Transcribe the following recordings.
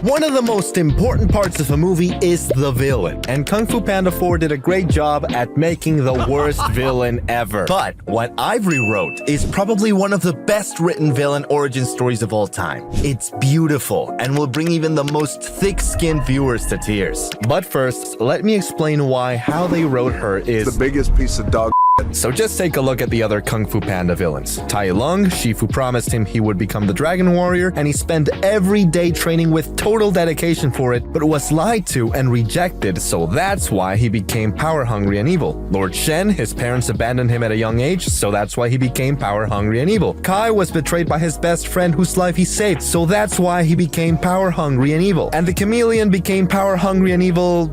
One of the most important parts of a movie is the villain, and Kung Fu Panda 4 did a great job at making the worst villain ever. But what I've rewrote is probably one of the best written villain origin stories of all time. It's beautiful and will bring even the most thick-skinned viewers to tears. But first, let me explain why how they wrote her is the biggest piece of dog. So just take a look at the other Kung Fu Panda villains. Tai Lung, Shifu promised him he would become the Dragon Warrior, and he spent every day training with total dedication for it, but was lied to and rejected, so that's why he became power-hungry and evil. Lord Zhen, his parents abandoned him at a young age, so that's why he became power-hungry and evil. Kai was betrayed by his best friend whose life he saved, so that's why he became power-hungry and evil. And the Chameleon became power-hungry and evil,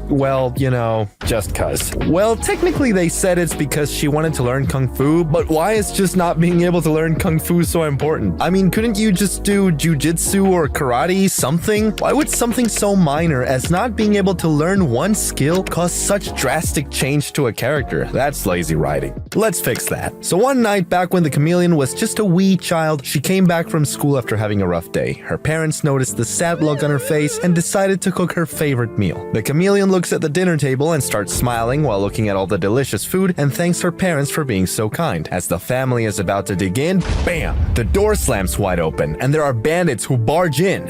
well, you know, just cuz. Well, technically they said it's because she wanted to learn Kung Fu, but why is just not being able to learn Kung Fu so important? I mean, couldn't you just do Jiu-Jitsu or Karate, something? Why would something so minor as not being able to learn one skill cause such drastic change to a character? That's lazy writing. Let's fix that. So one night back when the Chameleon was just a wee child, she came back from school after having a rough day. Her parents noticed the sad look on her face and decided to cook her favorite meal. The Chameleon looks at the dinner table and starts smiling while looking at all the delicious food and thanks her parents for being so kind. As the family is about to dig in, bam! The door slams wide open and there are bandits who barge in.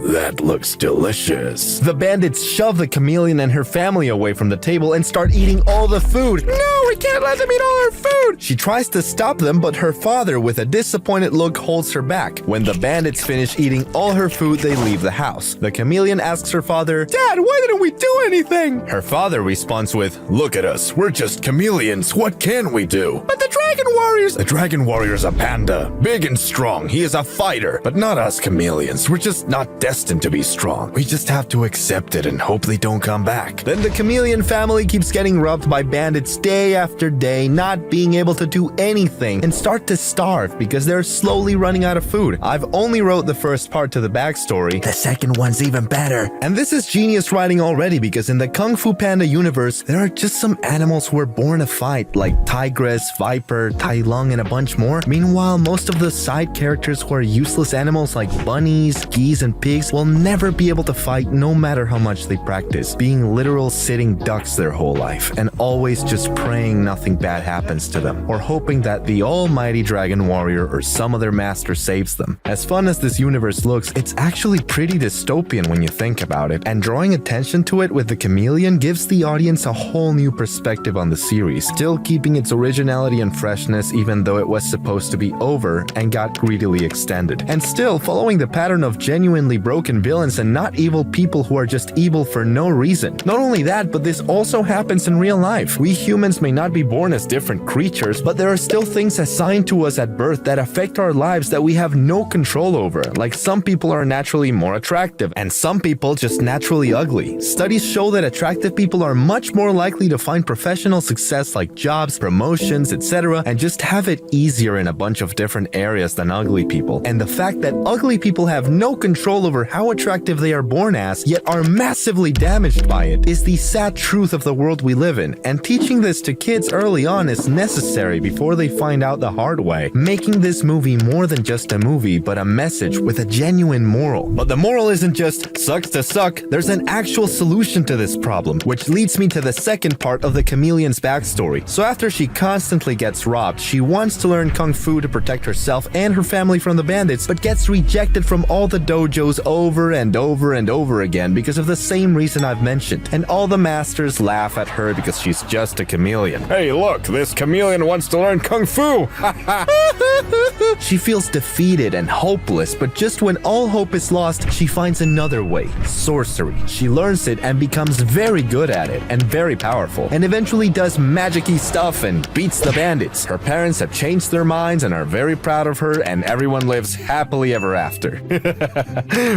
That looks delicious. The bandits shove the Chameleon and her family away from the table and start eating all the food. No, we can't let them eat all our food! She tries to stop them, but her father, with a disappointed look, holds her back. When the bandits finish eating all her food, they leave the house. The Chameleon asks her father, "Dad, why didn't we do anything?" Her father responds with, "Look at us, we're just chameleons, what can we do?" "But the Dragon Warriors..." "The Dragon Warrior's a panda, big and strong, he is a fighter, but not us chameleons, we're just not destined to be strong. We just have to accept it and hope they don't come back." Then the Chameleon family keeps getting robbed by bandits day after day, not being able to do anything, and start to starve because they're slowly running out of food. I've only wrote the first part to the backstory. The second one's even better. And this is genius writing already, because in the Kung Fu Panda universe, there are just some animals who were born to fight, like Tigress, Viper, Tai Lung, and a bunch more. Meanwhile, most of the side characters who are useless animals like bunnies, geese, and pigs will never be able to fight no matter how much they practice, being literal sitting ducks their whole life, and always just praying nothing bad happens to them, or hoping that the almighty Dragon Warrior or some other master saves them. As fun as this universe looks, it's actually pretty dystopian when you think about it, and drawing attention to it with the Chameleon gives the audience a whole new perspective on the series, still keeping its originality and freshness even though it was supposed to be over and got greedily extended, and still following the pattern of genuinely broken villains and not evil people who are just evil for no reason. Not only that, but this also happens in real life. We humans may not be born as different creatures, but there are still things assigned to us at birth that affect our lives that we have no control over. Like some people are naturally more attractive, and some people just naturally ugly. Studies show that attractive people are much more likely to find professional success like jobs, promotions, etc., and just have it easier in a bunch of different areas than ugly people. And the fact that ugly people have no control over how attractive they are born as, yet are massively damaged by it, is the sad truth of the world we live in. And teaching this to kids early on is necessary before they find out the hard way, making this movie more than just a movie, but a message with a genuine moral. But the moral isn't just sucks to suck, there's an actual solution to this problem, which leads me to the second part of the Chameleon's backstory. So after she constantly gets robbed, she wants to learn Kung Fu to protect herself and her family from the bandits, but gets rejected from all the dojos over and over and over again because of the same reason I've mentioned. And all the masters laugh at her because she's just a chameleon. Hey look, this chameleon wants to learn Kung Fu! She feels defeated and hopeless, but just when all hope is lost, she finds another way, sorcery. She learns it and becomes very good at it, and very powerful, and eventually does magic-y stuff and beats the bandits. Her parents have changed their minds and are very proud of her, and everyone lives happily ever after.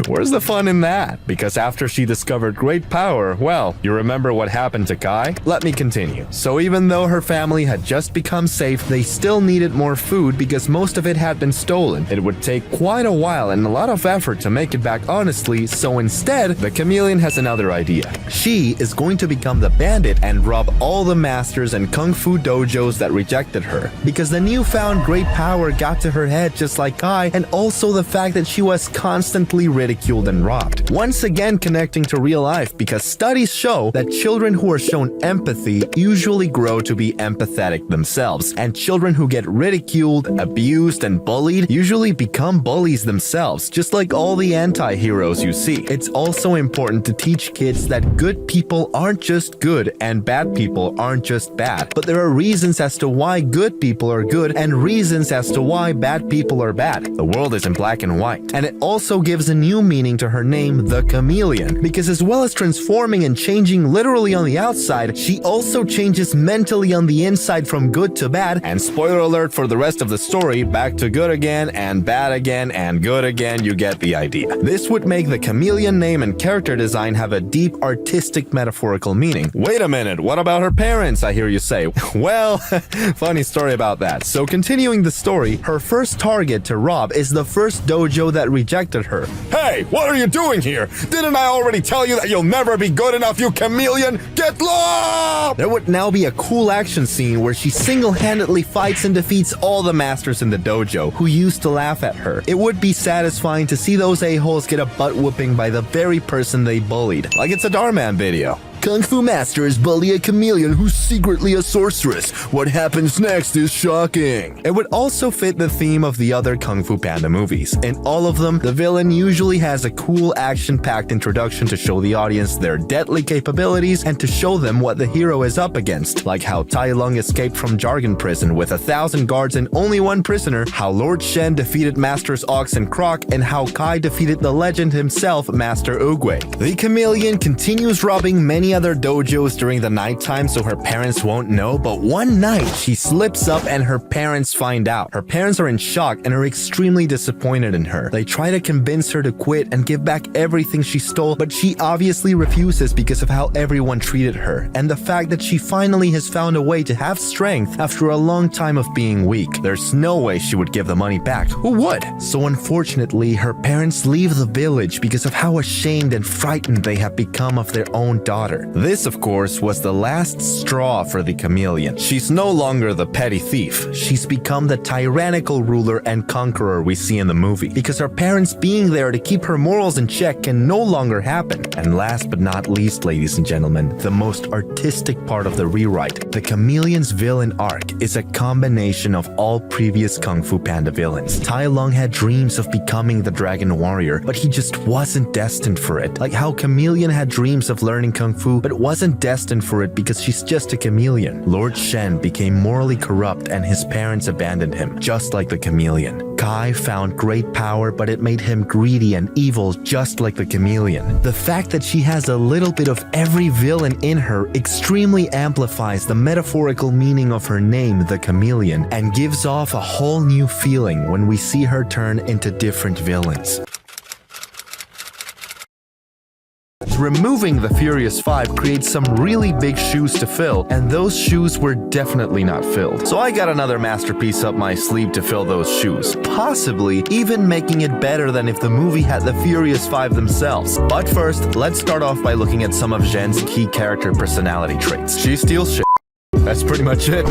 Where's the fun in that? Because after she discovered great power, well, you remember what happened to Kai? Let me continue. So even though her family had just become safe, they still needed more food because most of it had been stolen. It would take quite a while and a lot of effort to make it back honestly, so instead, the Chameleon has another idea. She is going to become the bandit and rob all the masters and Kung Fu dojos that rejected her. her, because the newfound great power got to her head just like Kai, and also the fact that she was constantly ridiculed and robbed. Once again connecting to real life, because studies show that children who are shown empathy usually grow to be empathetic themselves, and children who get ridiculed, abused, and bullied usually become bullies themselves, just like all the anti-heroes you see. It's also important to teach kids that good people aren't just good and bad people aren't just bad, but there are reasons as to why good people are good and reasons as to why bad people are bad. The world is in black and white. And it also gives a new meaning to her name, the Chameleon, because as well as transforming and changing literally on the outside, she also changes mentally on the inside from good to bad, and spoiler alert for the rest of the story, back to good again and bad again and good again. You get the idea. This would make the Chameleon name and character design have a deep artistic metaphorical meaning. Wait a minute, what about her parents, I hear you say? Well, funny story about that. So continuing the story, her first target to rob is the first dojo that rejected her. Hey, what are you doing here? Didn't I already tell you that you'll never be good enough, you chameleon? Get lost! There would now be a cool action scene where she single-handedly fights and defeats all the masters in the dojo who used to laugh at her. It would be satisfying to see those a-holes get a butt whooping by the very person they bullied. Like it's a Darman video. Kung Fu masters bully a chameleon who's secretly a sorceress. What happens next is shocking. It would also fit the theme of the other Kung Fu Panda movies. In all of them, the villain usually has a cool action-packed introduction to show the audience their deadly capabilities and to show them what the hero is up against, like how Tai Lung escaped from Jargon Prison with 1,000 guards and only one prisoner, how Lord Zhen defeated Masters Ox and Croc, and how Kai defeated the legend himself, Master Oogway. The chameleon continues robbing many other dojos during the nighttime so her parents won't know, but one night she slips up and her parents find out. Her parents are in shock and are extremely disappointed in her. They try to convince her to quit and give back everything she stole, but she obviously refuses because of how everyone treated her and the fact that she finally has found a way to have strength after a long time of being weak. There's no way she would give the money back. Who would? So unfortunately, her parents leave the village because of how ashamed and frightened they have become of their own daughter. This, of course, was the last straw for the chameleon. She's no longer the petty thief. She's become the tyrannical ruler and conqueror we see in the movie, because her parents being there to keep her morals in check can no longer happen. And last but not least, ladies and gentlemen, the most artistic part of the rewrite, the chameleon's villain arc is a combination of all previous Kung Fu Panda villains. Tai Lung had dreams of becoming the Dragon Warrior, but he just wasn't destined for it. Like how Chameleon had dreams of learning Kung Fu, but wasn't destined for it because she's just a chameleon. Lord Zhen became morally corrupt and his parents abandoned him, just like the chameleon. Kai found great power, but it made him greedy and evil, just like the chameleon. The fact that she has a little bit of every villain in her extremely amplifies the metaphorical meaning of her name, the chameleon, and gives off a whole new feeling when we see her turn into different villains. Removing the Furious 5 creates some really big shoes to fill, and those shoes were definitely not filled. So I got another masterpiece up my sleeve to fill those shoes, possibly even making it better than if the movie had the Furious 5 themselves. But first, let's start off by looking at some of Zhen's key character personality traits. She steals shit. That's pretty much it.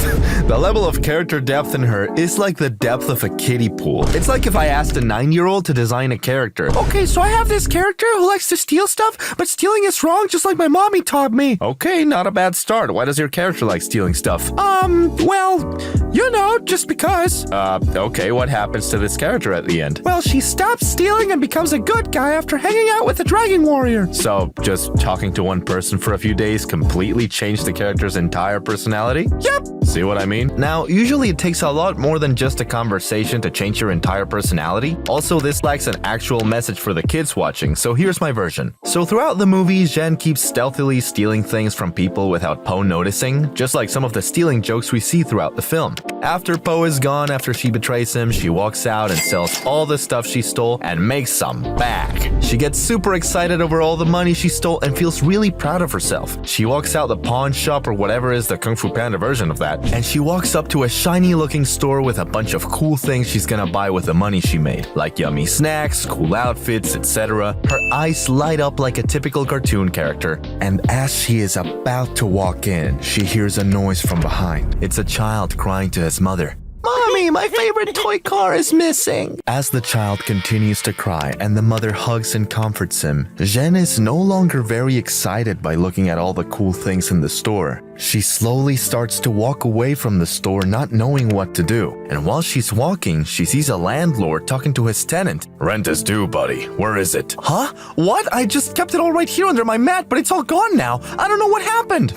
The level of character depth in her is like the depth of a kiddie pool. It's like if I asked a 9-year-old to design a character. Okay, so I have this character who likes to steal stuff, but stealing is wrong just like my mommy taught me. Okay, not a bad start. Why does your character like stealing stuff? Well, you know, just because. Okay, what happens to this character at the end? Well, she stops stealing and becomes a good guy after hanging out with the Dragon Warrior. So, just talking to one person for a few days completely changed the character's entire personality? Yep. See what I mean? Now, usually it takes a lot more than just a conversation to change your entire personality. Also, this lacks an actual message for the kids watching, so here's my version. So throughout the movie, Zhen keeps stealthily stealing things from people without Po noticing, just like some of the stealing jokes we see throughout the film. After Po is gone, after she betrays him, she walks out and sells all the stuff she stole and makes some back. She gets super excited over all the money she stole and feels really proud of herself. She walks out the pawn shop or whatever is the Kung Fu Panda version of that, and she walks up to a shiny looking store with a bunch of cool things she's gonna buy with the money she made, like yummy snacks, cool outfits, etc. Her eyes light up like a typical cartoon character, and as she is about to walk in, she hears a noise from behind. It's a child crying to his mother. "Mommy, my favorite toy car is missing." As the child continues to cry and the mother hugs and comforts him, Zhen is no longer very excited by looking at all the cool things in the store. She slowly starts to walk away from the store, not knowing what to do. And while she's walking, she sees a landlord talking to his tenant. "Rent is due, buddy. Where is it?" "Huh? What? I just kept it all right here under my mat, but it's all gone now. I don't know what happened."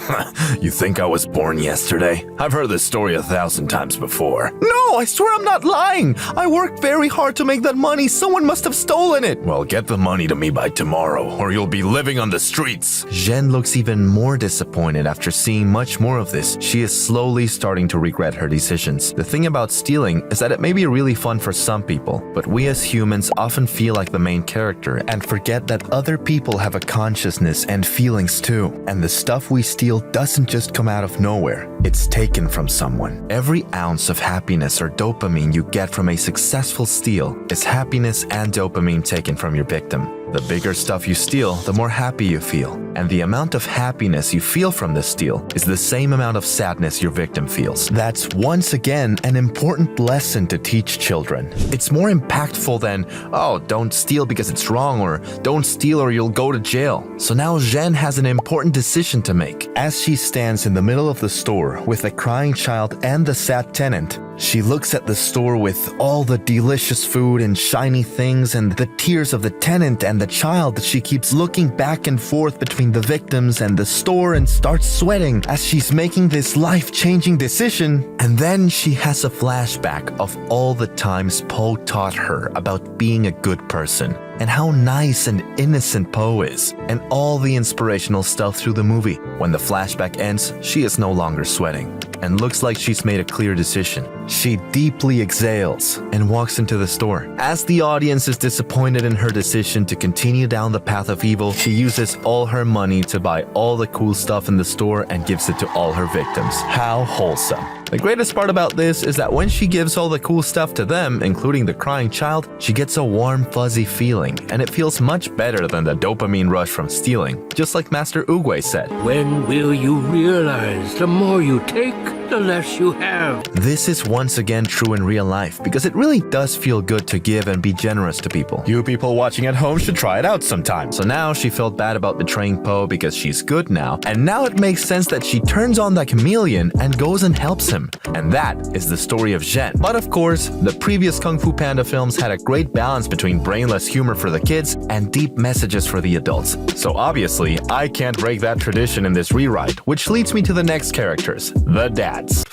"You think I was born yesterday? I've heard this story 1,000 times before." "No, I swear I'm not lying. I worked very hard to make that money. Someone must have stolen it." "Well, get the money to me by tomorrow, or you'll be living on the streets." Zhen looks even more disappointed after seeing much more of this. She is slowly starting to regret her decisions. The thing about stealing is that it may be really fun for some people, but we as humans often feel like the main character and forget that other people have a consciousness and feelings too. And the stuff we steal doesn't just come out of nowhere. It's taken from someone. Every ounce of happiness or dopamine you get from a successful steal is happiness and dopamine taken from your victim. The bigger stuff you steal, the more happy you feel. And the amount of happiness you feel from the steal is the same amount of sadness your victim feels. That's once again an important lesson to teach children. It's more impactful than, "Oh, don't steal because it's wrong," or "Don't steal or you'll go to jail." So now Zhen has an important decision to make. As she stands in the middle of the store with the crying child and the sad tenant, she looks at the store with all the delicious food and shiny things and the tears of the tenant and the child. She keeps looking back and forth between the victims and the store and starts sweating as she's making this life-changing decision. And then she has a flashback of all the times Po taught her about being a good person and how nice and innocent Po is, and all the inspirational stuff through the movie. When the flashback ends, she is no longer sweating and looks like she's made a clear decision. She deeply exhales and walks into the store. As the audience is disappointed in her decision to continue down the path of evil, she uses all her money to buy all the cool stuff in the store and gives it to all her victims. How wholesome. The greatest part about this is that when she gives all the cool stuff to them, including the crying child, she gets a warm, fuzzy feeling, and it feels much better than the dopamine rush from stealing, just like Master Oogway said. "When will you realize the more you take, the less you have?" This is once again true in real life, because it really does feel good to give and be generous to people. You people watching at home should try it out sometime. So now she felt bad about betraying Po because she's good now, and now it makes sense that she turns on the chameleon and goes and helps him. And that is the story of Zhen. But of course, the previous Kung Fu Panda films had a great balance between brainless humor for the kids and deep messages for the adults. So obviously, I can't break that tradition in this rewrite, which leads me to the next characters, the dads.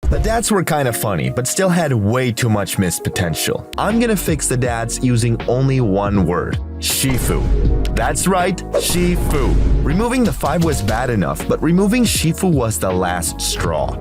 The dads were kind of funny, but still had way too much missed potential. I'm gonna fix the dads using only one word: Shifu. That's right, Shifu. Removing the 5 was bad enough, but removing Shifu was the last straw.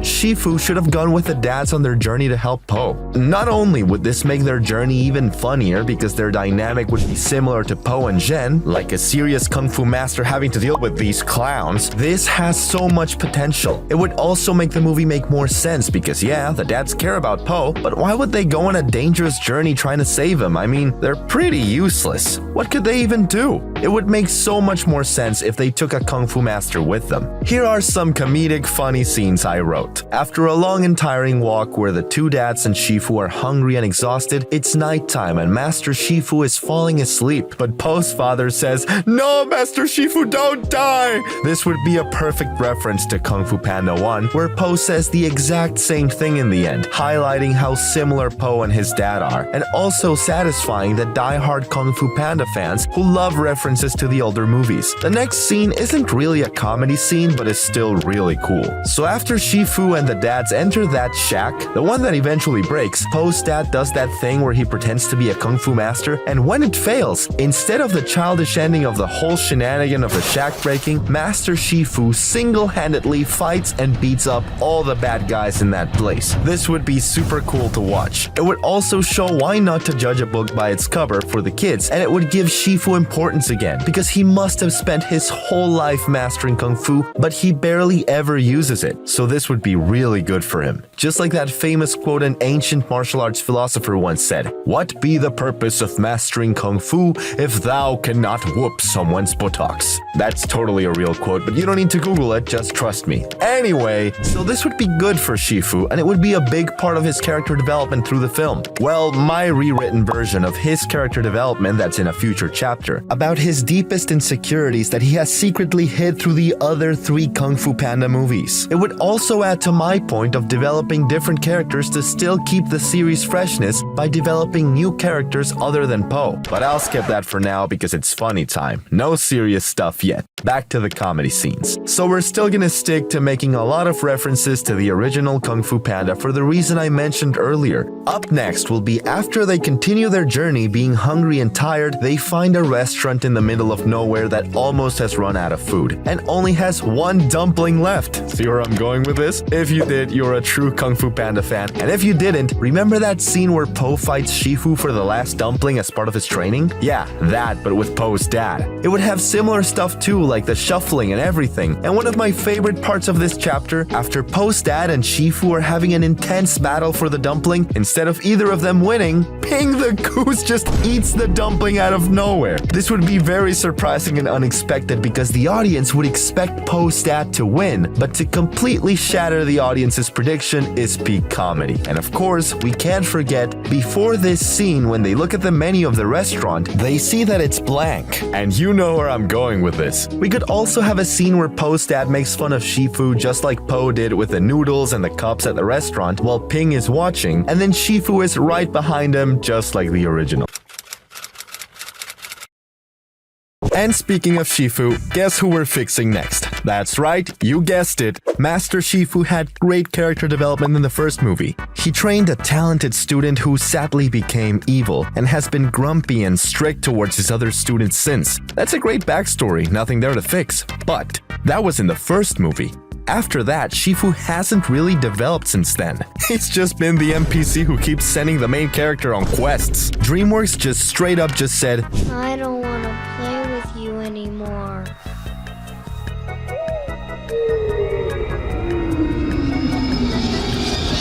Shifu should have gone with the dads on their journey to help Po. Not only would this make their journey even funnier because their dynamic would be similar to Po and Zhen, like a serious kung fu master having to deal with these clowns, this has so much potential. It would also make the movie make more sense because yeah, the dads care about Po, but why would they go on a dangerous journey trying to save him? I mean, they're pretty useless. What could they even do? It would make so much more sense if they took a kung fu master with them. Here are some comedic, funny scenes I wrote. After a long and tiring walk where the two dads and Shifu are hungry and exhausted, it's nighttime and Master Shifu is falling asleep. But Po's father says, "No, Master Shifu, don't die!" This would be a perfect reference to Kung Fu Panda 1, where Po says the exact same thing in the end, highlighting how similar Po and his dad are, and also satisfying the die-hard Kung Fu Panda fans who love references to the older movies. The next scene isn't really a comedy scene, but is still really cool. So after Shifu and the dads enter that shack, the one that eventually breaks, Po's dad does that thing where he pretends to be a kung fu master, and when it fails, instead of the childish ending of the whole shenanigan of the shack breaking, Master Shifu single-handedly fights and beats up all the bad guys in that place. This would be super cool to watch. It would also show why not to judge a book by its cover for the kids, and it would give Shifu importance again, because he must have spent his whole life mastering kung fu, but he barely ever uses it. So this would be be really good for him. Just like that famous quote an ancient martial arts philosopher once said, "What be the purpose of mastering Kung Fu if thou cannot whoop someone's buttocks?" That's totally a real quote, but you don't need to Google it, just trust me. Anyway, so this would be good for Shifu, and it would be a big part of his character development through the film. Well, my rewritten version of his character development that's in a future chapter, about his deepest insecurities that he has secretly hid through the other 3 Kung Fu Panda movies. It would also add to my point of developing different characters to still keep the series' freshness by developing new characters other than Po. But I'll skip that for now because it's funny time. No serious stuff yet. Back to the comedy scenes. So we're still gonna stick to making a lot of references to the original Kung Fu Panda for the reason I mentioned earlier. Up next will be after they continue their journey being hungry and tired, they find a restaurant in the middle of nowhere that almost has run out of food and only has 1 dumpling left. See where I'm going with this? If you did, you're a true Kung Fu Panda fan. And if you didn't, remember that scene where Po fights Shifu for the last dumpling as part of his training? Yeah, that, but with Po's dad. It would have similar stuff too, like the shuffling and everything. And one of my favorite parts of this chapter, after Po's dad and Shifu are having an intense battle for the dumpling, instead of either of them winning, Ping the goose just eats the dumpling out of nowhere. This would be very surprising and unexpected because the audience would expect Po's dad to win, but to completely shatter the audience's prediction is peak comedy. And of course, we can't forget, before this scene when they look at the menu of the restaurant, they see that it's blank. And you know where I'm going with this. We could also have a scene where Po's dad makes fun of Shifu just like Po did with the noodles and the cups at the restaurant while Ping is watching, and then Shifu is right behind him just like the original. And speaking of Shifu, guess who we're fixing next? That's right, you guessed it. Master Shifu had great character development in the first movie. He trained a talented student who sadly became evil and has been grumpy and strict towards his other students since. That's a great backstory, nothing there to fix. But that was in the first movie. After that, Shifu hasn't really developed since then. He's just been the NPC who keeps sending the main character on quests. DreamWorks just straight up just said, "I don't want to play with you anymore."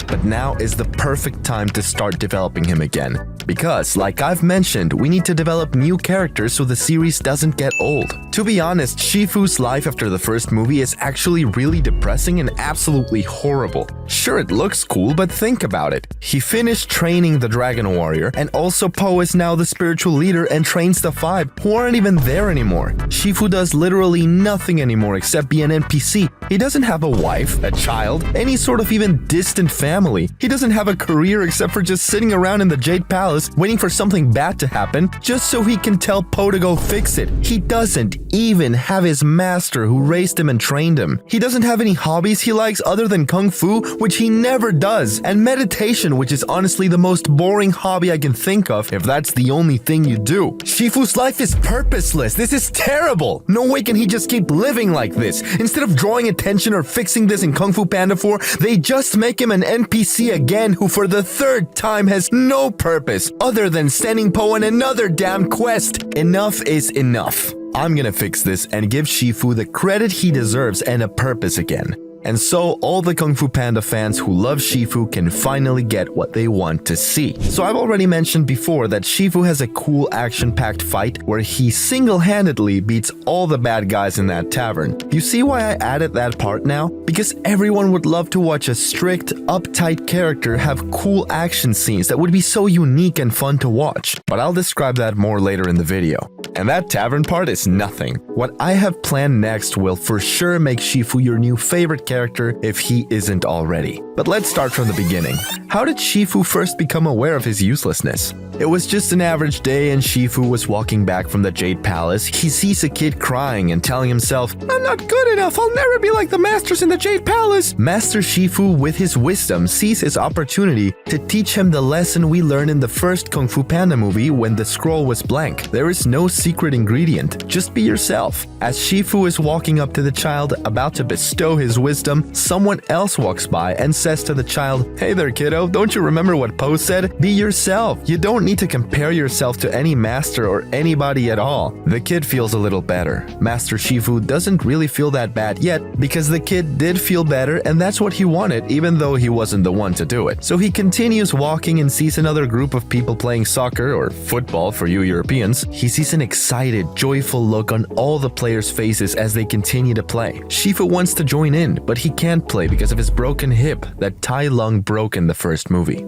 But now is the perfect time to start developing him again. Because, like I've mentioned, we need to develop new characters so the series doesn't get old. To be honest, Shifu's life after the first movie is actually really depressing and absolutely horrible. Sure, it looks cool, but think about it. He finished training the Dragon Warrior, and also Po is now the spiritual leader and trains the 5, who aren't even there anymore. Shifu does literally nothing anymore except be an NPC. He doesn't have a wife, a child, any sort of even distant family. He doesn't have a career except for just sitting around in the Jade Palace waiting for something bad to happen just so he can tell Po to go fix it. He doesn't even have his master who raised him and trained him. He doesn't have any hobbies he likes other than Kung Fu, which he never does, and meditation, which is honestly the most boring hobby I can think of if that's the only thing you do. Shifu's life is purposeless. This is terrible. No way can he just keep living like this. Instead of drawing attention or fixing this in Kung Fu Panda 4, they just make him an NPC again who for the 3rd time has no purpose other than sending Po on another damn quest. Enough is enough. I'm gonna fix this and give Shifu the credit he deserves and a purpose again. And so all the Kung Fu Panda fans who love Shifu can finally get what they want to see. So I've already mentioned before that Shifu has a cool action-packed fight where he single-handedly beats all the bad guys in that tavern. You see why I added that part now? Because everyone would love to watch a strict, uptight character have cool action scenes that would be so unique and fun to watch. But I'll describe that more later in the video. And that tavern part is nothing. What I have planned next will for sure make Shifu your new favorite character if he isn't already. But let's start from the beginning. How did Shifu first become aware of his uselessness? It was just an average day and Shifu was walking back from the Jade Palace. He sees a kid crying and telling himself, "I'm not good enough, I'll never be like the masters in the Jade Palace." Master Shifu, with his wisdom, sees his opportunity to teach him the lesson we learned in the first Kung Fu Panda movie when the scroll was blank. There is no secret ingredient, just be yourself. himself. As Shifu is walking up to the child, about to bestow his wisdom, someone else walks by and says to the child, "Hey there, kiddo, don't you remember what Po said? Be yourself. You don't need to compare yourself to any master or anybody at all." The kid feels a little better. Master Shifu doesn't really feel that bad yet because the kid did feel better and that's what he wanted, even though he wasn't the one to do it. So he continues walking and sees another group of people playing soccer, or football for you Europeans. He sees an excited, joyful look on all the players' faces as they continue to play. Shifu wants to join in, but he can't play because of his broken hip that Tai Lung broke in the first movie.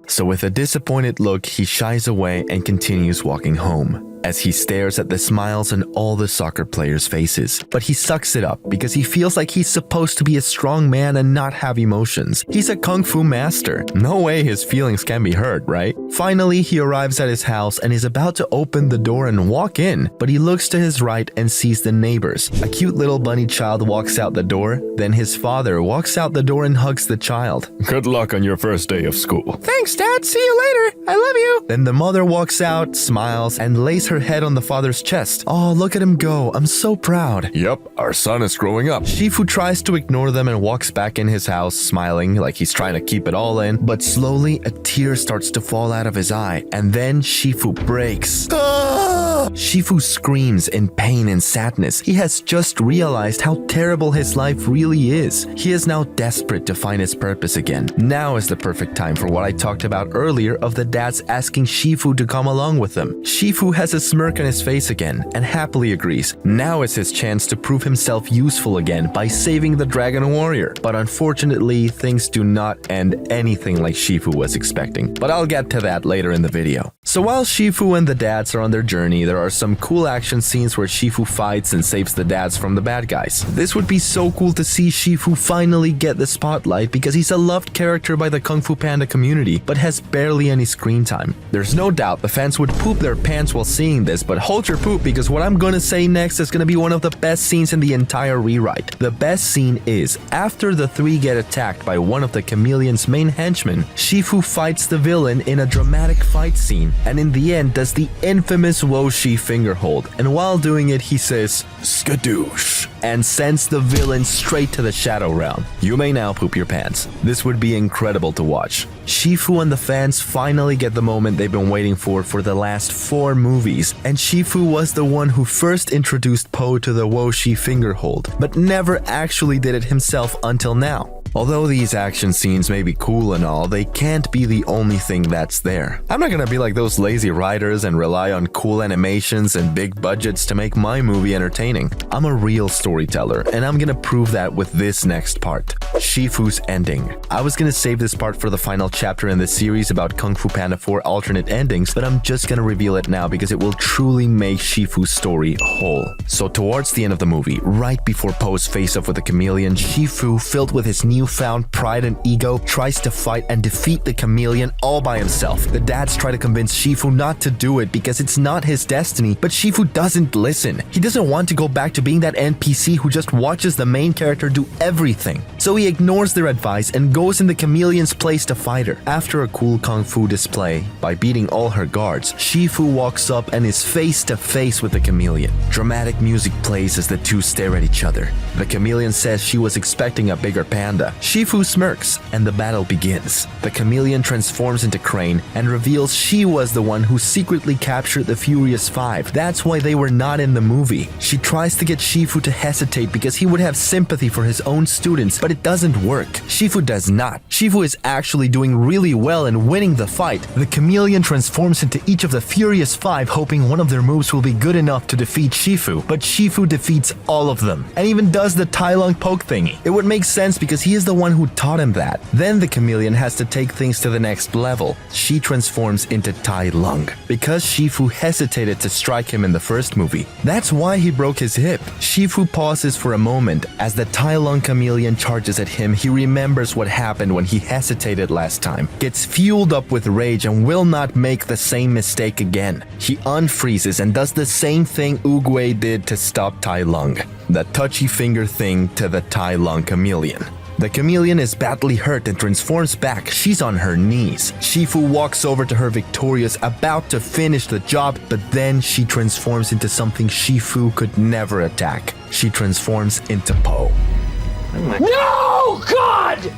So with a disappointed look, he shies away and continues walking home as he stares at the smiles on all the soccer players' faces. But he sucks it up because he feels like he's supposed to be a strong man and not have emotions. He's a kung fu master. No way his feelings can be hurt, right? Finally, he arrives at his house and is about to open the door and walk in, but he looks to his right and sees the neighbors. A cute little bunny child walks out the door, then his father walks out the door and hugs the child. Good luck on your first day of school. Thanks, Dad. See you later. I love you. Then the mother walks out, smiles, and lays her head on the father's chest. Oh, look at him go. I'm so proud. Yep, our son is growing up. Shifu tries to ignore them and walks back in his house, smiling like he's trying to keep it all in, but slowly a tear starts to fall out of his eye, and then Shifu breaks. Shifu screams in pain and sadness. He has just realized how terrible his life really is. He is now desperate to find his purpose again. Now is the perfect time for what I talked about earlier of the dads asking Shifu to come along with them. Shifu has a smirk on his face again and happily agrees. Now is his chance to prove himself useful again by saving the Dragon Warrior. But unfortunately, things do not end anything like Shifu was expecting. But I'll get to that later in the video. So while Shifu and the dads are on their journey, there are some cool action scenes where Shifu fights and saves the dads from the bad guys. This would be so cool to see Shifu finally get the spotlight because he's a loved character by the Kung Fu Panda community, but has barely any screen time. There's no doubt the fans would poop their pants while seeing this, but hold your poop because what I'm gonna say next is gonna be one of the best scenes in the entire rewrite. The best scene is, after the three get attacked by one of the Chameleon's main henchmen, Shifu fights the villain in a dramatic fight scene, and in the end does the infamous Woshi finger hold, and while doing it he says, "Skadoosh," and sends the villain straight to the Shadow Realm. You may now poop your pants. This would be incredible to watch. Shifu and the fans finally get the moment they've been waiting for the last 4 movies, and Shifu was the one who first introduced Po to the Woshi finger hold, but never actually did it himself until now. Although these action scenes may be cool and all, they can't be the only thing that's there. I'm not gonna be like those lazy writers and rely on cool animations and big budgets to make my movie entertaining. I'm a real storyteller, and I'm gonna prove that with this next part. Shifu's ending. I was gonna save this part for the final chapter in the series about Kung Fu Panda 4 alternate endings, but I'm just gonna reveal it now because it will truly make Shifu's story whole. So towards the end of the movie, right before Po's face-off with the Chameleon, Shifu, filled with his newfound pride and ego, tries to fight and defeat the Chameleon all by himself. The dads try to convince Shifu not to do it because it's not his destiny, but Shifu doesn't listen. He doesn't want to go back to being that NPC who just watches the main character do everything. So he ignores their advice and goes in the Chameleon's place to fight her. After a cool kung fu display, by beating all her guards, Shifu walks up and is face to face with the Chameleon. Dramatic music plays as the two stare at each other. The Chameleon says she was expecting a bigger panda. Shifu smirks, and the battle begins. The Chameleon transforms into Crane and reveals she was the one who secretly captured the Furious Five. That's why they were not in the movie. She tries to get Shifu to hesitate because he would have sympathy for his own students, but it doesn't work. Shifu does not. Shifu is actually doing really well and winning the fight. The Chameleon transforms into each of the Furious Five, hoping one of their moves will be good enough to defeat Shifu, but Shifu defeats all of them, and even does the Tai Lung poke thingy. It would make sense because he is the one who taught him that. Then the Chameleon has to take things to the next level. She transforms into Tai Lung because Shifu hesitated to strike him in the first movie. That's why he broke his hip. Shifu pauses for a moment. As the Tai Lung Chameleon charges at him, he remembers what happened when he hesitated last time, gets fueled up with rage and will not make the same mistake again. He unfreezes and does the same thing Oogway did to stop Tai Lung. The touchy finger thing to the Tai Lung Chameleon. The chameleon is badly hurt and transforms back. She's on her knees. Shifu walks over to her victorious, about to finish the job, but then she transforms into something Shifu could never attack. She transforms into Po. No, God!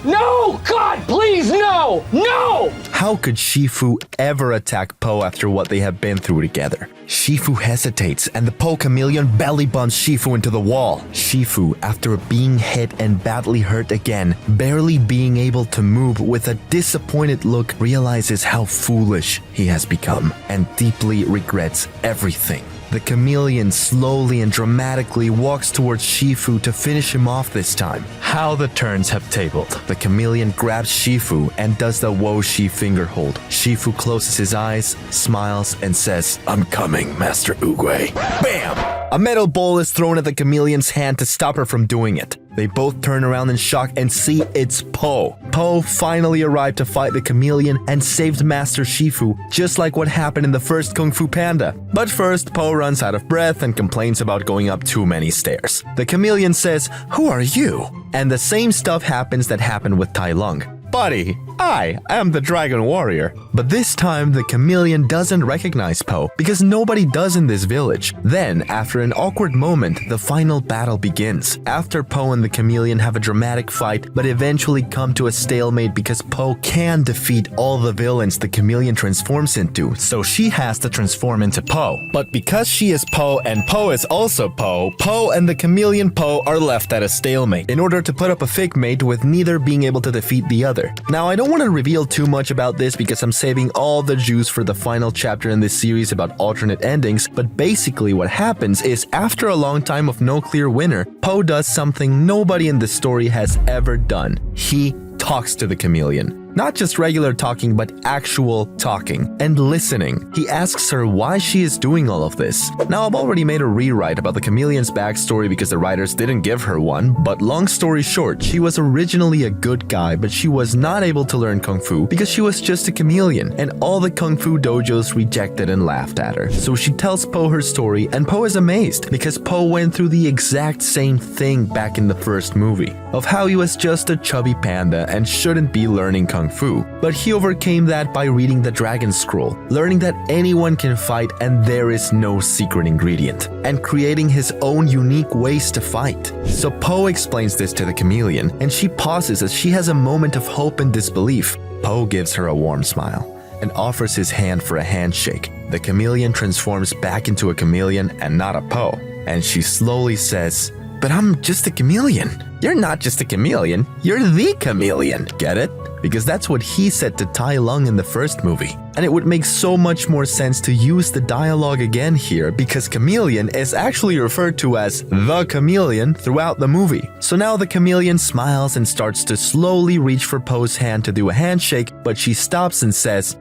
No, God, please, no! No! How could Shifu ever attack Po after what they have been through together? Shifu hesitates and the Po chameleon belly bumps Shifu into the wall. Shifu, after being hit and badly hurt again, barely being able to move with a disappointed look, realizes how foolish he has become and deeply regrets everything. The chameleon slowly and dramatically walks towards Shifu to finish him off this time. How the turns have tabled. The chameleon grabs Shifu and does the Wo Shi finger hold. Shifu closes his eyes, smiles, and says, "I'm coming, Master Oogway." Bam! A metal bowl is thrown at the chameleon's hand to stop her from doing it. They both turn around in shock and see it's Po. Po finally arrived to fight the chameleon and saved Master Shifu, just like what happened in the first Kung Fu Panda. But first, Po runs out of breath and complains about going up too many stairs. The chameleon says, "Who are you?" And the same stuff happens that happened with Tai Lung. "Buddy, I am the Dragon Warrior." But this time, the chameleon doesn't recognize Po because nobody does in this village. Then, after an awkward moment, the final battle begins. After Po and the chameleon have a dramatic fight, but eventually come to a stalemate because Po can defeat all the villains the chameleon transforms into, so she has to transform into Po. But because she is Po and Po is also Po, Po and the chameleon Po are left at a stalemate in order to put up a figmate with neither being able to defeat the other. Now, I don't want to reveal too much about this because I'm saving all the juice for the final chapter in this series about alternate endings, but basically what happens is after a long time of no clear winner, Po does something nobody in the story has ever done. He talks to the chameleon. Not just regular talking, but actual talking and listening. He asks her why she is doing all of this. Now, I've already made a rewrite about the chameleon's backstory because the writers didn't give her one, but long story short, she was originally a good guy, but she was not able to learn Kung Fu because she was just a chameleon, and all the Kung Fu dojos rejected and laughed at her. So she tells Po her story, and Po is amazed because Po went through the exact same thing back in the first movie, of how he was just a chubby panda and shouldn't be learning Kung Fu. But he overcame that by reading the Dragon Scroll, learning that anyone can fight and there is no secret ingredient, and creating his own unique ways to fight. So Po explains this to the chameleon, and she pauses as she has a moment of hope and disbelief. Po gives her a warm smile and offers his hand for a handshake. The chameleon transforms back into a chameleon and not a Po, and she slowly says, "But I'm just a chameleon." "You're not just a chameleon, you're the chameleon." Get it? Because that's what he said to Tai Lung in the first movie. And it would make so much more sense to use the dialogue again here because chameleon is actually referred to as the chameleon throughout the movie. So now the chameleon smiles and starts to slowly reach for Po's hand to do a handshake, but she stops and says,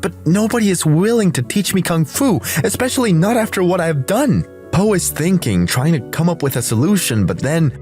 But nobody is willing to teach me Kung Fu, especially not after what I've done." Po is thinking, trying to come up with a solution, but then,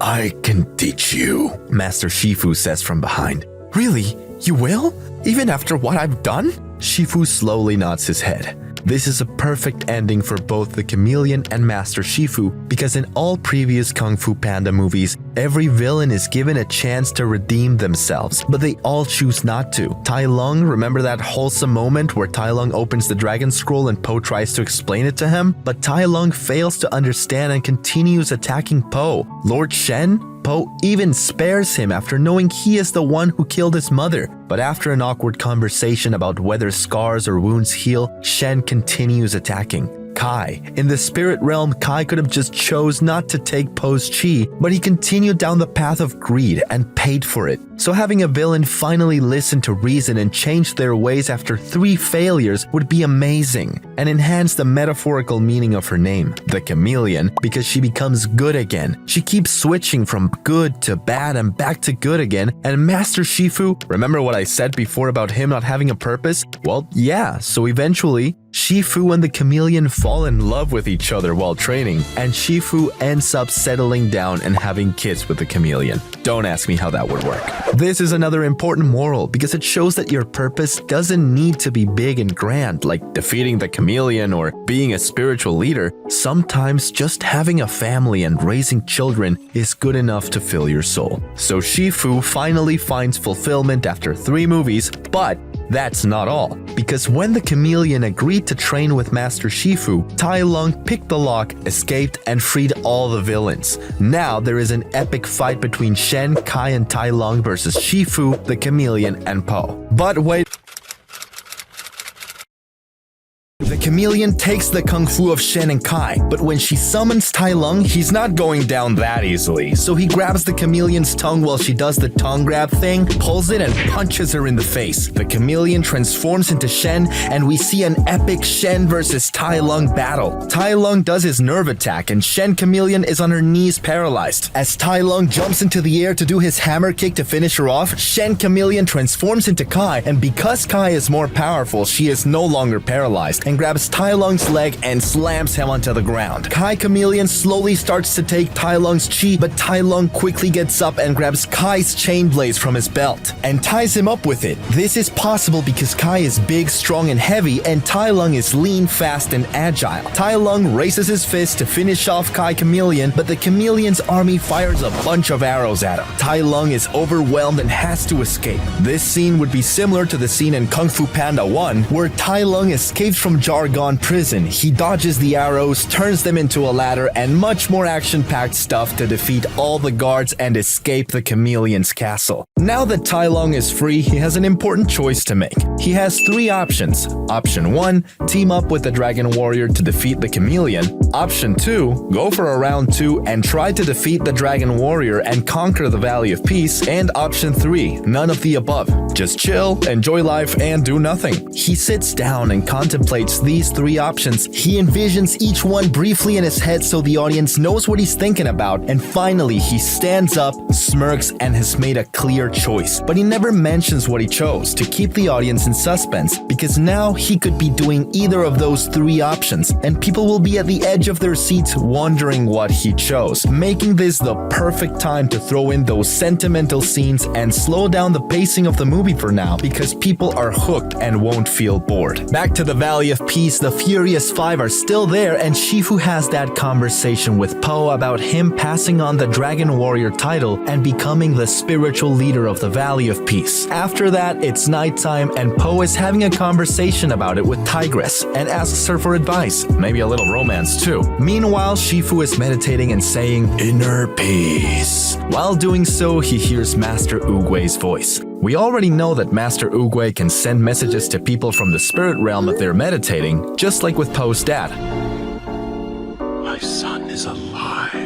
"I can teach you," Master Shifu says from behind. "Really? You will? Even after what I've done?" Shifu slowly nods his head. This is a perfect ending for both the chameleon and Master Shifu because in all previous Kung Fu Panda movies, every villain is given a chance to redeem themselves, but they all choose not to. Tai Lung, remember that wholesome moment where Tai Lung opens the Dragon Scroll and Po tries to explain it to him? But Tai Lung fails to understand and continues attacking Po. Lord Zhen? Po even spares him after knowing he is the one who killed his mother. But after an awkward conversation about whether scars or wounds heal, Zhen continues attacking. Kai. In the spirit realm, Kai could have just chose not to take Po's chi, but he continued down the path of greed and paid for it. So having a villain finally listen to reason and change their ways after 3 failures would be amazing and enhance the metaphorical meaning of her name, the chameleon, because she becomes good again. She keeps switching from good to bad and back to good again, and Master Shifu, remember what I said before about him not having a purpose? Well, yeah, so eventually Shifu and the chameleon fall in love with each other while training, and Shifu ends up settling down and having kids with the chameleon. Don't ask me how that would work. This is another important moral because it shows that your purpose doesn't need to be big and grand, like defeating the chameleon or being a spiritual leader. Sometimes just having a family and raising children is good enough to fill your soul. So Shifu finally finds fulfillment after 3 movies, but that's not all, because when the chameleon agreed to train with Master Shifu, Tai Lung picked the lock, escaped, and freed all the villains. Now there is an epic fight between Zhen, Kai, and Tai Lung versus Shifu, the chameleon, and Po. But wait. The chameleon takes the kung fu of Zhen and Kai, but when she summons Tai Lung, he's not going down that easily. So he grabs the chameleon's tongue while she does the tongue grab thing, pulls it, and punches her in the face. The chameleon transforms into Zhen, and we see an epic Zhen versus Tai Lung battle. Tai Lung does his nerve attack, and Zhen chameleon is on her knees paralyzed. As Tai Lung jumps into the air to do his hammer kick to finish her off, Zhen chameleon transforms into Kai, and because Kai is more powerful, she is no longer paralyzed, and grabs Tai Lung's leg and slams him onto the ground. Kai chameleon slowly starts to take Tai Lung's chi, but Tai Lung quickly gets up and grabs Kai's chain blades from his belt and ties him up with it. This is possible because Kai is big, strong, and heavy, and Tai Lung is lean, fast, and agile. Tai Lung raises his fist to finish off Kai chameleon, but the chameleon's army fires a bunch of arrows at him. Tai Lung is overwhelmed and has to escape. This scene would be similar to the scene in Kung Fu Panda 1, where Tai Lung escapes from Jargon prison. He dodges the arrows, turns them into a ladder, and much more action-packed stuff to defeat all the guards and escape the chameleon's castle. Now that Tai Lung is free, he has an important choice to make. He has 3 options. Option 1, team up with the Dragon Warrior to defeat the chameleon. Option 2, go for a round 2 and try to defeat the Dragon Warrior and conquer the Valley of Peace. And option 3, none of the above. Just chill, enjoy life, and do nothing. He sits down and contemplates these 3 options. He envisions each one briefly in his head so the audience knows what he's thinking about, and finally he stands up, smirks, and has made a clear choice. But he never mentions what he chose to keep the audience in suspense, because now he could be doing either of those 3 options, and people will be at the edge of their seats wondering what he chose, making this the perfect time to throw in those sentimental scenes and slow down the pacing of the movie for now, because people are hooked and won't feel bored. Back to the Valley of Peace, the Furious Five are still there, and Shifu has that conversation with Po about him passing on the Dragon Warrior title and becoming the spiritual leader of the Valley of Peace. After that, it's nighttime, and Po is having a conversation about it with Tigress and asks her for advice, maybe a little romance too. Meanwhile, Shifu is meditating and saying, "Inner peace." While doing so, he hears Master Oogway's voice. We already know that Master Oogway can send messages to people from the spirit realm if they're meditating, just like with Po's dad. My son is alive.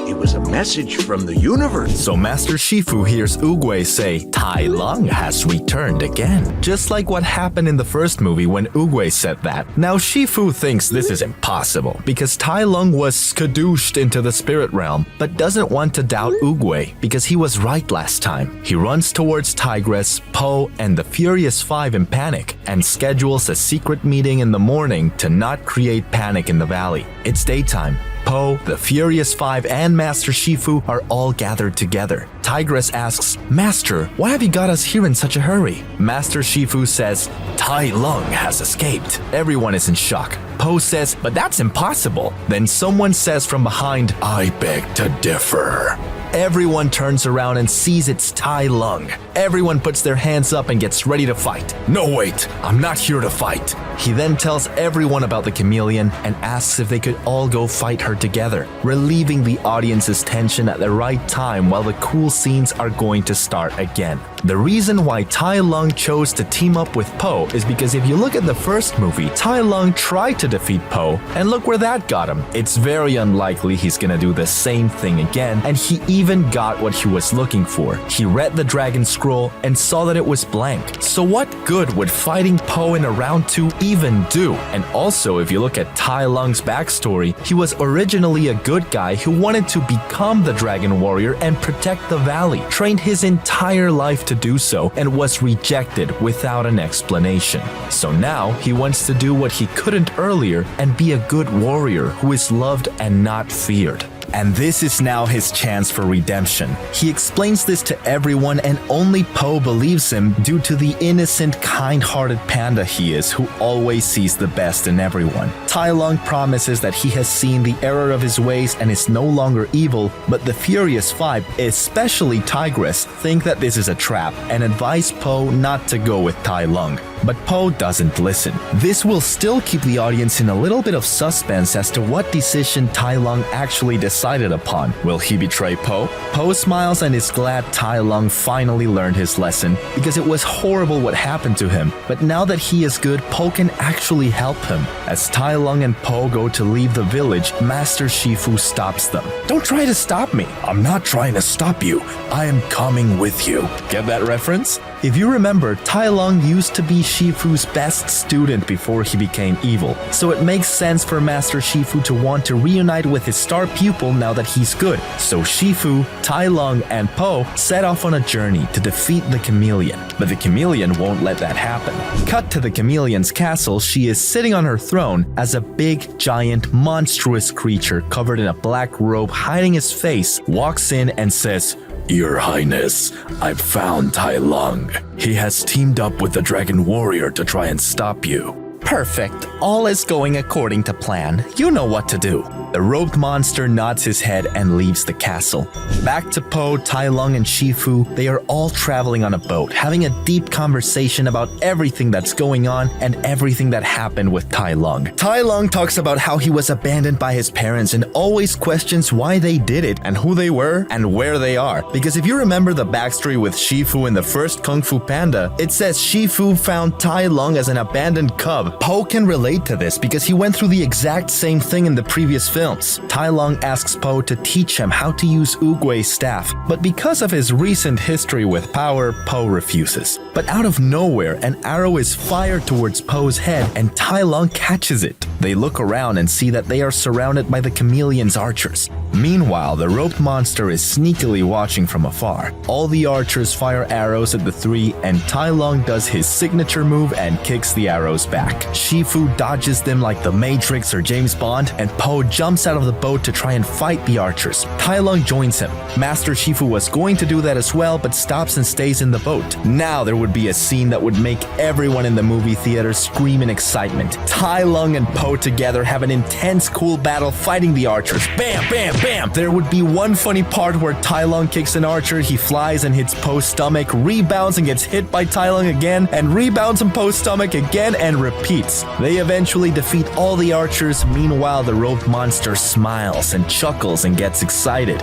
It was a message from the universe. So Master Shifu hears Oogway say, Tai Lung has returned again. Just like what happened in the first movie when Oogway said that. Now Shifu thinks this is impossible because Tai Lung was skadooshed into the spirit realm, but doesn't want to doubt Oogway because he was right last time. He runs towards Tigress, Po, and the Furious Five in panic and schedules a secret meeting in the morning to not create panic in the valley. It's daytime. Po, the Furious Five, and Master Shifu are all gathered together. Tigress asks, "Master, why have you got us here in such a hurry?" Master Shifu says, "Tai Lung has escaped." Everyone is in shock. Po says, "But that's impossible." Then someone says from behind, "I beg to differ." Everyone turns around and sees it's Tai Lung. Everyone puts their hands up and gets ready to fight. "No, wait, I'm not here to fight." He then tells everyone about the chameleon and asks if they could all go fight her together, relieving the audience's tension at the right time while the cool scenes are going to start again. The reason why Tai Lung chose to team up with Po is because if you look at the first movie, Tai Lung tried to defeat Po, and look where that got him. It's very unlikely he's gonna do the same thing again, and he even got what he was looking for. He read the Dragon Scroll and saw that it was blank. So what good would fighting Po in a round 2 even do? And also, if you look at Tai Lung's backstory, he was originally a good guy who wanted to become the Dragon Warrior and protect the valley, trained his entire life to do so, and was rejected without an explanation. So now he wants to do what he couldn't earlier and be a good warrior who is loved and not feared. And this is now his chance for redemption. He explains this to everyone and only Po believes him due to the innocent, kind-hearted panda he is who always sees the best in everyone. Tai Lung promises that he has seen the error of his ways and is no longer evil, but the Furious Five, especially Tigress, think that this is a trap and advise Po not to go with Tai Lung. But Po doesn't listen. This will still keep the audience in a little bit of suspense as to what decision Tai Lung actually decided upon. Will he betray Po? Po smiles and is glad Tai Lung finally learned his lesson because it was horrible what happened to him. But now that he is good, Po can actually help him. As Tai Lung and Po go to leave the village, Master Shifu stops them. "Don't try to stop me. I'm not trying to stop you. I am coming with you." Get that reference? If you remember, Tai Lung used to be Shifu's best student before he became evil, so it makes sense for Master Shifu to want to reunite with his star pupil now that he's good. So Shifu, Tai Lung, and Po set off on a journey to defeat the Chameleon. But the Chameleon won't let that happen. Cut to the Chameleon's castle, she is sitting on her throne as a big, giant, monstrous creature covered in a black robe hiding his face walks in and says, Your Highness, I've found Tai Lung. He has teamed up with the Dragon Warrior to try and stop you. "Perfect. All is going according to plan. You know what to do." The robed monster nods his head and leaves the castle. Back to Po, Tai Lung, and Shifu, they are all traveling on a boat, having a deep conversation about everything that's going on and everything that happened with Tai Lung. Tai Lung talks about how he was abandoned by his parents and always questions why they did it and who they were and where they are. Because if you remember the backstory with Shifu in the first Kung Fu Panda, it says Shifu found Tai Lung as an abandoned cub. Po can relate to this because he went through the exact same thing in the previous films. Tai Lung asks Po to teach him how to use Oogway's staff, but because of his recent history with power, Po refuses. But out of nowhere, an arrow is fired towards Po's head and Tai Lung catches it. They look around and see that they are surrounded by the Chameleon's archers. Meanwhile, the roped monster is sneakily watching from afar. All the archers fire arrows at the three, and Tai Lung does his signature move and kicks the arrows back. Shifu dodges them like the Matrix or James Bond, and Po jumps out of the boat to try and fight the archers. Tai Lung joins him. Master Shifu was going to do that as well, but stops and stays in the boat. Now there would be a scene that would make everyone in the movie theater scream in excitement. Tai Lung and Po together have an intense, cool battle fighting the archers. Bam, bam, bam! There would be one funny part where Tai Lung kicks an archer, he flies and hits Po's stomach, rebounds and gets hit by Tai Lung again, and rebounds on Po's stomach again and repeats. They eventually defeat all the archers. Meanwhile, the robed monster smiles and chuckles and gets excited.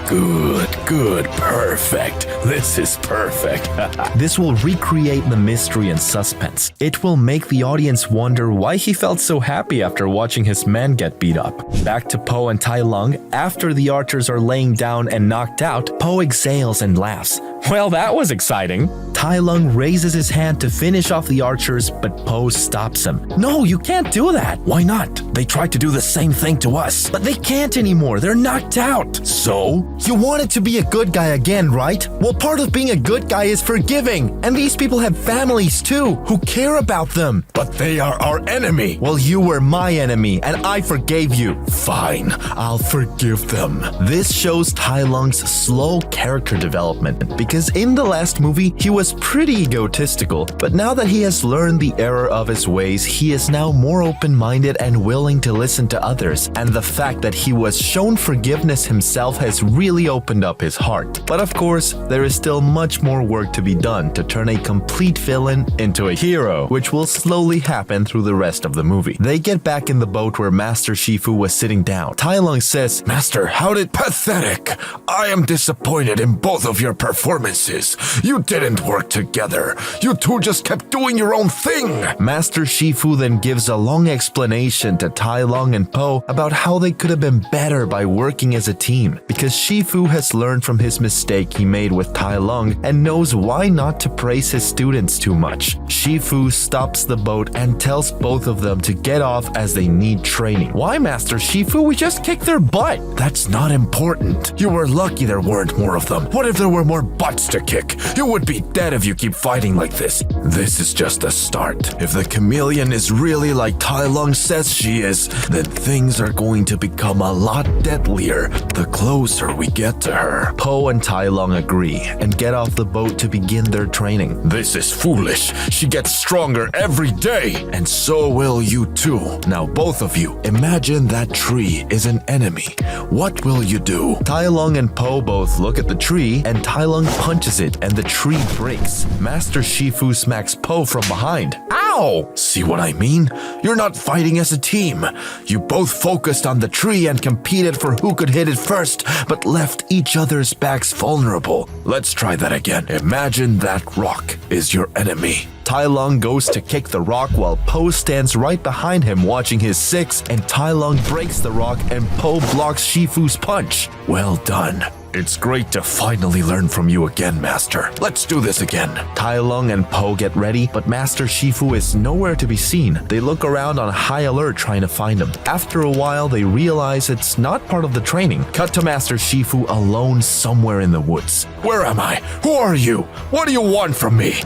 Good, perfect. This is perfect. This will recreate the mystery and suspense. It will make the audience wonder why he felt so happy after watching his men get beat up. Back to Po and Tai Lung. After the archers are laying down and knocked out, Po exhales and laughs. Well, that was exciting. Tai Lung raises his hand to finish off the archers, but Po stops him. No, you can't do that. Why not? They tried to do the same thing to us. But they can't anymore. They're knocked out. So? You wanted to be a good guy again, right? Well, part of being a good guy is forgiving. And these people have families too, who care about them. But they are our enemy. Well, you were my enemy, and I forgave you. Fine, I'll forgive them. This shows Tai Lung's slow character development, because in the last movie, he was pretty egotistical, but now that he has learned the error of his ways, he is now more open-minded and willing to listen to others, and the fact that he was shown forgiveness himself has really opened up his heart. But of course, there is still much more work to be done to turn a complete villain into a hero, which will slowly happen through the rest of the movie. They get back in the boat where Master Shifu was sitting down. Tai Lung says, Master, how did... Pathetic! I am disappointed in both of your performances. performances. You didn't work together. You two just kept doing your own thing. Master Shifu then gives a long explanation to Tai Lung and Po about how they could have been better by working as a team, because Shifu has learned from his mistake he made with Tai Lung and knows why not to praise his students too much. Shifu stops the boat and tells both of them to get off as they need training. Why, Master Shifu? We just kicked their butt. That's not important. You were lucky there weren't more of them. What if there were more butts to kick? You would be dead if you keep fighting like this. This is just a start. If the Chameleon is really like Tai Lung says she is, then things are going to become a lot deadlier the closer we get to her. Po and Tai Lung agree and get off the boat to begin their training. This is foolish. She gets stronger every day, and so will you too. Now both of you, imagine that tree is an enemy. What will you do? Tai Lung and Po both look at the tree, and Tai Lung punches it and the tree breaks. Master Shifu smacks Po from behind. Ow! See what I mean? You're not fighting as a team. You both focused on the tree and competed for who could hit it first, but left each other's backs vulnerable. Let's try that again. Imagine that rock is your enemy. Tai Lung goes to kick the rock while Po stands right behind him watching his six, and Tai Lung breaks the rock and Po blocks Shifu's punch. Well done. It's great to finally learn from you again, Master. Let's do this again. Tai Lung and Po get ready, but Master Shifu is nowhere to be seen. They look around on high alert trying to find him. After a while, they realize it's not part of the training. Cut to Master Shifu alone somewhere in the woods. Where am I? Who are you? What do you want from me?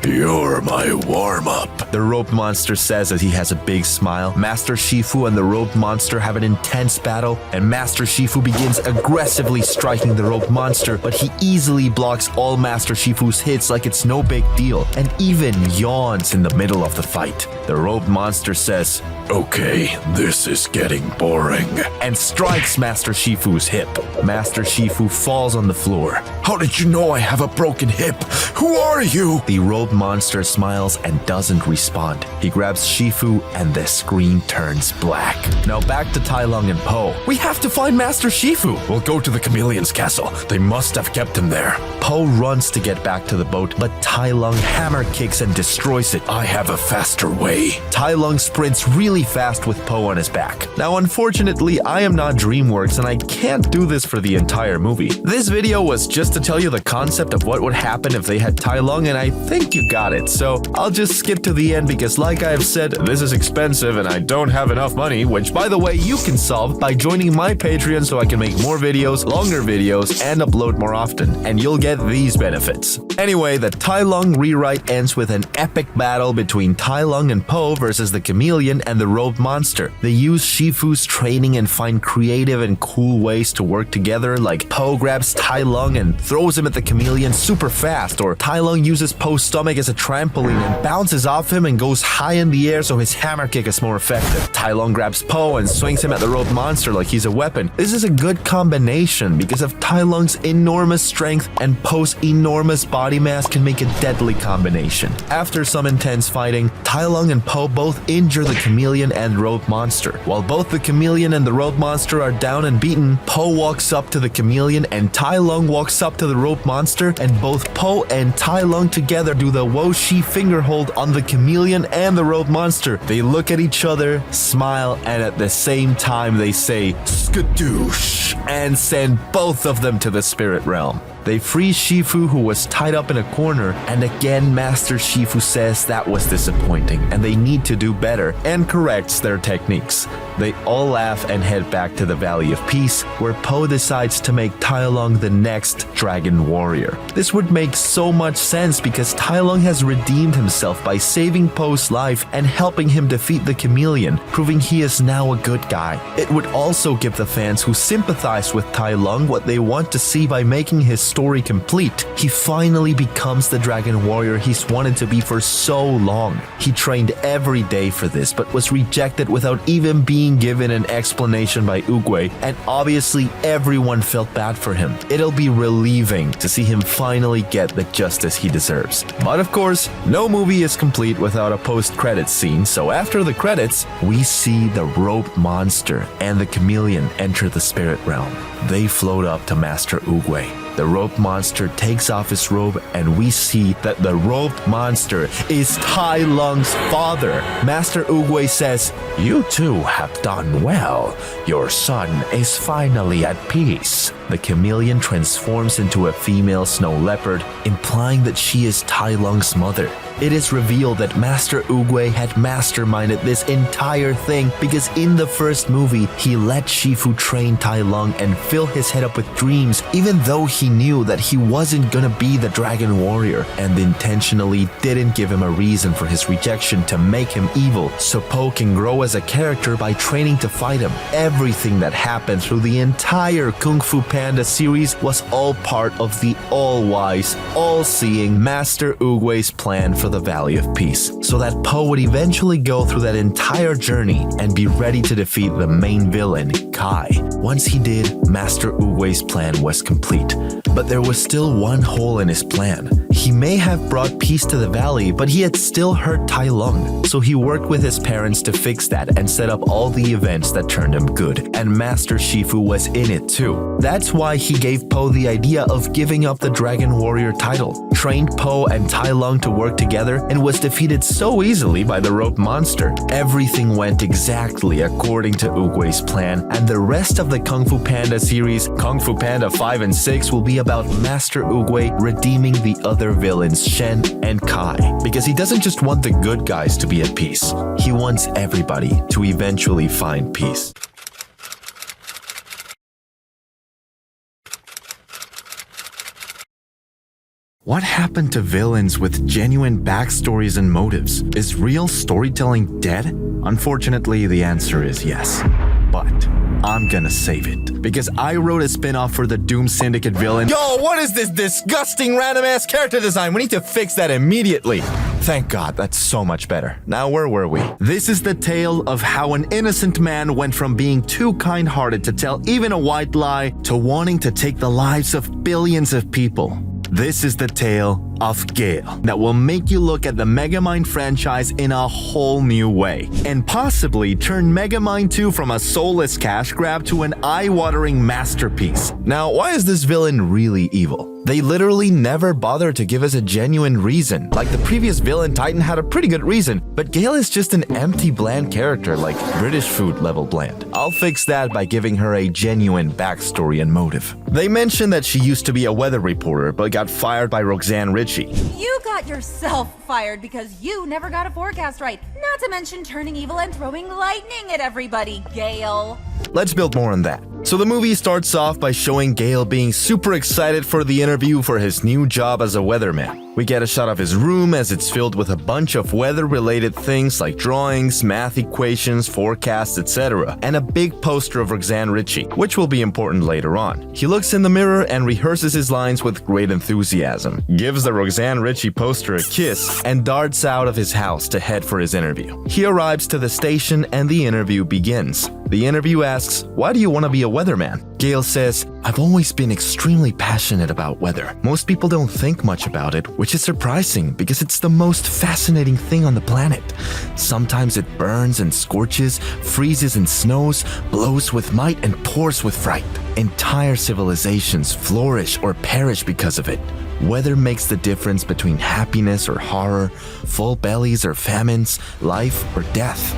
You're my warm-up. The rope monster says as he has a big smile. Master Shifu and the rope monster have an intense battle, and Master Shifu begins aggressively striking the rope monster, but he easily blocks all Master Shifu's hits like it's no big deal, and even yawns in the middle of the fight. The rope monster says, "Okay, this is getting boring," and strikes Master Shifu's hip. Master Shifu falls on the floor. "How did you know I have a broken hip? Who are you?" The rope monster smiles and doesn't respond. He grabs Shifu and the screen turns black. Now back to Tai Lung and Po. We have to find Master Shifu. We'll go to the Chameleon's castle. They must have kept him there. Po runs to get back to the boat, but Tai Lung hammer kicks and destroys it. I have a faster way. Tai Lung sprints really fast with Po on his back. Now, unfortunately, I am not DreamWorks and I can't do this for the entire movie. This video was just to tell you the concept of what would happen if they had Tai Lung, and I think you got it. So I'll just skip to the end because, like I've said, this is expensive and I don't have enough money, which, by the way, you can solve by joining my Patreon so I can make more videos, longer videos, and upload more often, and you'll get these benefits. Anyway, the Tai Lung rewrite ends with an epic battle between Tai Lung and Po versus the Chameleon and the rope monster. They use Shifu's training and find creative and cool ways to work together, like Po grabs Tai Lung and throws him at the Chameleon super fast, or Tai Lung uses Po's stomach as a trampoline and bounces off him and goes high in the air so his hammer kick is more effective. Tai Lung grabs Po and swings him at the rope monster like he's a weapon. This is a good combination because of Tai Lung's enormous strength and Po's enormous body mass can make a deadly combination. After some intense fighting, Tai Lung and Po both injure the Chameleon and rope monster. While both the Chameleon and the rope monster are down and beaten, Po walks up to the Chameleon and Tai Lung walks up to the rope monster, and both Po and Tai Lung together do the Wo Shi finger hold on the Chameleon and the rope monster. They look at each other, smile, and at the same time they say skadoosh and send both of them to the spirit realm. They free Shifu, who was tied up in a corner, and again Master Shifu says that was disappointing and they need to do better, and corrects their techniques. They all laugh and head back to the Valley of Peace, where Po decides to make Tai Lung the next Dragon Warrior. This would make so much sense because Tai Lung has redeemed himself by saving Po's life and helping him defeat the Chameleon, proving he is now a good guy. It would also give the fans who sympathize with Tai Lung what they want to see by making his story complete. He finally becomes the Dragon Warrior he's wanted to be for so long. He trained every day for this, but was rejected without even being given an explanation by Oogway, and obviously everyone felt bad for him. It'll be relieving to see him finally get the justice he deserves. But of course, no movie is complete without a post-credits scene, so after the credits, we see the rope monster and the Chameleon enter the spirit realm. They float up to Master Oogway. the rope monster takes off his robe and we see that the rope monster is Tai Lung's father. Master Oogway says, "You two have done well. Your son is finally at peace." The chameleon transforms into a female snow leopard, implying that she is Tai Lung's mother. It is revealed that Master Oogway had masterminded this entire thing because in the first movie, he let Shifu train Tai Lung and fill his head up with dreams, even though he knew that he wasn't gonna be the Dragon Warrior, and intentionally didn't give him a reason for his rejection to make him evil, so Po can grow as a character by training to fight him. Everything that happened through the entire Kung Fu Panda series was all part of the all-wise, all-seeing Master Oogway's plan for the Valley of Peace, so that Po would eventually go through that entire journey and be ready to defeat the main villain, Kai. Once he did, Master Oogway's plan was complete. But there was still one hole in his plan. He may have brought peace to the valley, but he had still hurt Tai Lung. So he worked with his parents to fix that and set up all the events that turned him good. And Master Shifu was in it too. That's why he gave Po the idea of giving up the Dragon Warrior title, trained Po and Tai Lung to work together, and was defeated so easily by the rope monster. Everything went exactly according to Oogway's plan, and the rest of the Kung Fu Panda series, Kung Fu Panda 5 and 6, will be about Master Oogway redeeming the other villains Zhen and Kai, because he doesn't just want the good guys to be at peace, he wants everybody to eventually find peace. What happened to villains with genuine backstories and motives? Is real storytelling dead? Unfortunately, the answer is yes. But I'm gonna save it, because I wrote a spin-off for the Doom Syndicate villain. Yo, what is this disgusting random-ass character design? We need to fix that immediately. Thank God, that's so much better. Now, where were we? This is the tale of how an innocent man went from being too kind-hearted to tell even a white lie to wanting to take the lives of billions of people. This is the tale of Gale that will make you look at the Megamind franchise in a whole new way, and possibly turn Megamind 2 from a soulless cash grab to an eye-watering masterpiece. Now, why is this villain really evil? They literally never bother to give us a genuine reason. Like the previous villain, Titan had a pretty good reason, but Gale is just an empty, bland character, like British food level bland. I'll fix that by giving her a genuine backstory and motive. They mentioned that she used to be a weather reporter, but got fired by Roxanne Ritchie. You got yourself fired because you never got a forecast right. Not to mention turning evil and throwing lightning at everybody, Gale. Let's build more on that. So the movie starts off by showing Gale being super excited for the interview for his new job as a weatherman. We get a shot of his room as it's filled with a bunch of weather-related things like drawings, math equations, forecasts, etc. and a big poster of Roxanne Ritchie, which will be important later on. He looks in the mirror and rehearses his lines with great enthusiasm, gives the Roxanne Ritchie poster a kiss, and darts out of his house to head for his interview. He arrives to the station and the interview begins. The interview asks, "Why do you want to be a weatherman?" Gale says, "I've always been extremely passionate about weather. Most people don't think much about it, which is surprising because it's the most fascinating thing on the planet. Sometimes it burns and scorches, freezes and snows, blows with might and pours with fright. Entire civilizations flourish or perish because of it. Weather makes the difference between happiness or horror, full bellies or famines, life or death.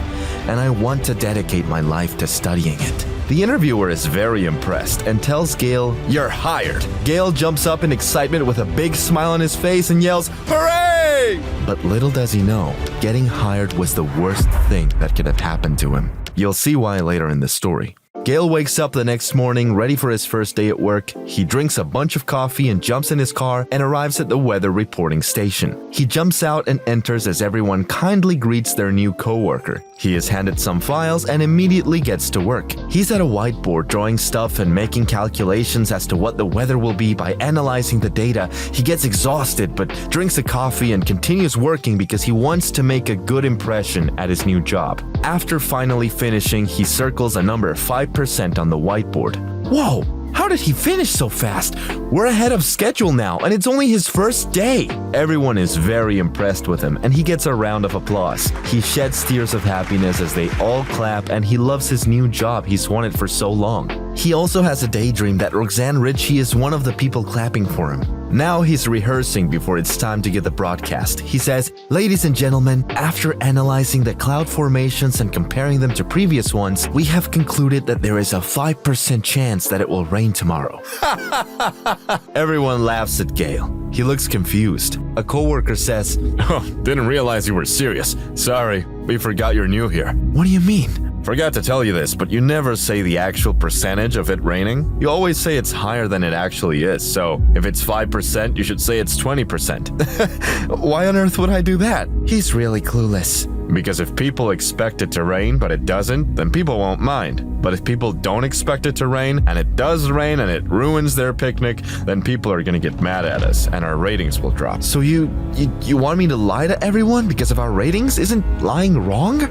And I want to dedicate my life to studying it." The interviewer is very impressed and tells Gale, "You're hired." Gale jumps up in excitement with a big smile on his face and yells, "Hooray!" But little does he know, getting hired was the worst thing that could have happened to him. You'll see why later in the story. Gale wakes up the next morning ready for his first day at work. He drinks a bunch of coffee and jumps in his car and arrives at the weather reporting station. He jumps out and enters as everyone kindly greets their new co-worker. He is handed some files and immediately gets to work. He's at a whiteboard drawing stuff and making calculations as to what the weather will be by analyzing the data. He gets exhausted but drinks a coffee and continues working because he wants to make a good impression at his new job. After finally finishing, he circles a number 5% on the whiteboard. Whoa! How did he finish so fast? We're ahead of schedule now, and it's only his first day. Everyone is very impressed with him, and he gets a round of applause. He sheds tears of happiness as they all clap, and he loves his new job he's wanted for so long. He also has a daydream that Roxanne Ritchie is one of the people clapping for him. Now he's rehearsing before it's time to get the broadcast. He says, "Ladies and gentlemen, after analyzing the cloud formations and comparing them to previous ones, we have concluded that there is a 5% chance that it will rain tomorrow." Everyone laughs at Gale. He looks confused. A coworker says, Oh, didn't realize you were serious. Sorry, we forgot you're new here. "What do you mean?" Forgot to tell you this, but you never say the actual percentage of it raining. You always say it's higher than it actually is, so if it's 5%, you should say it's 20%. Why on earth would I do that? He's really clueless. Because if people expect it to rain but it doesn't, then people won't mind. But if people don't expect it to rain and it does rain and it ruins their picnic, then people are gonna get mad at us and our ratings will drop. So you want me to lie to everyone because of our ratings? Isn't lying wrong?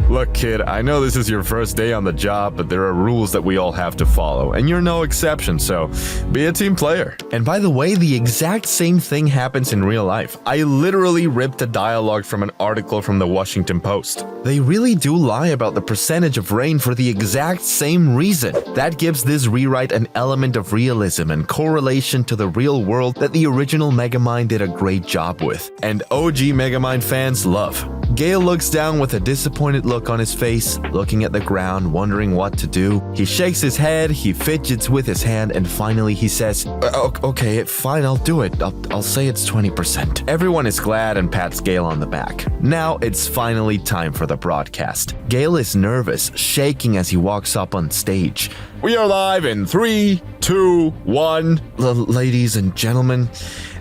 Look, kid, I know this is your first day on the job, but there are rules that we all have to follow, and you're no exception, so be a team player. And by the way, the exact same thing happens in real life. I literally ripped a dialogue from an article from the Washington Post. They really do lie about the percentage of rain for the exact same reason. That gives this rewrite an element of realism and correlation to the real world that the original Megamind did a great job with. And OG Megamind fans love. Gale looks down with a disappointed look on his face, looking at the ground, wondering what to do. He shakes his head, he fidgets with his hand, and finally he says, Okay, fine, I'll do it. I'll say it's 20%. Everyone is glad and pats Gale on the back. Now it's finally time for the broadcast. Gale is nervous, shaking as he walks up on stage. We are live in 3, 2, 1. Ladies and gentlemen,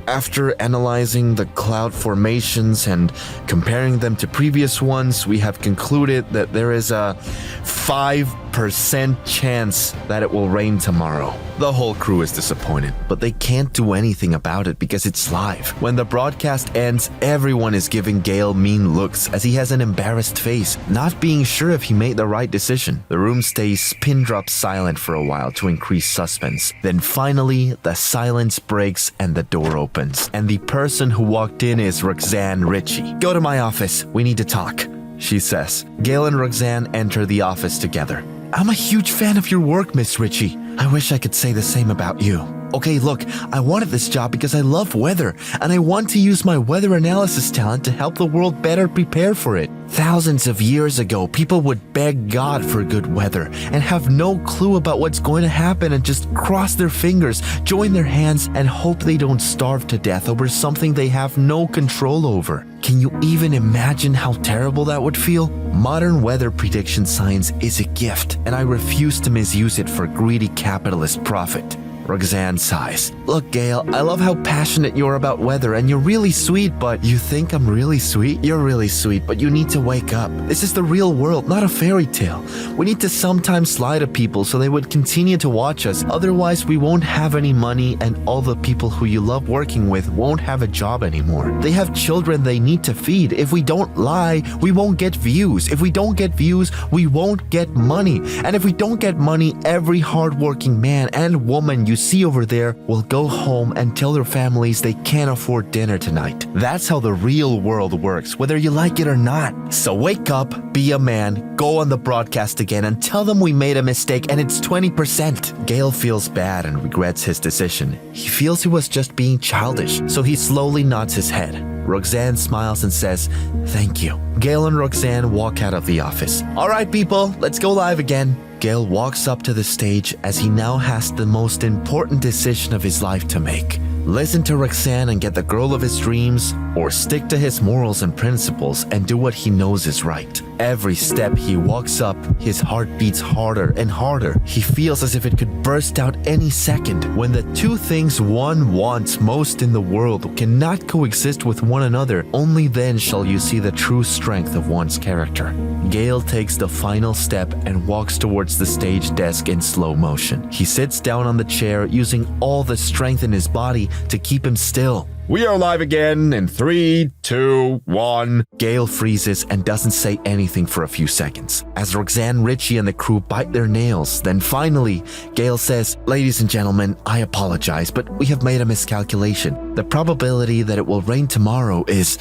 after analyzing the cloud formations and comparing them to previous ones, we have concluded that there is a 5% chance that it will rain tomorrow. The whole crew is disappointed, but they can't do anything about it because it's live. When the broadcast ends, everyone is giving Gale mean looks as he has an embarrassed face, not being sure if he made the right decision. The room stays pin-drop silent for a while to increase suspense. Then finally, the silence breaks and the door opens. And the person who walked in is Roxanne Ritchie. "Go to my office. We need to talk," she says. Gale and Roxanne enter the office together. "I'm a huge fan of your work, Miss Ritchie. I wish I could say the same about you. Okay, look, I wanted this job because I love weather, and I want to use my weather analysis talent to help the world better prepare for it. Thousands of years ago, people would beg God for good weather and have no clue about what's going to happen and just cross their fingers, join their hands, and hope they don't starve to death over something they have no control over. Can you even imagine how terrible that would feel? Modern weather prediction science is a gift, and I refuse to misuse it for greedy capitalist profit." Roxanne sighs. "Look, Gale, I love how passionate you're about weather, and you're really sweet, but you think I'm really sweet? You're really sweet, but you need to wake up. This is the real world, not a fairy tale. We need to sometimes lie to people so they would continue to watch us. Otherwise, we won't have any money, and all the people who you love working with won't have a job anymore. They have children they need to feed. If we don't lie, we won't get views. If we don't get views, we won't get money. And if we don't get money, every hardworking man and woman you see over there will go home and tell their families they can't afford dinner tonight. That's how the real world works, whether you like it or not. So wake up, be a man, go on the broadcast again and tell them we made a mistake and it's 20%. Gale feels bad and regrets his decision. He feels he was just being childish, so he slowly nods his head. Roxanne smiles and says, "Thank you." Gale and Roxanne walk out of the office. "All right, people, let's go live again." Gale walks up to the stage as he now has the most important decision of his life to make. Listen to Roxanne and get the girl of his dreams, or stick to his morals and principles and do what he knows is right. Every step he walks up, his heart beats harder and harder. He feels as if it could burst out any second. When the two things one wants most in the world cannot coexist with one another, only then shall you see the true strength of one's character. Gale takes the final step and walks towards the stage desk in slow motion. He sits down on the chair using all the strength in his body to keep him still. We are live again in 3, 2, 1. Gale freezes and doesn't say anything for a few seconds. As Roxanne, Richie, and the crew bite their nails, then finally, Gale says, "Ladies and gentlemen, I apologize, but we have made a miscalculation. The probability that it will rain tomorrow is..."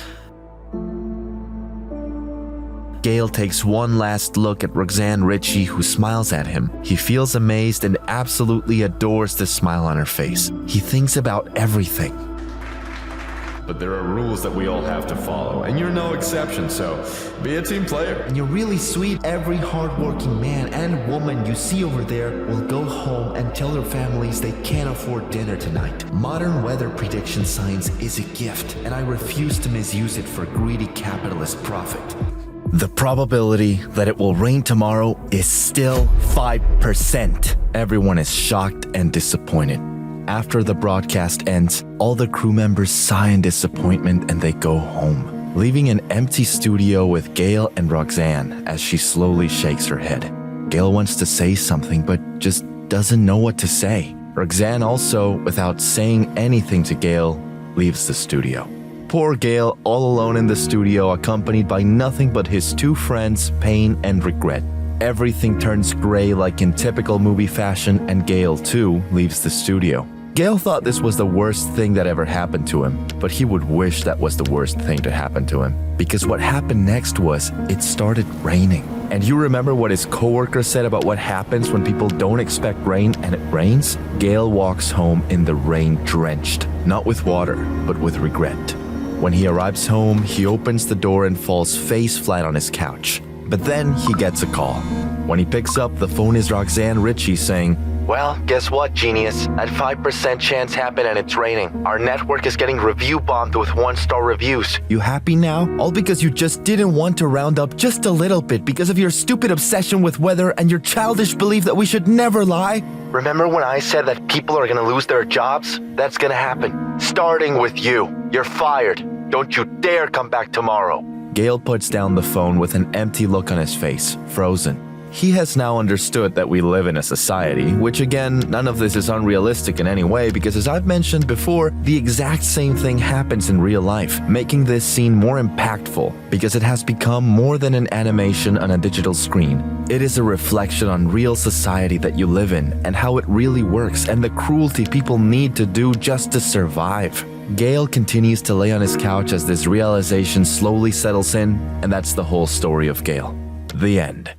Gale takes one last look at Roxanne Ritchie, who smiles at him. He feels amazed and absolutely adores the smile on her face. He thinks about everything. But there are rules that we all have to follow, and you're no exception, so be a team player. And you're really sweet. Every hardworking man and woman you see over there will go home and tell their families they can't afford dinner tonight. Modern weather prediction science is a gift, and I refuse to misuse it for greedy capitalist profit. The probability that it will rain tomorrow is still 5%. Everyone is shocked and disappointed. After the broadcast ends, all the crew members sigh in disappointment and they go home, leaving an empty studio with Gale and Roxanne as she slowly shakes her head. Gale wants to say something but just doesn't know what to say. Roxanne also, without saying anything to Gale, leaves the studio. Poor Gale, all alone in the studio, accompanied by nothing but his two friends, pain and regret. Everything turns gray like in typical movie fashion, and Gale, too, leaves the studio. Gale thought this was the worst thing that ever happened to him, but he would wish that was the worst thing to happen to him. Because what happened next was, it started raining. And you remember what his coworker said about what happens when people don't expect rain and it rains? Gale walks home in the rain drenched, not with water, but with regret. When he arrives home, he opens the door and falls face flat on his couch. But then he gets a call. When he picks up, the phone is Roxanne Ritchie saying, "Well, guess what, genius? At 5% chance happened and it's raining. Our network is getting review bombed with 1-star reviews. You happy now? All because you just didn't want to round up just a little bit because of your stupid obsession with weather and your childish belief that we should never lie? Remember when I said that people are gonna lose their jobs? That's gonna happen. Starting with you. You're fired. Don't you dare come back tomorrow." Gale puts down the phone with an empty look on his face, frozen. He has now understood that we live in a society, which again, none of this is unrealistic in any way because as I've mentioned before, the exact same thing happens in real life, making this scene more impactful because it has become more than an animation on a digital screen. It is a reflection on real society that you live in and how it really works and the cruelty people need to do just to survive. Gale continues to lay on his couch as this realization slowly settles in, and that's the whole story of Gale. The end.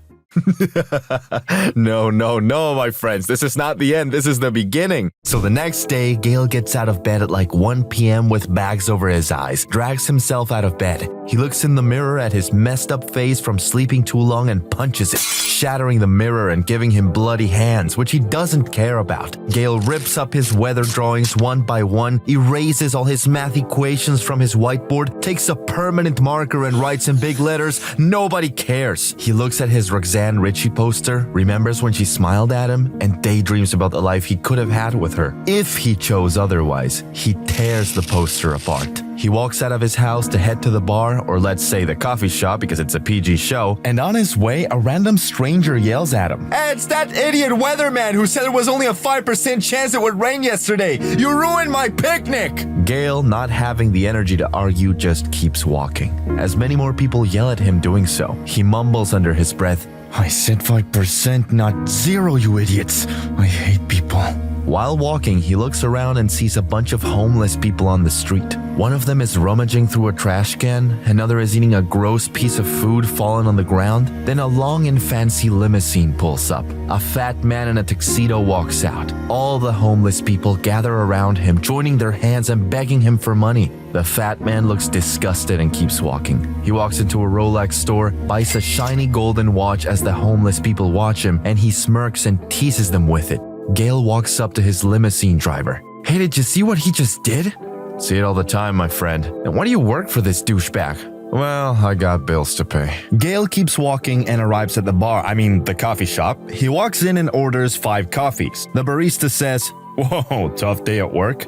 No, my friends. This is not the end. This is the beginning. So the next day, Gale gets out of bed at like 1 p.m. with bags over his eyes, drags himself out of bed. He looks in the mirror at his messed up face from sleeping too long and punches it, shattering the mirror and giving him bloody hands, which he doesn't care about. Gale rips up his weather drawings one by one, erases all his math equations from his whiteboard, takes a permanent marker and writes in big letters, "Nobody cares." He looks at his Roxanne Ritchie poster, remembers when she smiled at him, and daydreams about the life he could have had with her. If he chose otherwise, he tears the poster apart. He walks out of his house to head to the bar, or let's say the coffee shop because it's a PG show, and on his way, a random stranger yells at him. "Hey, it's that idiot weatherman who said there was only a 5% chance it would rain yesterday! You ruined my picnic!" Gale, not having the energy to argue, just keeps walking. As many more people yell at him doing so, he mumbles under his breath, "I said 5%, not 0, you idiots. I hate people." While walking, he looks around and sees a bunch of homeless people on the street. One of them is rummaging through a trash can, another is eating a gross piece of food fallen on the ground. Then a long and fancy limousine pulls up. A fat man in a tuxedo walks out. All the homeless people gather around him, joining their hands and begging him for money. The fat man looks disgusted and keeps walking. He walks into a Rolex store, buys a shiny golden watch as the homeless people watch him, and he smirks and teases them with it. Gale walks up to his limousine driver. "Hey, did you see what he just did?" "See it all the time, my friend. And why do you work for this douchebag?" "Well, I got bills to pay." Gale keeps walking and arrives at the coffee shop. He walks in and orders 5 coffees. The barista says, Whoa, tough day at work?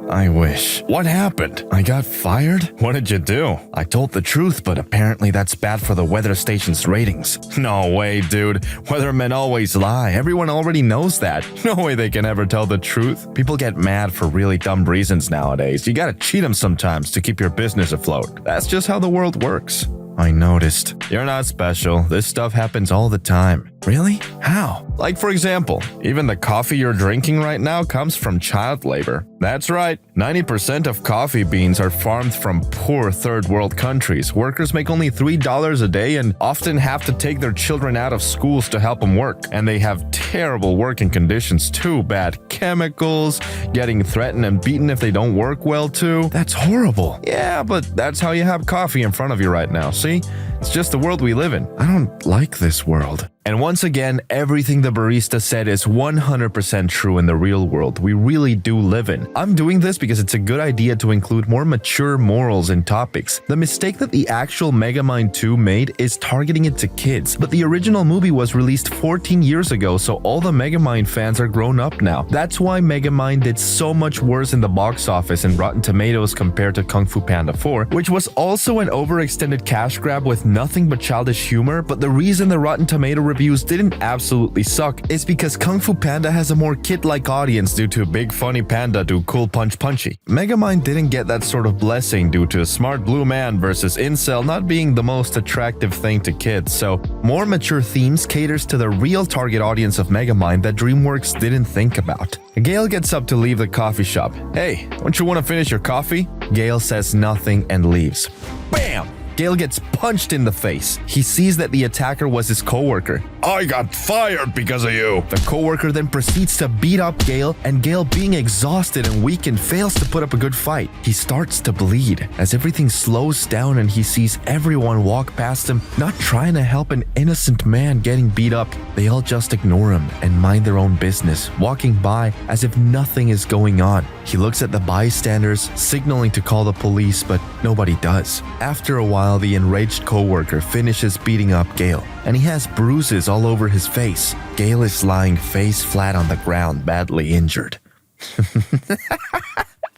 I wish. What happened? I got fired? What did you do? I told the truth, but apparently that's bad for the weather station's ratings. No way, dude. Weathermen always lie. Everyone already knows that. No way they can ever tell the truth. People get mad for really dumb reasons nowadays. You gotta cheat them sometimes to keep your business afloat. That's just how the world works. I noticed. You're not special. This stuff happens all the time. Really? How? Like, for example, even the coffee you're drinking right now comes from child labor. That's right. 90% of coffee beans are farmed from poor third world countries. Workers make only $3 a day and often have to take their children out of schools to help them work. And they have terrible working conditions too. Bad chemicals, getting threatened and beaten if they don't work well too. That's horrible. Yeah, but that's how you have coffee in front of you right now. See? It's just the world we live in. I don't like this world. And once again, everything the barista said is 100% true in the real world we really do live in. I'm doing this because it's a good idea to include more mature morals in topics. The mistake that the actual Megamind 2 made is targeting it to kids, but the original movie was released 14 years ago, so all the Megamind fans are grown up now. That's why Megamind did so much worse in the box office and Rotten Tomatoes compared to Kung Fu Panda 4, which was also an overextended cash grab with nothing but childish humor, but the reason the Rotten Tomato reviews didn't absolutely suck is because Kung Fu Panda has a more kid-like audience due to Big Funny Panda do Cool Punch Punchy. Megamind didn't get that sort of blessing due to Smart Blue Man versus Incel not being the most attractive thing to kids, so more mature themes caters to the real target audience of Megamind that DreamWorks didn't think about. Gale gets up to leave the coffee shop. Hey, don't you want to finish your coffee? Gale says nothing and leaves. Bam! Gale gets punched in the face. He sees that the attacker was his coworker. I got fired because of you. The coworker then proceeds to beat up Gale, and Gale, being exhausted and weakened, fails to put up a good fight. He starts to bleed as everything slows down and he sees everyone walk past him, not trying to help an innocent man getting beat up. They all just ignore him and mind their own business, walking by as if nothing is going on. He looks at the bystanders, signaling to call the police, but nobody does. After a while, the enraged coworker finishes beating up Gale, and he has bruises all over his face. Gale is lying face flat on the ground, badly injured.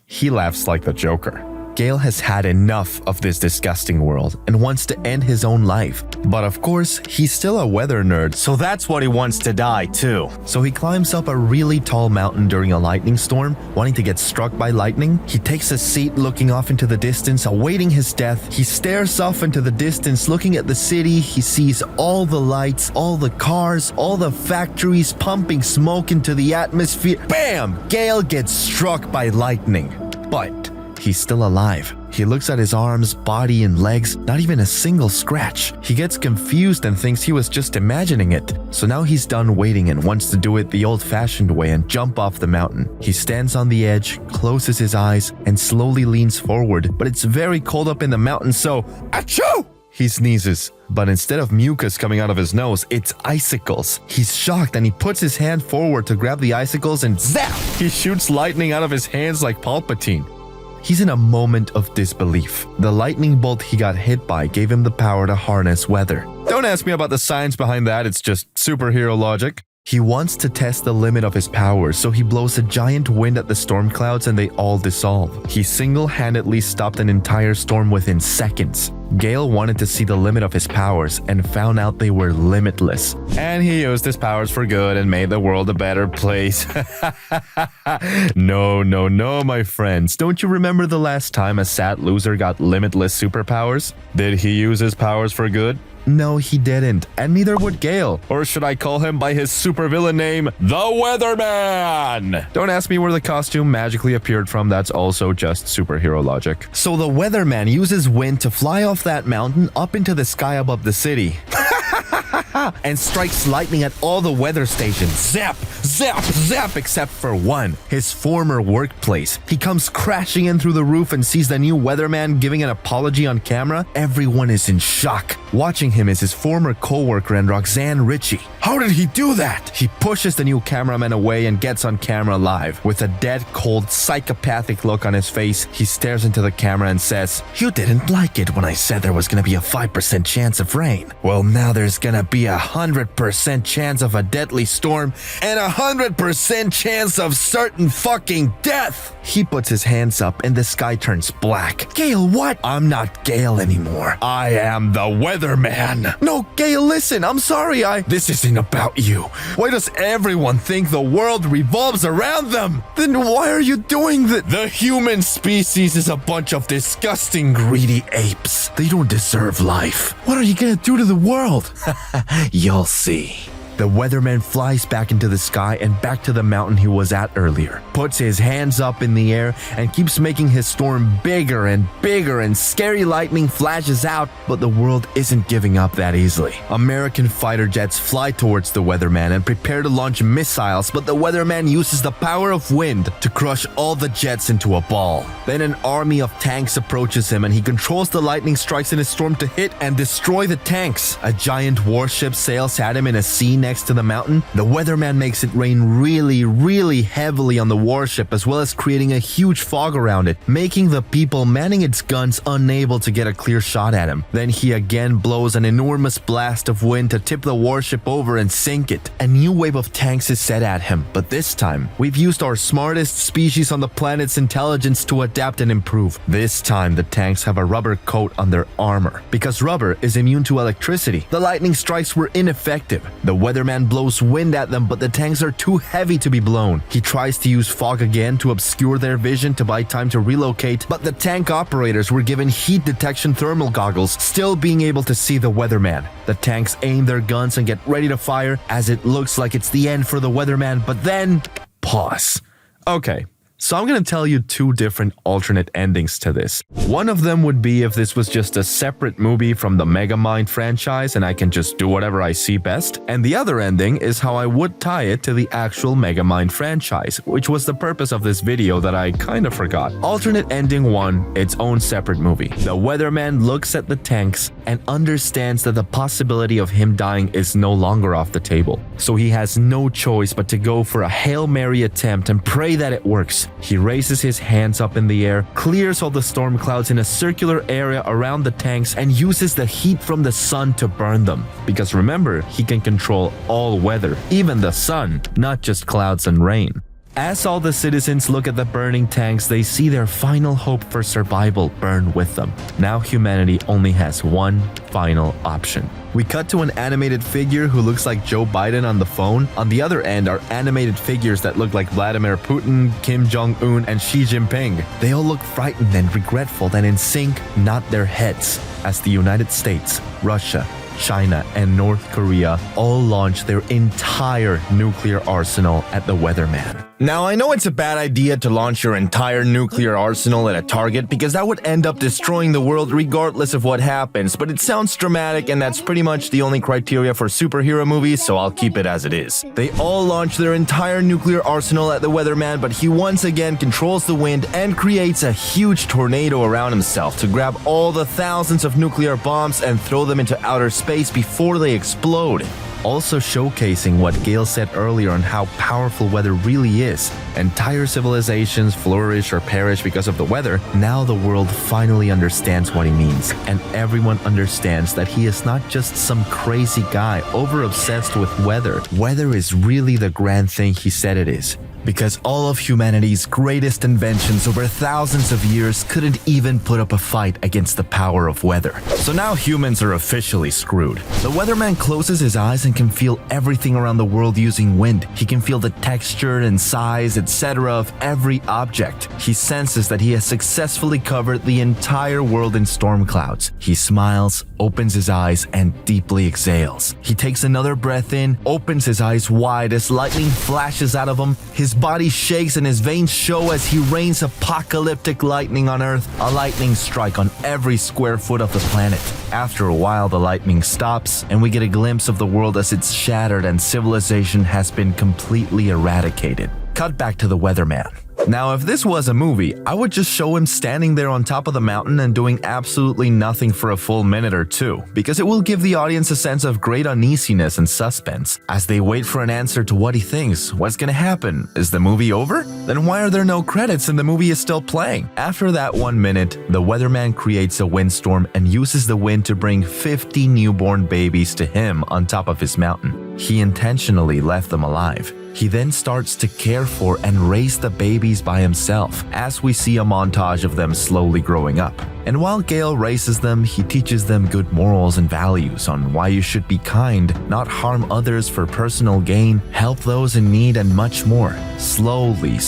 He laughs like the Joker. Gale has had enough of this disgusting world and wants to end his own life. But of course, he's still a weather nerd, so that's what he wants to die too. So he climbs up a really tall mountain during a lightning storm, wanting to get struck by lightning. He takes a seat looking off into the distance, awaiting his death. He stares off into the distance, looking at the city. He sees all the lights, all the cars, all the factories pumping smoke into the atmosphere. Bam! Gale gets struck by lightning. But he's still alive. He looks at his arms, body, and legs, not even a single scratch. He gets confused and thinks he was just imagining it. So now he's done waiting and wants to do it the old-fashioned way and jump off the mountain. He stands on the edge, closes his eyes, and slowly leans forward. But it's very cold up in the mountain, so achoo! He sneezes, but instead of mucus coming out of his nose, it's icicles. He's shocked and he puts his hand forward to grab the icicles and zap! He shoots lightning out of his hands like Palpatine. He's in a moment of disbelief. The lightning bolt he got hit by gave him the power to harness weather. Don't ask me about the science behind that, it's just superhero logic. He wants to test the limit of his powers, so he blows a giant wind at the storm clouds and they all dissolve. He single-handedly stopped an entire storm within seconds. Gale wanted to see the limit of his powers and found out they were limitless. And he used his powers for good and made the world a better place. No, my friends. Don't you remember the last time a sad loser got limitless superpowers? Did he use his powers for good? No, he didn't, and neither would Gale. Or should I call him by his supervillain name, the Weatherman? Don't ask me where the costume magically appeared from, that's also just superhero logic. So the Weatherman uses wind to fly off that mountain up into the sky above the city. And strikes lightning at all the weather stations. Zap, zap, zap, except for one, his former workplace. He comes crashing in through the roof and sees the new weatherman giving an apology on camera. Everyone is in shock. Watching him is his former co-worker and Roxanne Ritchie. How did he do that? He pushes the new cameraman away and gets on camera live. With a dead, cold, psychopathic look on his face, he stares into the camera and says, "You didn't like it when I said there was gonna be a 5% chance of rain. Well, now there's gonna be 100% chance of a deadly storm and 100% chance of certain fucking death." He puts his hands up and the sky turns black. "Gale, what?" "I'm not Gale anymore. I am the weatherman." "No, Gale, listen, I'm sorry, This isn't about you. Why does everyone think the world revolves around them? Then why are you doing that? The human species is a bunch of disgusting, greedy apes. They don't deserve life. What are you gonna do to the world?" "You'll see." The weatherman flies back into the sky and back to the mountain he was at earlier, puts his hands up in the air and keeps making his storm bigger and scary lightning flashes out, but the world isn't giving up that easily. American fighter jets fly towards the weatherman and prepare to launch missiles, but the weatherman uses the power of wind to crush all the jets into a ball. Then an army of tanks approaches him and he controls the lightning strikes in his storm to hit and destroy the tanks. A giant warship sails at him in a sea next to the mountain. The weatherman makes it rain really heavily on the warship, as well as creating a huge fog around it, making the people manning its guns unable to get a clear shot at him. Then he again blows an enormous blast of wind to tip the warship over and sink it. A new wave of tanks is set at him, but this time, we've used our smartest species on the planet's intelligence to adapt and improve. This time, the tanks have a rubber coat on their armor. Because rubber is immune to electricity, the lightning strikes were ineffective. The weatherman blows wind at them, but the tanks are too heavy to be blown. He tries to use fog again to obscure their vision to buy time to relocate, but the tank operators were given heat detection thermal goggles, still being able to see the weatherman. The tanks aim their guns and get ready to fire as it looks like it's the end for the weatherman, but then... Pause. Okay. So I'm going to tell you two different alternate endings to this. One of them would be if this was just a separate movie from the Megamind franchise and I can just do whatever I see best. And the other ending is how I would tie it to the actual Megamind franchise, which was the purpose of this video that I kind of forgot. Alternate ending 1, its own separate movie. The weatherman looks at the tanks and understands that the possibility of him dying is no longer off the table. So he has no choice but to go for a Hail Mary attempt and pray that it works. He raises his hands up in the air, clears all the storm clouds in a circular area around the tanks, and uses the heat from the sun to burn them. Because remember, he can control all weather, even the sun, not just clouds and rain. As all the citizens look at the burning tanks, they see their final hope for survival burn with them. Now humanity only has one final option. We cut to an animated figure who looks like Joe Biden on the phone. On the other end are animated figures that look like Vladimir Putin, Kim Jong-un, and Xi Jinping. They all look frightened and regretful and in sync, nod their heads, as the United States, Russia, China, and North Korea all launch their entire nuclear arsenal at the weatherman. Now, I know it's a bad idea to launch your entire nuclear arsenal at a target because that would end up destroying the world regardless of what happens, but it sounds dramatic and that's pretty much the only criteria for superhero movies, so I'll keep it as it is. They all launch their entire nuclear arsenal at the weatherman, but he once again controls the wind and creates a huge tornado around himself to grab all the thousands of nuclear bombs and throw them into outer space before they explode. Also showcasing what Gale said earlier on how powerful weather really is. Entire civilizations flourish or perish because of the weather. Now the world finally understands what he means, and everyone understands that he is not just some crazy guy over-obsessed with weather. Weather is really the grand thing he said it is. Because all of humanity's greatest inventions over thousands of years couldn't even put up a fight against the power of weather. So now humans are officially screwed. The weatherman closes his eyes and can feel everything around the world using wind. He can feel the texture and size, etc. of every object. He senses that he has successfully covered the entire world in storm clouds. He smiles, opens his eyes, and deeply exhales. He takes another breath in, opens his eyes wide as lightning flashes out of him. His body shakes and his veins show as he rains apocalyptic lightning on Earth, a lightning strike on every square foot of the planet. After a while, the lightning stops, and we get a glimpse of the world as it's shattered and civilization has been completely eradicated. Cut back to the weatherman. Now, if this was a movie, I would just show him standing there on top of the mountain and doing absolutely nothing for a full minute or two, because it will give the audience a sense of great uneasiness and suspense as they wait for an answer to what he thinks. What's gonna happen? Is the movie over? Then why are there no credits and the movie is still playing? After that 1 minute, the weatherman creates a windstorm and uses the wind to bring 50 newborn babies to him on top of his mountain. He intentionally left them alive. He then starts to care for and raise the babies by himself, as we see a montage of them slowly growing up. And while Gale raises them, he teaches them good morals and values on why you should be kind, not harm others for personal gain, help those in need, and much more. Slowly,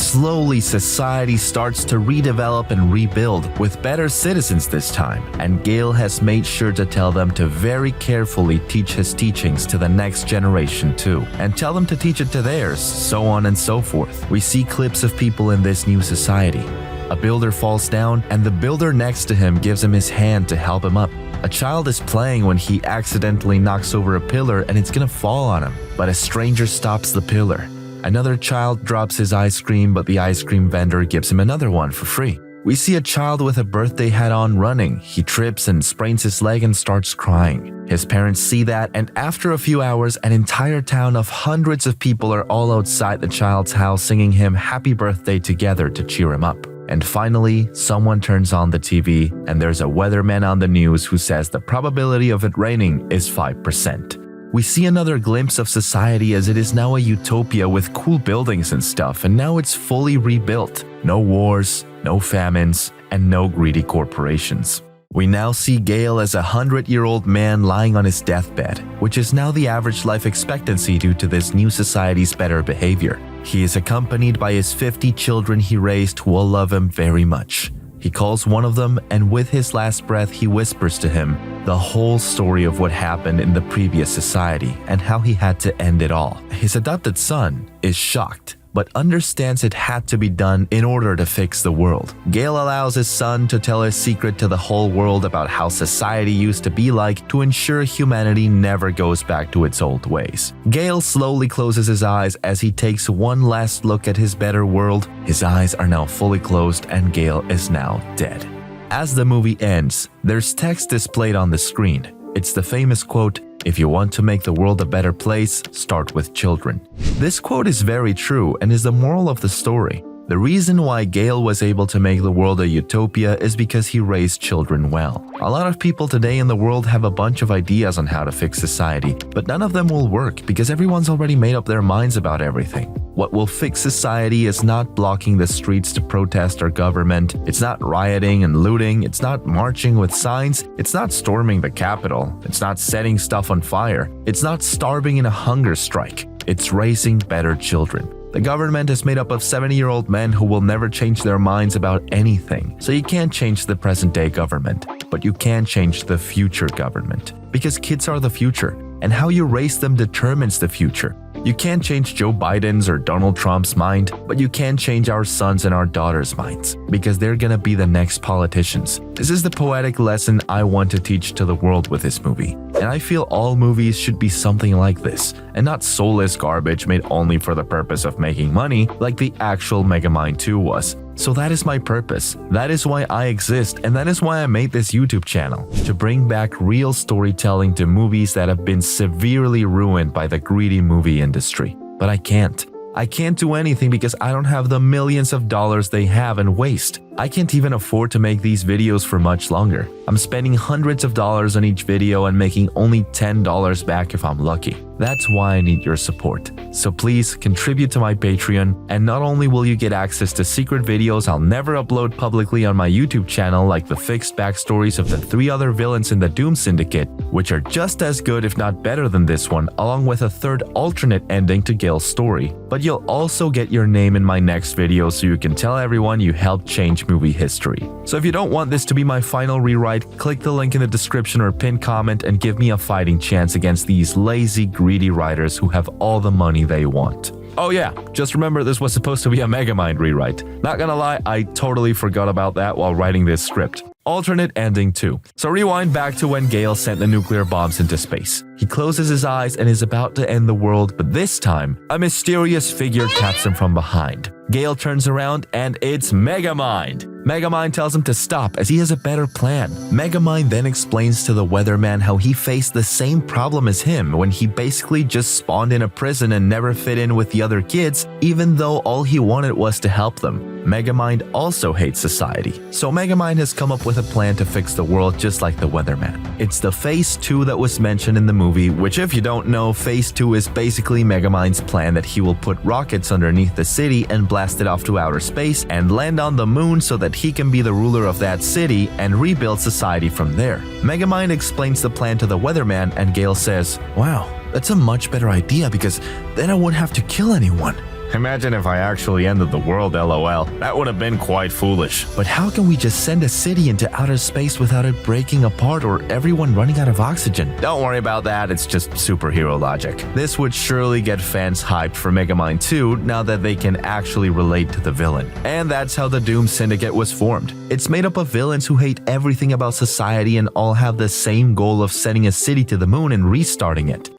society starts to redevelop and rebuild, with better citizens this time, and Gale has made sure to tell them to very carefully teach his teachings to the next generation too, and tell them to teach it to theirs, so on and so forth. We see clips of people in this new society. A builder falls down, and the builder next to him gives him his hand to help him up. A child is playing when he accidentally knocks over a pillar and it's gonna fall on him, but a stranger stops the pillar. Another child drops his ice cream, but the ice cream vendor gives him another one for free. We see a child with a birthday hat on running. He trips and sprains his leg and starts crying. His parents see that, and after a few hours, an entire town of hundreds of people are all outside the child's house singing him happy birthday together to cheer him up. And finally, someone turns on the TV, and there's a weatherman on the news who says the probability of it raining is 5%. We see another glimpse of society as it is now a utopia with cool buildings and stuff, and now it's fully rebuilt. No wars, no famines, and no greedy corporations. We now see Gale as a 100-year-old man lying on his deathbed, which is now the average life expectancy due to this new society's better behavior. He is accompanied by his 50 children he raised who all love him very much. He calls one of them, and with his last breath he whispers to him the whole story of what happened in the previous society and how he had to end it all. His adopted son is shocked, but understands it had to be done in order to fix the world. Gale allows his son to tell his secret to the whole world about how society used to be like to ensure humanity never goes back to its old ways. Gale slowly closes his eyes as he takes one last look at his better world. His eyes are now fully closed and Gale is now dead. As the movie ends, there's text displayed on the screen. It's the famous quote, "If you want to make the world a better place, start with children." This quote is very true and is the moral of the story. The reason why Gale was able to make the world a utopia is because he raised children well. A lot of people today in the world have a bunch of ideas on how to fix society, but none of them will work because everyone's already made up their minds about everything. What will fix society is not blocking the streets to protest our government, it's not rioting and looting, it's not marching with signs, it's not storming the Capitol, it's not setting stuff on fire, it's not starving in a hunger strike, it's raising better children. The government is made up of 70-year-old men who will never change their minds about anything. So you can't change the present-day government, but you can change the future government. Because kids are the future, and how you raise them determines the future. You can't change Joe Biden's or Donald Trump's mind, but you can change our sons and our daughters' minds, because they're gonna be the next politicians. This is the poetic lesson I want to teach to the world with this movie. And I feel all movies should be something like this, and not soulless garbage made only for the purpose of making money, like the actual Megamind 2 was. So that is my purpose, that is why I exist, and that is why I made this YouTube channel, to bring back real storytelling to movies that have been severely ruined by the greedy movie industry. But I can't. I can't do anything because I don't have the millions of dollars they have and waste. I can't even afford to make these videos for much longer. I'm spending hundreds of dollars on each video and making only $10 back if I'm lucky. That's why I need your support. So please contribute to my Patreon, and not only will you get access to secret videos I'll never upload publicly on my YouTube channel, like the fixed backstories of the 3 other villains in the Doom Syndicate, which are just as good if not better than this one, along with a third alternate ending to Gale's story, but you'll also get your name in my next video so you can tell everyone you helped change movie history. So if you don't want this to be my final rewrite, click the link in the description or pinned comment and give me a fighting chance against these lazy, greedy writers who have all the money they want. Oh yeah, just remember this was supposed to be a Megamind rewrite. Not gonna lie, I totally forgot about that while writing this script. alternate ending too. So rewind back to when Gale sent the nuclear bombs into space. He closes his eyes and is about to end the world, but this time, a mysterious figure taps him from behind. Gale turns around and it's Megamind. Megamind tells him to stop as he has a better plan. Megamind then explains to the weatherman how he faced the same problem as him when he basically just spawned in a prison and never fit in with the other kids, even though all he wanted was to help them. Megamind also hates society, so Megamind has come up with a plan to fix the world just like the weatherman. It's the Phase 2 that was mentioned in the movie, which if you don't know, Phase 2 is basically Megamind's plan that he will put rockets underneath the city and blast it off to outer space and land on the moon so that he can be the ruler of that city and rebuild society from there. Megamind explains the plan to the weatherman and Gale says, "Wow, that's a much better idea because then I wouldn't have to kill anyone." Imagine if I actually ended the world, lol. That would have been quite foolish. But how can we just send a city into outer space without it breaking apart or everyone running out of oxygen? Don't worry about that, it's just superhero logic. This would surely get fans hyped for Megamind 2 now that they can actually relate to the villain. And that's how the Doom Syndicate was formed. It's made up of villains who hate everything about society and all have the same goal of sending a city to the moon and restarting it.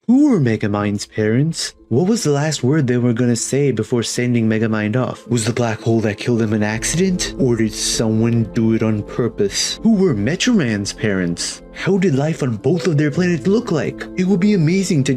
Who were Megamind's parents? What was the last word they were gonna say before sending Megamind off? Was the black hole that killed him an accident? Or did someone do it on purpose? Who were Metro Man's parents? How did life on both of their planets look like? It would be amazing to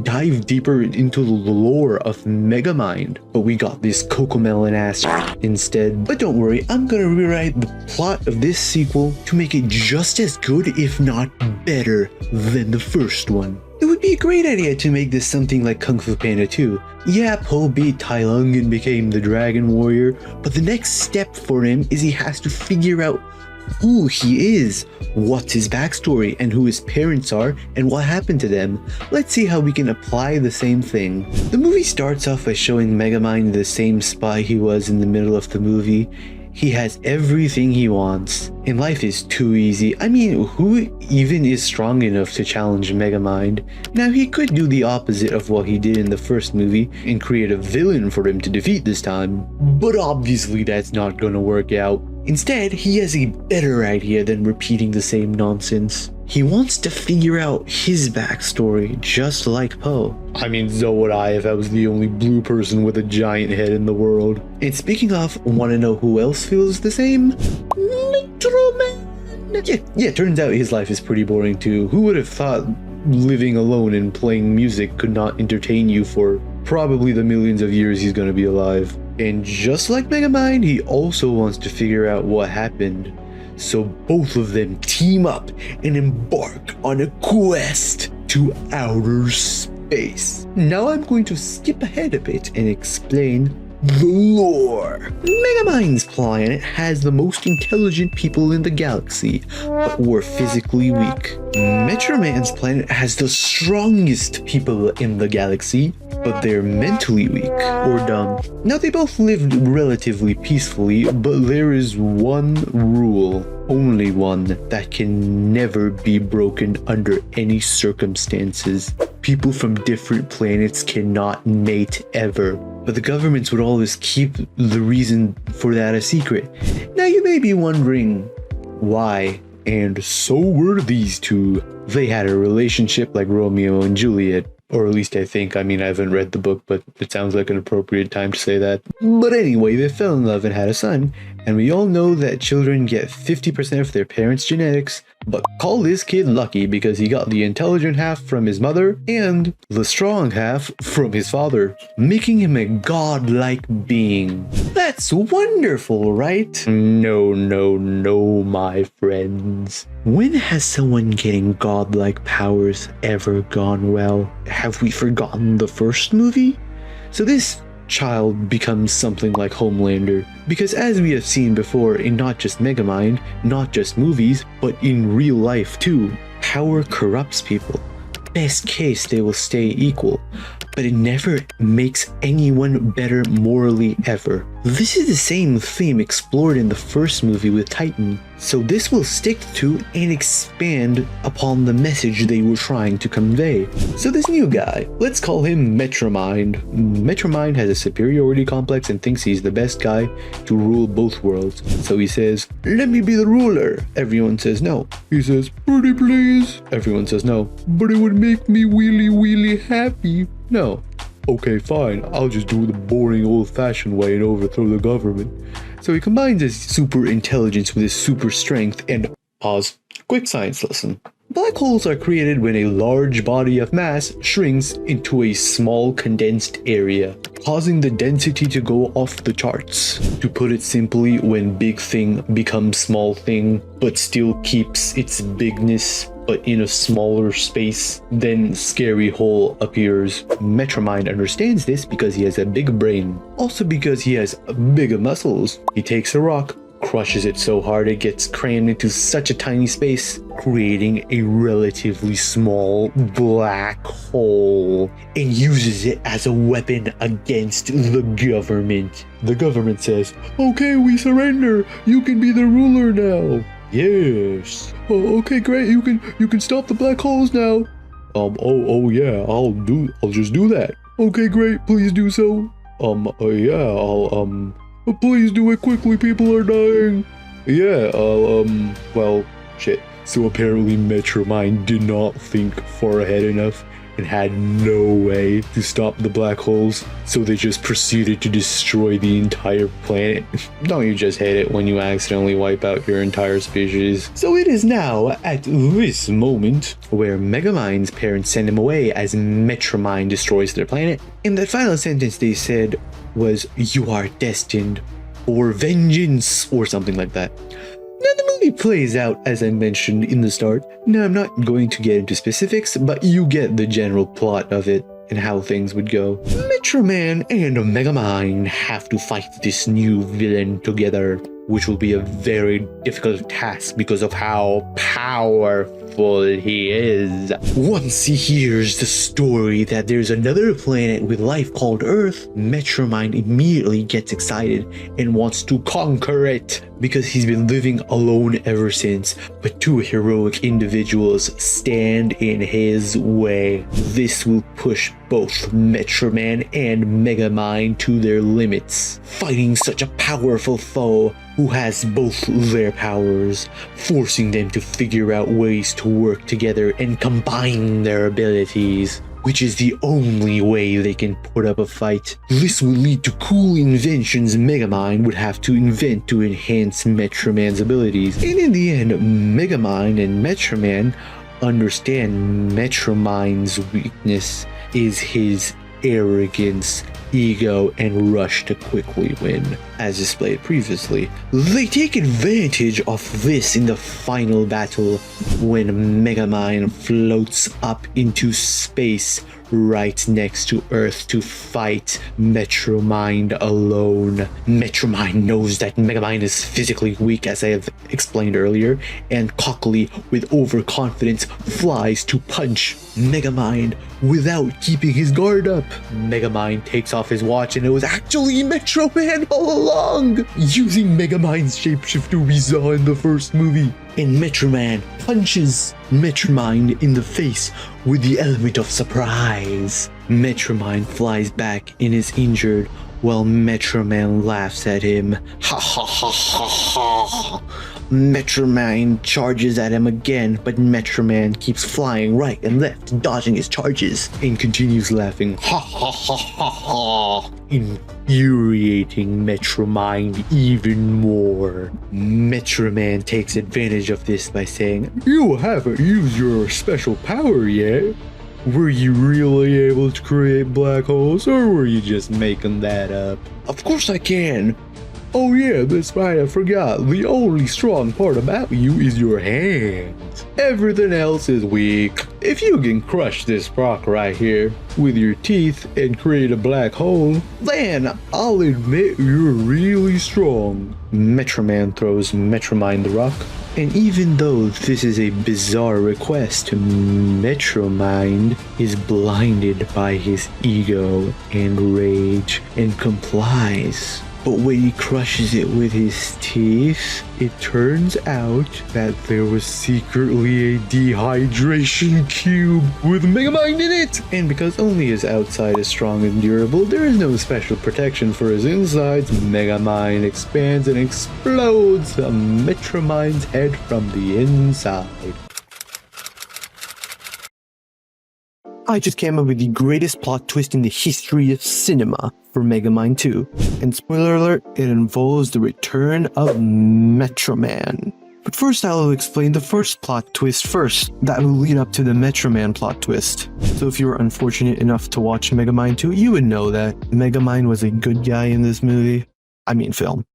dive deeper into the lore of Megamind, but we got this Cocomelon ass instead. But don't worry, I'm gonna rewrite the plot of this sequel to make it just as good, if not better, than the first one. It would be a great idea to make this something like Kung Fu Panda 2. Yeah, Po beat Tai Lung and became the Dragon Warrior, but the next step for him is he has to figure out who he is, what's his backstory, and who his parents are, and what happened to them. Let's see how we can apply the same thing. The movie starts off by showing Megamind the same spy he was in the middle of the movie. He has everything he wants, and life is too easy. I mean, who even is strong enough to challenge Megamind? Now, he could do the opposite of what he did in the first movie and create a villain for him to defeat this time, but obviously that's not gonna work out. Instead, he has a better idea than repeating the same nonsense. He wants to figure out his backstory, just like Poe. I mean, so would I if I was the only blue person with a giant head in the world. And speaking of, wanna know who else feels the same? Metro Man! Yeah, turns out his life is pretty boring too. Who would have thought living alone and playing music could not entertain you for probably the millions of years he's gonna be alive? And just like Megamind, he also wants to figure out what happened. So both of them team up and embark on a quest to outer space. Now I'm going to skip ahead a bit and explain the lore. Megamind's planet has the most intelligent people in the galaxy, but were physically weak. Metro Man's planet has the strongest people in the galaxy, but they're mentally weak or dumb. Now, they both lived relatively peacefully, but there is one rule, only one, that can never be broken under any circumstances. People from different planets cannot mate ever. But the governments would always keep the reason for that a secret. Now, you may be wondering why, and so were these two. They had a relationship like Romeo and Juliet. Or at least I think. I mean, I haven't read the book, but it sounds like an appropriate time to say that. But anyway, they fell in love and had a son. And we all know that children get 50% of their parents' genetics. But call this kid lucky because he got the intelligent half from his mother and the strong half from his father, making him a godlike being. That's wonderful, right? No, my friends. When has someone getting godlike powers ever gone well? Have we forgotten the first movie? So this child becomes something like Homelander, because as we have seen before in not just Megamind, not just movies, but in real life too, power corrupts people. Best case, they will stay equal, but it never makes anyone better morally ever. This is the same theme explored in the first movie with Titan, so this will stick to and expand upon the message they were trying to convey. So this new guy, let's call him Megamind. Megamind has a superiority complex and thinks he's the best guy to rule both worlds. So he says, "Let me be the ruler." Everyone says no. He says, "Pretty please." Everyone says no. "But it would make me really happy." No. "Okay, fine, I'll just do it the boring old-fashioned way and overthrow the government." So he combines his super intelligence with his super strength and... Pause. Quick science lesson. Black holes are created when a large body of mass shrinks into a small condensed area, causing the density to go off the charts. To put it simply, when big thing becomes small thing, but still keeps its bigness, but in a smaller space, then scary hole appears. Megamind understands this because he has a big brain. Also because he has bigger muscles. He takes a rock, crushes it so hard it gets crammed into such a tiny space, creating a relatively small black hole, and uses it as a weapon against the government. The government says, "Okay, we surrender. You can be the ruler now." "Yes." "Oh, okay, great. You can stop the black holes now." Oh yeah, I'll just do that." "Okay, great. Please do so." Yeah, please do it quickly. People are dying." "Yeah, well, shit." So apparently Megamind did not think far ahead enough and had no way to stop the black holes, so they just proceeded to destroy the entire planet. Don't you just hate it when you accidentally wipe out your entire species? So it is now at this moment where Megamind's parents send him away as Megamind destroys their planet. And that final sentence they said was, "You are destined for vengeance," or something like that. Now the movie plays out as I mentioned in the start. Now I'm not going to get into specifics, but you get the general plot of it and how things would go. Megamind and Megamind have to fight this new villain together, which will be a very difficult task because of how powerful he is. Once he hears the story that there's another planet with life called Earth, Megamind immediately gets excited and wants to conquer it because he's been living alone ever since, but two heroic individuals stand in his way. This will push both Megamind and Megamind to their limits, fighting such a powerful foe who has both their powers, forcing them to figure out ways to work together and combine their abilities, which is the only way they can put up a fight. This will lead to cool inventions Megamind would have to invent to enhance Megamind abilities. And in the end, Megamind and Megamind understand Megamind's weakness is his arrogance, ego, and rush to quickly win, as displayed previously. They take advantage of this in the final battle when Megamind floats up into space right next to Earth to fight Megamind alone. Megamind knows that Megamind is physically weak, as I have explained earlier, and cockily, with overconfidence, flies to punch Megamind without keeping his guard up. Megamind takes off his watch and it was actually Megamind all along, using Megamind's shapeshifter we saw in the first movie. And Megamind punches Megamind in the face with the element of surprise. Megamind flies back and is injured while Megamind laughs at him. Ha ha ha ha ha. Megamind charges at him again, but Megamind keeps flying right and left, dodging his charges, and continues laughing. Ha ha ha ha ha. Infuriating Megamind even more. Megamind takes advantage of this by saying, "You haven't used your special power yet. Were you really able to create black holes, or were you just making that up?" "Of course I can." "Oh yeah, that's right, I forgot. The only strong part about you is your hands. Everything else is weak. If you can crush this rock right here with your teeth and create a black hole, then I'll admit you're really strong." Megamind throws Megamind the rock, and even though this is a bizarre request, Megamind is blinded by his ego and rage and complies. But when he crushes it with his teeth, it turns out that there was secretly a dehydration cube with Megamind in it! And because only his outside is strong and durable, there is no special protection for his insides. Megamind expands and explodes Metromind's head from the inside. I just came up with the greatest plot twist in the history of cinema for Megamind 2. And spoiler alert, it involves the return of Metroman. But first I'll explain the first plot twist first. That will lead up to the Metroman plot twist. So if you were unfortunate enough to watch Megamind 2, you would know that Megamind was a good guy in this movie. I mean film.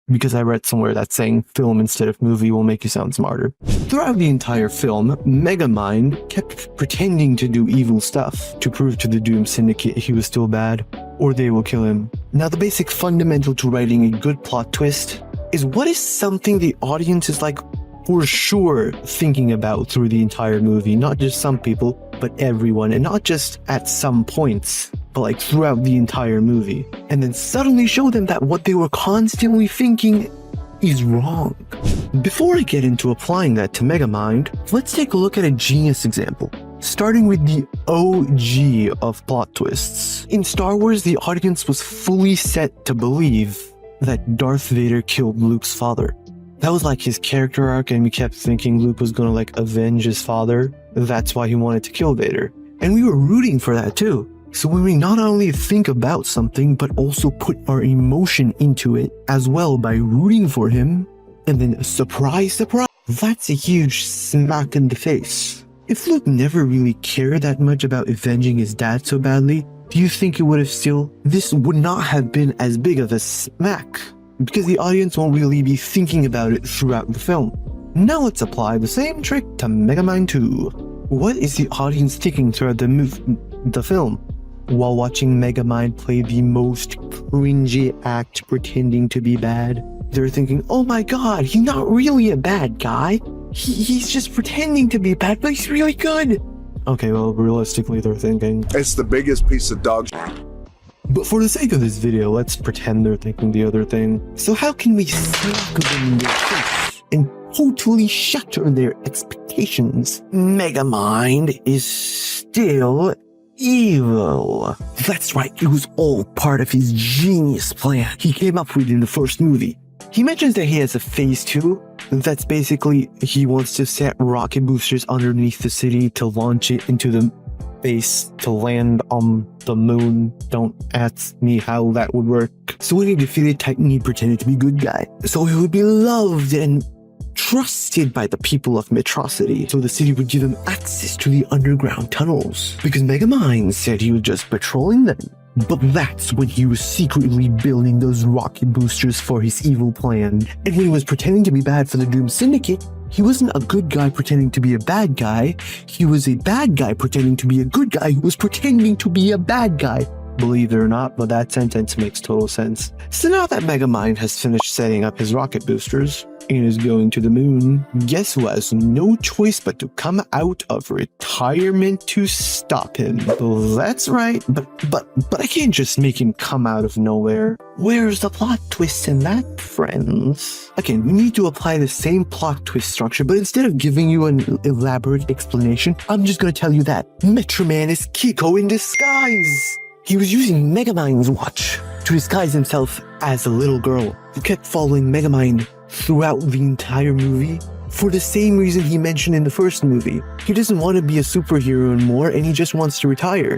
Because I read somewhere that saying film instead of movie will make you sound smarter. Throughout the entire film, Megamind kept pretending to do evil stuff to prove to the Doom Syndicate he was still bad, or they will kill him. Now the basic fundamental to writing a good plot twist is what is something the audience is like for sure thinking about through the entire movie, not just some people, but everyone, and not just at some points, but like throughout the entire movie. And then suddenly show them that what they were constantly thinking is wrong. Before I get into applying that to Megamind, let's take a look at a genius example. Starting with the OG of plot twists. In Star Wars, the audience was fully set to believe that Darth Vader killed Luke's father. That was like his character arc, and we kept thinking Luke was gonna like avenge his father. That's why he wanted to kill Vader. And we were rooting for that too. So when we not only think about something, but also put our emotion into it as well by rooting for him, and then surprise, surprise, that's a huge smack in the face. If Luke never really cared that much about avenging his dad so badly, do you think it would have still... This would not have been as big of a smack, because the audience won't really be thinking about it throughout the film. Now let's apply the same trick to Megamind 2. What is the audience thinking throughout the film? While watching Megamind play the most cringy act pretending to be bad, they're thinking, oh my god, he's not really a bad guy. He's just pretending to be bad, but he's really good. Okay, well, realistically, they're thinking, it's the biggest piece of dog shit. But for the sake of this video, let's pretend they're thinking the other thing. So how can we smack them in their face and totally shatter their expectations? Megamind is still evil. That's right, it was all part of his genius plan he came up with in the first movie. He mentions that he has a phase 2. That's basically he wants to set rocket boosters underneath the city to launch it into the base to land on the moon. Don't ask me how that would work. So when he defeated Titan, he pretended to be a good guy. So he would be loved and trusted by the people of Metrocity, so the city would give him access to the underground tunnels, because Megamind said he was just patrolling them. But that's when he was secretly building those rocket boosters for his evil plan. And when he was pretending to be bad for the Doom Syndicate, he wasn't a good guy pretending to be a bad guy, he was a bad guy pretending to be a good guy who was pretending to be a bad guy. Believe it or not, but that sentence makes total sense. So now that Megamind has finished setting up his rocket boosters and is going to the moon, guess who has no choice but to come out of retirement to stop him? Well, that's right, but I can't just make him come out of nowhere. Where's the plot twist in that, friends? Again, we need to apply the same plot twist structure, but instead of giving you an elaborate explanation, I'm just gonna tell you that Metroman is Kiko in disguise. He was using Megamind's watch to disguise himself as a little girl who kept following Megamind throughout the entire movie for the same reason he mentioned in the first movie. He doesn't want to be a superhero anymore and he just wants to retire.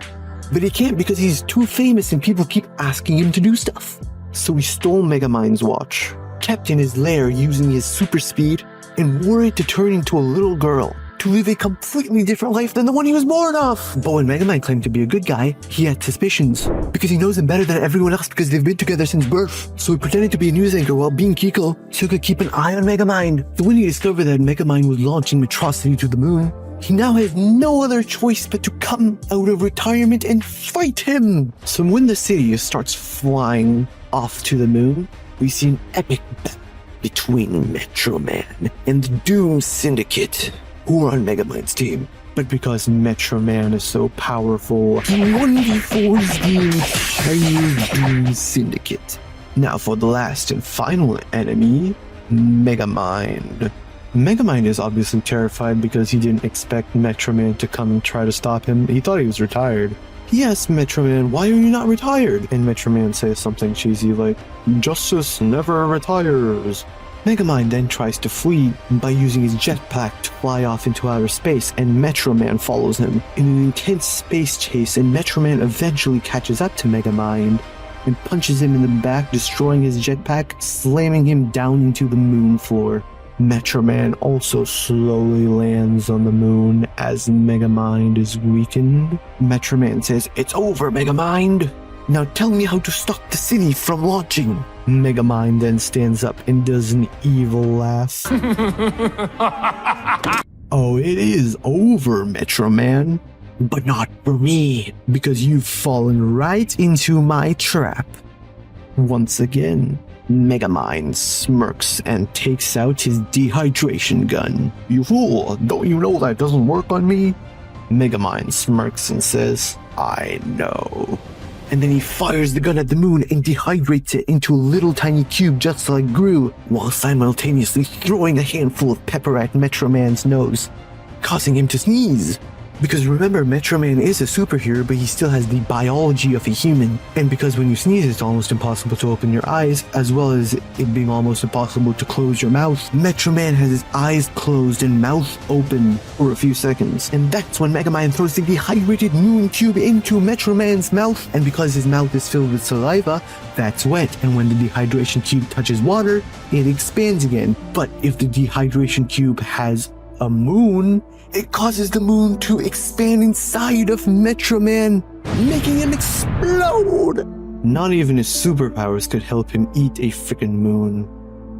But he can't because he's too famous and people keep asking him to do stuff. So he stole Megamind's watch, kept in his lair using his super speed, and wore it to turn into a little girl, to live a completely different life than the one he was born of. But when Megamind claimed to be a good guy, he had suspicions, because he knows him better than everyone else because they've been together since birth. So he pretended to be a news anchor while being Kiko, so he could keep an eye on Megamind. So when he discovered that Megamind was launching Metrocity to the moon, he now has no other choice but to come out of retirement and fight him. So when the city starts flying off to the moon, we see an epic battle between Metroman and the Doom Syndicate, who are on Megamind's team. But because Metro Man is so powerful, he 1v4s the entire syndicate. Now for the last and final enemy, Megamind. Megamind is obviously terrified because he didn't expect Metro Man to come and try to stop him. He thought he was retired. He asks Metro Man, "Why are you not retired?" And Metro Man says something cheesy like, "Justice never retires." Megamind then tries to flee by using his jetpack to fly off into outer space, and Metro Man follows him in an intense space chase, and Metro Man eventually catches up to Megamind and punches him in the back, destroying his jetpack, slamming him down into the moon floor. Metro Man also slowly lands on the moon as Megamind is weakened. Metro Man says, "It's over, Megamind! Now tell me how to stop the city from launching." Megamind then stands up and does an evil laugh. "Oh, it is over, Metro Man. But not for me, because you've fallen right into my trap." Once again, Megamind smirks and takes out his dehydration gun. "You fool, don't you know that doesn't work on me?" Megamind smirks and says, "I know." And then he fires the gun at the moon and dehydrates it into a little tiny cube just like Gru, while simultaneously throwing a handful of pepper at Metro Man's nose, causing him to sneeze. Because remember, Metro Man is a superhero, but he still has the biology of a human. And because when you sneeze, it's almost impossible to open your eyes, as well as it being almost impossible to close your mouth, Metro Man has his eyes closed and mouth open for a few seconds. And that's when Megamind throws the dehydrated moon cube into Metro Man's mouth. And because his mouth is filled with saliva, that's wet. And when the dehydration cube touches water, it expands again. But if the dehydration cube has a moon, it causes the moon to expand inside of Metro Man, making him explode! Not even his superpowers could help him eat a freaking moon.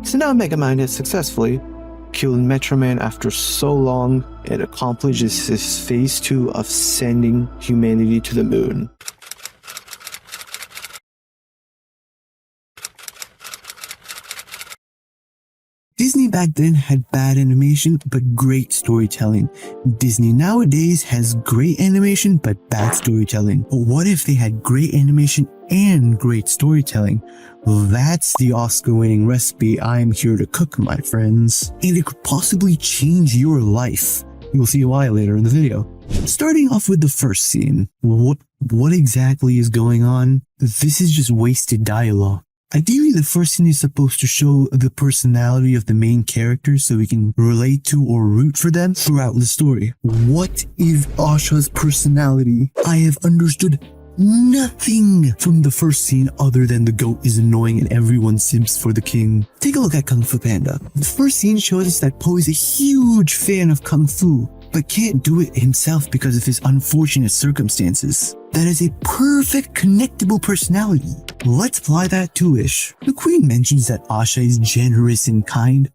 So now Megamind has successfully killed Metro Man after so long and accomplishes his phase 2 of sending humanity to the moon. Disney back then had bad animation, but great storytelling. Disney nowadays has great animation, but bad storytelling. But what if they had great animation and great storytelling? Well, that's the Oscar-winning recipe I am here to cook, my friends. And it could possibly change your life. You'll see why later in the video. Starting off with the first scene. What exactly is going on? This is just wasted dialogue. Ideally, the first scene is supposed to show the personality of the main characters so we can relate to or root for them throughout the story. What is Asha's personality? I have understood nothing from the first scene other than the goat is annoying and everyone simps for the king. Take a look at Kung Fu Panda. The first scene shows us that Po is a huge fan of Kung Fu, but can't do it himself because of his unfortunate circumstances. That is a perfect connectable personality. Let's apply that to Wish. The queen mentions that Asha is generous and kind,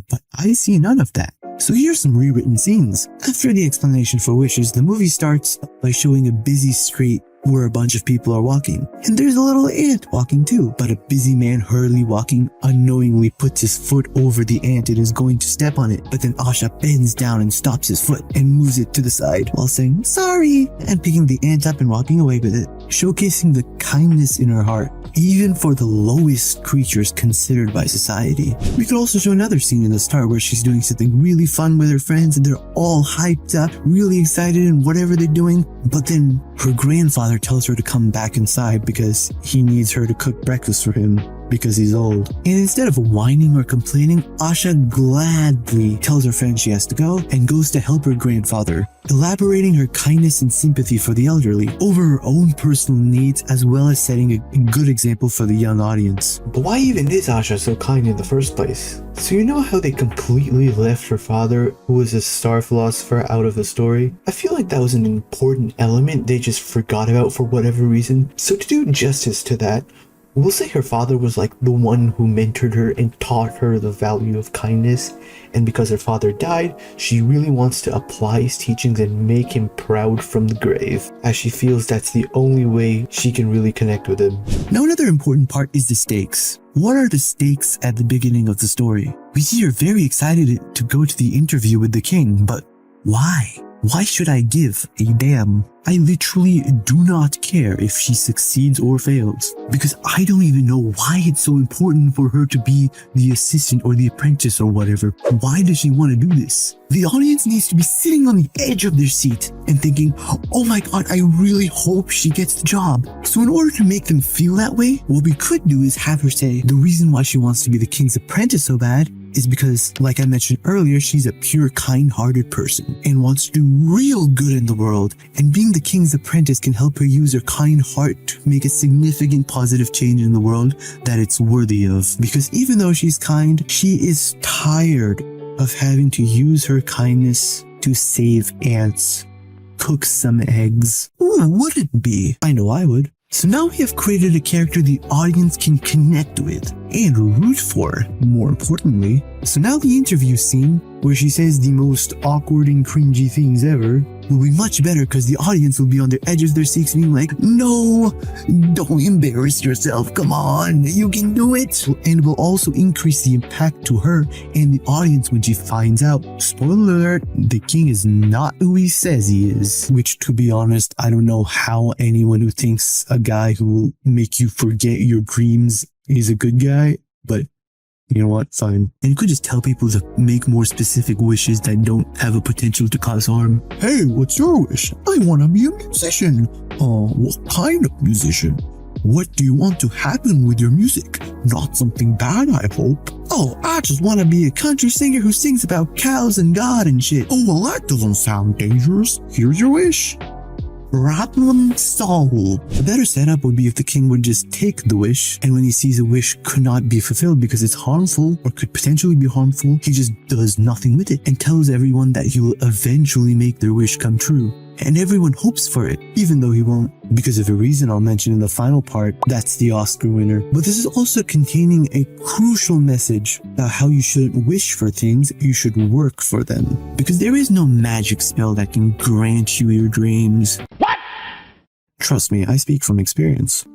but I see none of that. So here's some rewritten scenes. After the explanation for wishes, the movie starts by showing a busy street where a bunch of people are walking. And there's a little ant walking too. But a busy man hurriedly walking unknowingly puts his foot over the ant and is going to step on it. But then Asha bends down and stops his foot and moves it to the side while saying, "Sorry," and picking the ant up and walking away with it, showcasing the kindness in her heart, even for the lowest creatures considered by society. We could also show another scene in the start where she's doing something really fun with her friends and they're all hyped up, really excited in whatever they're doing, but then her grandfather tells her to come back inside because he needs her to cook breakfast for him because he's old. And instead of whining or complaining, Asha gladly tells her friend she has to go and goes to help her grandfather, elaborating her kindness and sympathy for the elderly over her own personal needs, as well as setting a good example for the young audience. But why even is Asha so kind in the first place? So you know how they completely left her father, who was a star philosopher, out of the story? I feel like that was an important element they just forgot about for whatever reason. So to do justice to that, we'll say her father was like the one who mentored her and taught her the value of kindness, and because her father died, she really wants to apply his teachings and make him proud from the grave, as she feels that's the only way she can really connect with him. Now another important part is the stakes. What are the stakes at the beginning of the story? We see her very excited to go to the interview with the king, but why? Why should I give a damn? I literally do not care if she succeeds or fails, because I don't even know why it's so important for her to be the assistant or the apprentice or whatever. Why does she want to do this? The audience needs to be sitting on the edge of their seat and thinking, oh my god, I really hope she gets the job. So in order to make them feel that way, what we could do is have her say the reason why she wants to be the king's apprentice so bad is because, like I mentioned earlier, she's a pure kind-hearted person and wants to do real good in the world, and being the king's apprentice can help her use her kind heart to make a significant positive change in the world that it's worthy of. Because even though she's kind, she is tired of having to use her kindness to save ants, cook some eggs. Who wouldn't be? I know I would. So now we have created a character the audience can connect with and root for, more importantly. So now the interview scene, where she says the most awkward and cringy things ever, will be much better because the audience will be on the edge of their seats being like, no, don't embarrass yourself, come on, you can do it. And will also increase the impact to her and the audience when she finds out, spoiler alert, the king is not who he says he is. Which, to be honest, I don't know how anyone who thinks a guy who will make you forget your dreams is a good guy, but you know what? Fine. And you could just tell people to make more specific wishes that don't have a potential to cause harm. Hey, what's your wish? I want to be a musician. What kind of musician? What do you want to happen with your music? Not something bad, I hope. Oh, I just want to be a country singer who sings about cows and God and shit. Oh, well, that doesn't sound dangerous. Here's your wish. Problem solved. A better setup would be if the king would just take the wish, and when he sees a wish could not be fulfilled because it's harmful or could potentially be harmful, he just does nothing with it and tells everyone that he will eventually make their wish come true. And everyone hopes for it, even though he won't, because of a reason I'll mention in the final part. That's the Oscar winner. But this is also containing a crucial message about how you shouldn't wish for things, you should work for them. Because there is no magic spell that can grant you your dreams. What? Trust me, I speak from experience.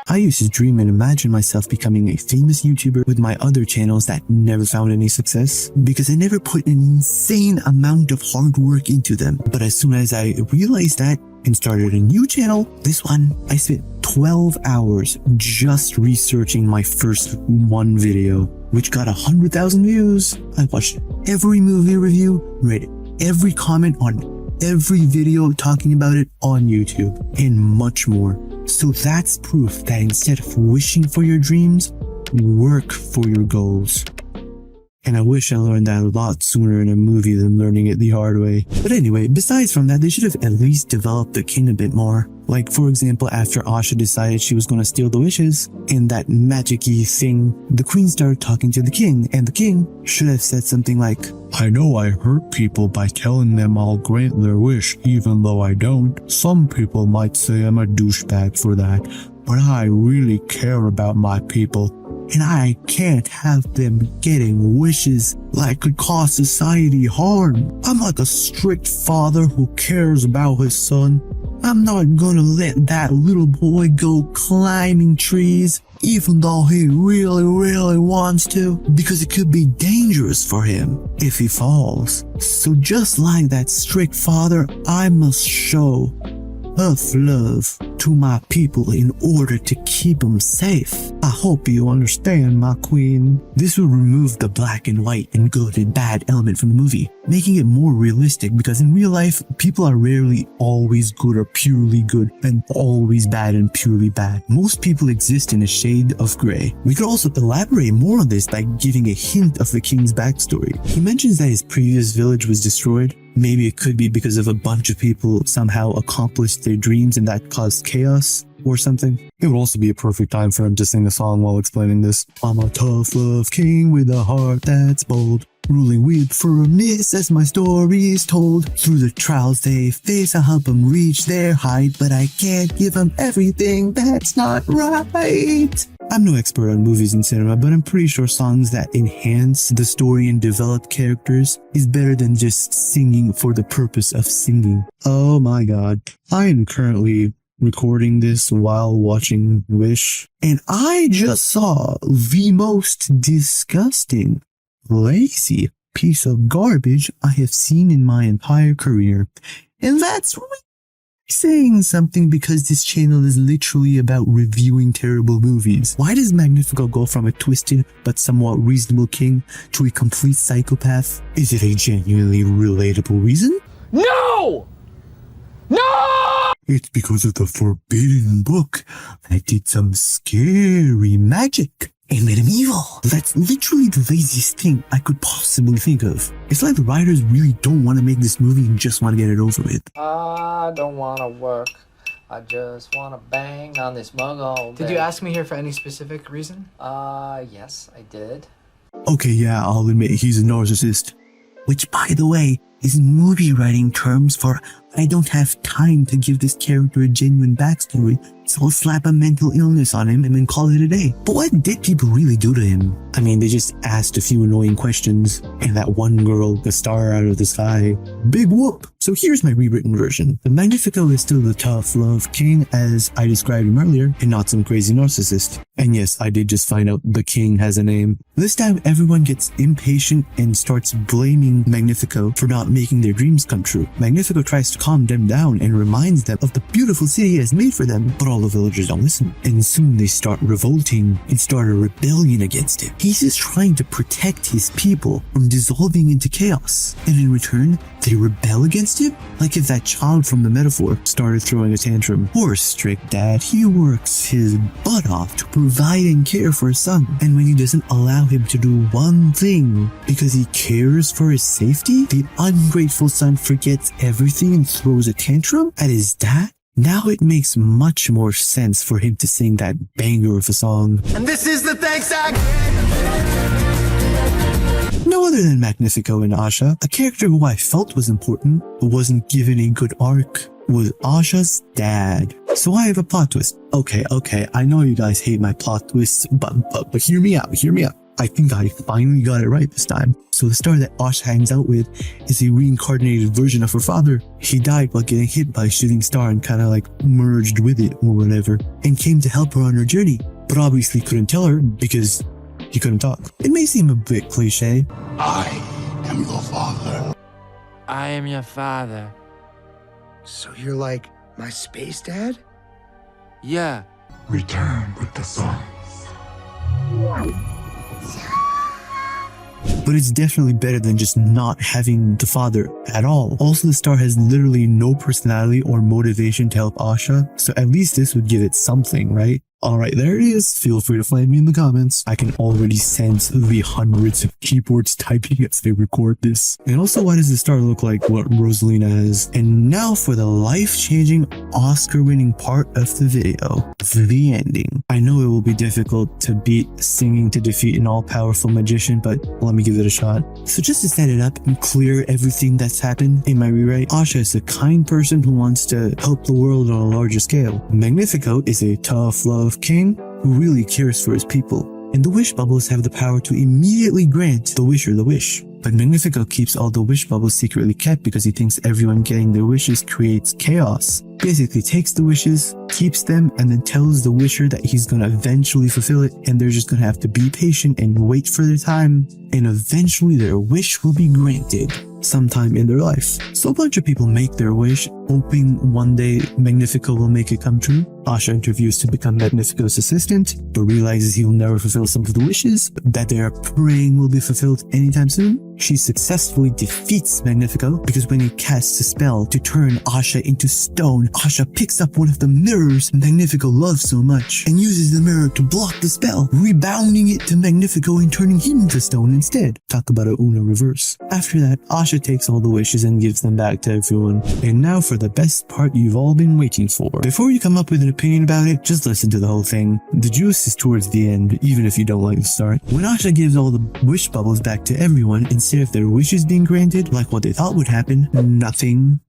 I used to dream and imagine myself becoming a famous YouTuber with my other channels that never found any success because I never put an insane amount of hard work into them. But as soon as I realized that and started a new channel, this one, I spent 12 hours just researching my first one video, which got 100,000 views. I watched every movie review, read every comment on every video talking about it on YouTube, and much more. So that's proof that instead of wishing for your dreams, work for your goals. And I wish I learned that a lot sooner in a movie than learning it the hard way. But anyway, besides from that, they should have at least developed the king a bit more. Like, for example, after Asha decided she was going to steal the wishes, in that magic-y thing, the queen started talking to the king, and the king should have said something like, I know I hurt people by telling them I'll grant their wish, even though I don't. Some people might say I'm a douchebag for that, but I really care about my people. And I can't have them getting wishes that could cause society harm. I'm like a strict father who cares about his son. I'm not gonna let that little boy go climbing trees, even though he really wants to, because it could be dangerous for him if he falls. So just like that strict father, I must show tough love to my people in order to keep them safe. I hope you understand, my queen. This will remove the black and white and good and bad element from the movie, making it more realistic, because in real life, people are rarely always good or purely good and always bad and purely bad. Most people exist in a shade of gray. We could also elaborate more on this by giving a hint of the king's backstory. He mentions that his previous village was destroyed. Maybe it could be because of a bunch of people somehow accomplished their dreams and that caused chaos or something. It would also be a perfect time for him to sing a song while explaining this. I'm a tough love king with a heart that's bold, ruling with firmness as my story is told. Through the trials they face, I help them reach their height, but I can't give them everything, that's not right. I'm no expert on movies and cinema, but I'm pretty sure songs that enhance the story and develop characters is better than just singing for the purpose of singing. Oh my god. I am currently recording this while watching Wish, and I just saw the most disgusting lazy piece of garbage I have seen in my entire career. And that's really saying something because this channel is literally about reviewing terrible movies. Why does Magnifico go from a twisted but somewhat reasonable king to a complete psychopath? Is it a genuinely relatable reason? No! No! It's because of the forbidden book that did some scary magic and made him evil. That's literally the laziest thing I could possibly think of. It's like the writers really don't want to make this movie and just want to get it over with. I don't want to work. I just want to bang on this mug all day. Did you ask me here for any specific reason? Yes, I did. Okay, yeah, I'll admit he's a narcissist. Which, by the way, is movie writing terms for I don't have time to give this character a genuine backstory, so I'll slap a mental illness on him and then call it a day. But what did people really do to him? I mean, they just asked a few annoying questions, and that one girl, the star out of the sky, big whoop. So here's my rewritten version. The Magnifico is still the tough love king as I described him earlier, and not some crazy narcissist. And yes, I did just find out the king has a name. This time everyone gets impatient and starts blaming Magnifico for not making their dreams come true. Magnifico tries to calm them down and reminds them of the beautiful city he has made for them, but all the villagers don't listen. And soon they start revolting and start a rebellion against him. He's just trying to protect his people from dissolving into chaos. And in return, they rebel against him? Like if that child from the metaphor started throwing a tantrum. Poor strict dad, he works his butt off to provide and care for his son. And when he doesn't allow him to do one thing because he cares for his safety, the ungrateful son forgets everything and throws a tantrum at his dad? Now it makes much more sense for him to sing that banger of a song. And this is the thanks act! No other than Magnifico and Asha, a character who I felt was important but wasn't given a good arc, was Asha's dad. So I have a plot twist. Okay, I know you guys hate my plot twists, but hear me out. I think I finally got it right this time. So the star that Asha hangs out with is a reincarnated version of her father. He died while getting hit by a shooting star and kind of like merged with it or whatever, and came to help her on her journey, but obviously couldn't tell her because he couldn't talk. It may seem a bit cliche. I am your father. I am your father. So you're like my space dad? Yeah. Return with the sun. But it's definitely better than just not having the father at all. Also, the star has literally no personality or motivation to help Asha, so at least this would give it something, right? Alright, there it is. Feel free to flame me in the comments. I can already sense the hundreds of keyboards typing as they record this. And also, why does the star look like what Rosalina has? And now for the life-changing, Oscar-winning part of the video. The ending. I know it will be difficult to beat singing to defeat an all-powerful magician, but let me give it a shot. So just to set it up and clear everything that's happened in my rewrite, Asha is a kind person who wants to help the world on a larger scale. Magnifico is a tough love king who really cares for his people, and the wish bubbles have the power to immediately grant the wisher the wish. But Magnifico keeps all the wish bubbles secretly kept because he thinks everyone getting their wishes creates chaos. Basically takes the wishes, keeps them, and then tells the wisher that he's gonna eventually fulfill it, and they're just gonna have to be patient and wait for their time, and eventually their wish will be granted sometime in their life. So a bunch of people make their wish, hoping one day Magnifico will make it come true. Asha interviews to become Magnifico's assistant, but realizes he will never fulfill some of the wishes that they are praying will be fulfilled anytime soon. She successfully defeats Magnifico because when he casts a spell to turn Asha into stone, Asha picks up one of the mirrors Magnifico loves so much and uses the mirror to block the spell, rebounding it to Magnifico and turning him to stone instead. Talk about a Uno reverse. After that, Asha takes all the wishes and gives them back to everyone. And now for the best part you've all been waiting for. Before you come up with an opinion about it, just listen to the whole thing. The juice is towards the end, even if you don't like the start. When Asha gives all the wish bubbles back to everyone, instead of their wishes being granted, like what they thought would happen, nothing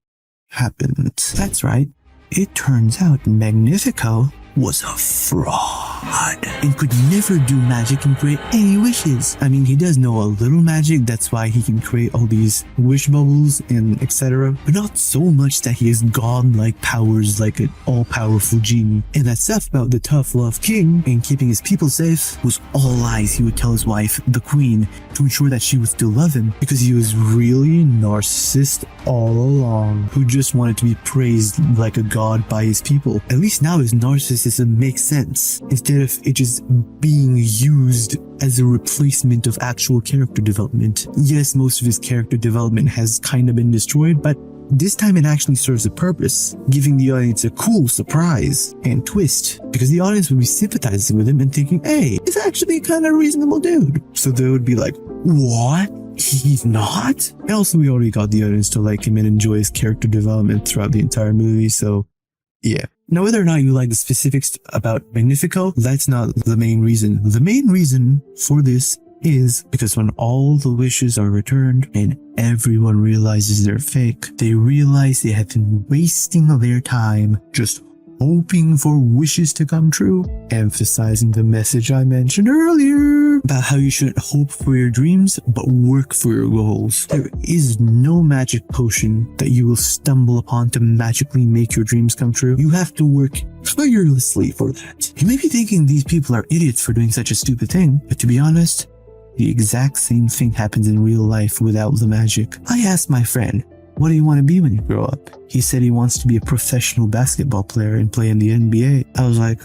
happened. That's right. It turns out Magnifico was a fraud. god and could never do magic and create any wishes. I mean, he does know a little magic, that's why he can create all these wish bubbles and etc. But not so much that he has godlike powers like an all-powerful genie. And that stuff about the tough love king and keeping his people safe was all lies he would tell his wife, the queen, to ensure that she would still love him, because he was really narcissist all along, who just wanted to be praised like a god by his people. At least now his narcissism makes sense, instead of it just being used as a replacement of actual character development. Yes, most of his character development has kind of been destroyed, but this time it actually serves a purpose, giving the audience a cool surprise and twist, because the audience would be sympathizing with him and thinking, hey, he's actually kind of a reasonable dude. So they would be like, what? He's not? And also we already got the audience to like him and enjoy his character development throughout the entire movie, so yeah. Now, whether or not you like the specifics about Magnifico, that's not the main reason. The main reason for this is because when all the wishes are returned and everyone realizes they're fake, they realize they have been wasting their time just hoping for wishes to come true, emphasizing the message I mentioned earlier about how you shouldn't hope for your dreams but work for your goals. There is no magic potion that you will stumble upon to magically make your dreams come true. You have to work tirelessly for that. You may be thinking these people are idiots for doing such a stupid thing, but to be honest, the exact same thing happens in real life without the magic. I asked my friend, what do you want to be when you grow up? He said he wants to be a professional basketball player and play in the NBA. I was like,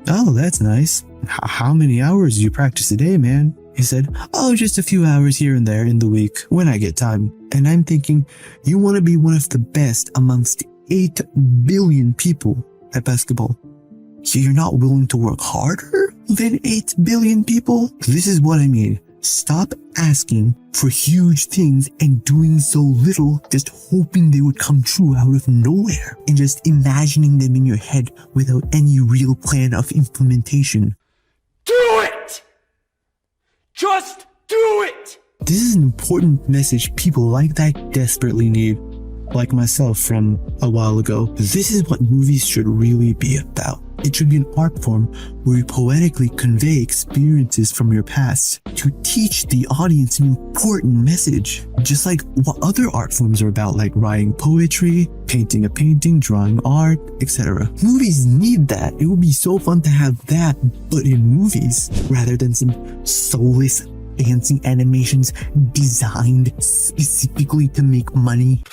oh, that's nice. How many hours do you practice a day, man? He said, oh, just a few hours here and there in the week when I get time. And I'm thinking, you want to be one of the best amongst 8 billion people at basketball. So you're not willing to work harder than 8 billion people? This is what I mean. Stop asking for huge things and doing so little, just hoping they would come true out of nowhere and just imagining them in your head without any real plan of implementation. Do it! Just do it! This is an important message people like that desperately need, like myself from a while ago. This is what movies should really be about. It should be an art form where you poetically convey experiences from your past to teach the audience an important message, just like what other art forms are about, like writing poetry, painting a painting, drawing art, etc. Movies need that. It would be so fun to have that, but in movies, rather than some soulless, fancy animations designed specifically to make money.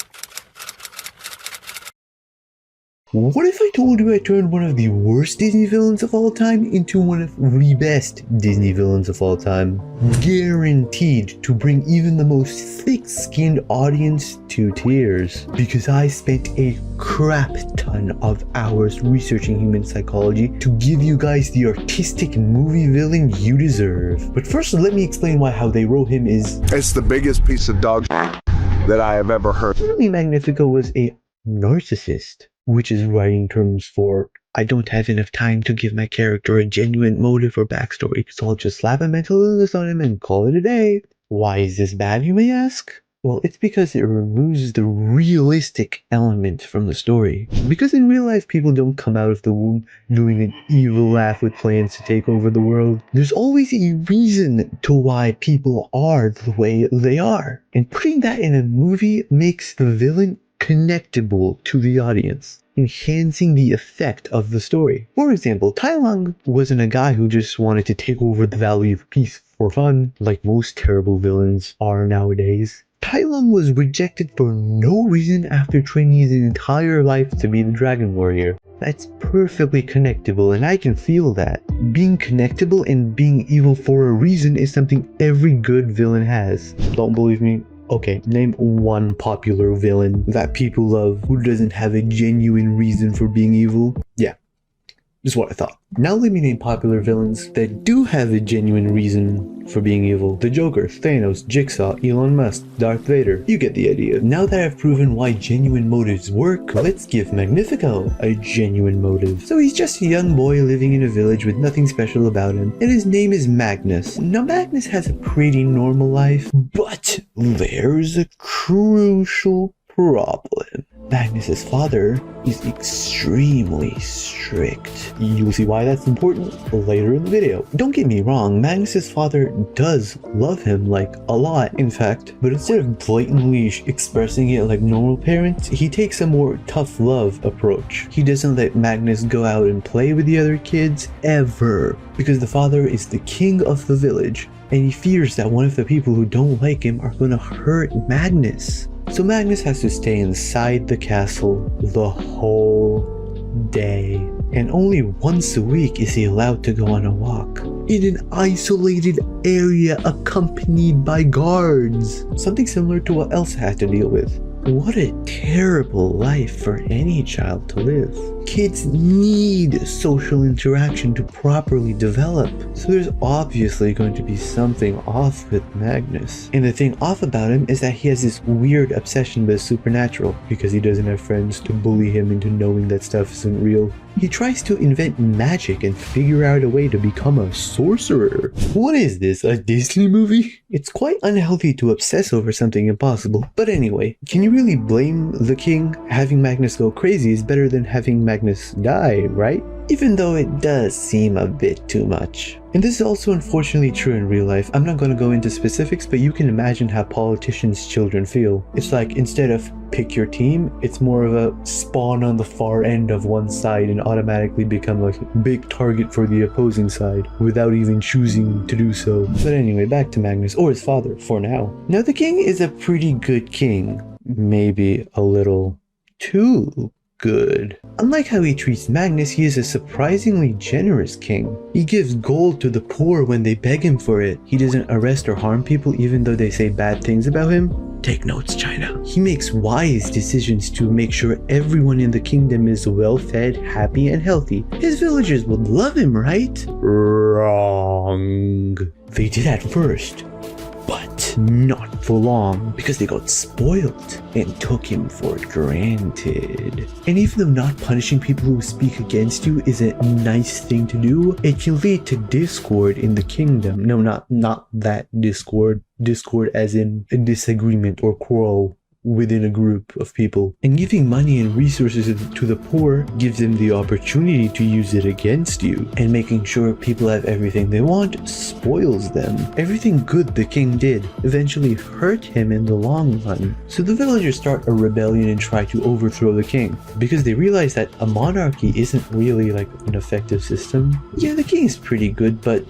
What if I told you I turned one of the worst Disney villains of all time into one of the best Disney villains of all time? Guaranteed to bring even the most thick-skinned audience to tears. Because I spent a crap ton of hours researching human psychology to give you guys the artistic movie villain you deserve. But first, let me explain why how they wrote him is... It's the biggest piece of dog that I have ever heard. Deepening Magnifico was a narcissist, which is writing terms for I don't have enough time to give my character a genuine motive or backstory, so I'll just slap a mental illness on him and call it a day. Why is this bad, you may ask? Well, it's because it removes the realistic element from the story. Because in real life, people don't come out of the womb doing an evil laugh with plans to take over the world. There's always a reason to why people are the way they are. And putting that in a movie makes the villain connectable to the audience, enhancing the effect of the story. For example, Tai Lung wasn't a guy who just wanted to take over the Valley of Peace for fun, like most terrible villains are nowadays. Tai Lung was rejected for no reason after training his entire life to be the Dragon Warrior. That's perfectly connectable, and I can feel that. Being connectable and being evil for a reason is something every good villain has. Don't believe me? Okay, name one popular villain that people love who doesn't have a genuine reason for being evil. Yeah, just what I thought. Now let me name popular villains that do have a genuine reason for being evil. The Joker, Thanos, Jigsaw, Elon Musk, Darth Vader. You get the idea. Now that I've proven why genuine motives work, let's give Magnifico a genuine motive. So he's just a young boy living in a village with nothing special about him, and his name is Magnus. Now Magnus has a pretty normal life, but there's a crucial problem. Magnus's father is extremely strict. You'll see why that's important later in the video. Don't get me wrong, Magnus's father does love him like a lot, in fact, but instead of blatantly expressing it like normal parents, he takes a more tough love approach. He doesn't let Magnus go out and play with the other kids ever, because the father is the king of the village, and he fears that one of the people who don't like him are gonna hurt Magnus. So Magnus has to stay inside the castle the whole day, and only once a week is he allowed to go on a walk in an isolated area accompanied by guards. Something similar to what Elsa had to deal with. What a terrible life for any child to live. Kids need social interaction to properly develop, so there's obviously going to be something off with Magnus. And the thing off about him is that he has this weird obsession with supernatural, because he doesn't have friends to bully him into knowing that stuff isn't real. He tries to invent magic and figure out a way to become a sorcerer. What is this, a Disney movie? It's quite unhealthy to obsess over something impossible. But anyway, can you really blame the king? Having Magnus go crazy is better than having Magnus die, right? Even though it does seem a bit too much. And this is also unfortunately true in real life. I'm not going to go into specifics, but you can imagine how politicians' children feel. It's like, instead of pick your team, it's more of a spawn on the far end of one side and automatically become like a big target for the opposing side without even choosing to do so. But anyway, back to Magnus, or his father for now. Now the king is a pretty good king. Maybe a little too good. Unlike how he treats Magnus, he is a surprisingly generous king. He gives gold to the poor when they beg him for it. He doesn't arrest or harm people even though they say bad things about him. Take notes, China. He makes wise decisions to make sure everyone in the kingdom is well fed, happy, and healthy. His villagers would love him, right? Wrong. They did at first, but not for long, because they got spoiled and took him for granted. And even though not punishing people who speak against you is a nice thing to do, it can lead to discord in the kingdom. No, not that discord. Discord as in a disagreement or quarrel within a group of people. And giving money and resources to the poor gives them the opportunity to use it against you. And making sure people have everything they want spoils them. Everything good the king did eventually hurt him in the long run. So the villagers start a rebellion and try to overthrow the king, because they realize that a monarchy isn't really like an effective system. Yeah, the king is pretty good, but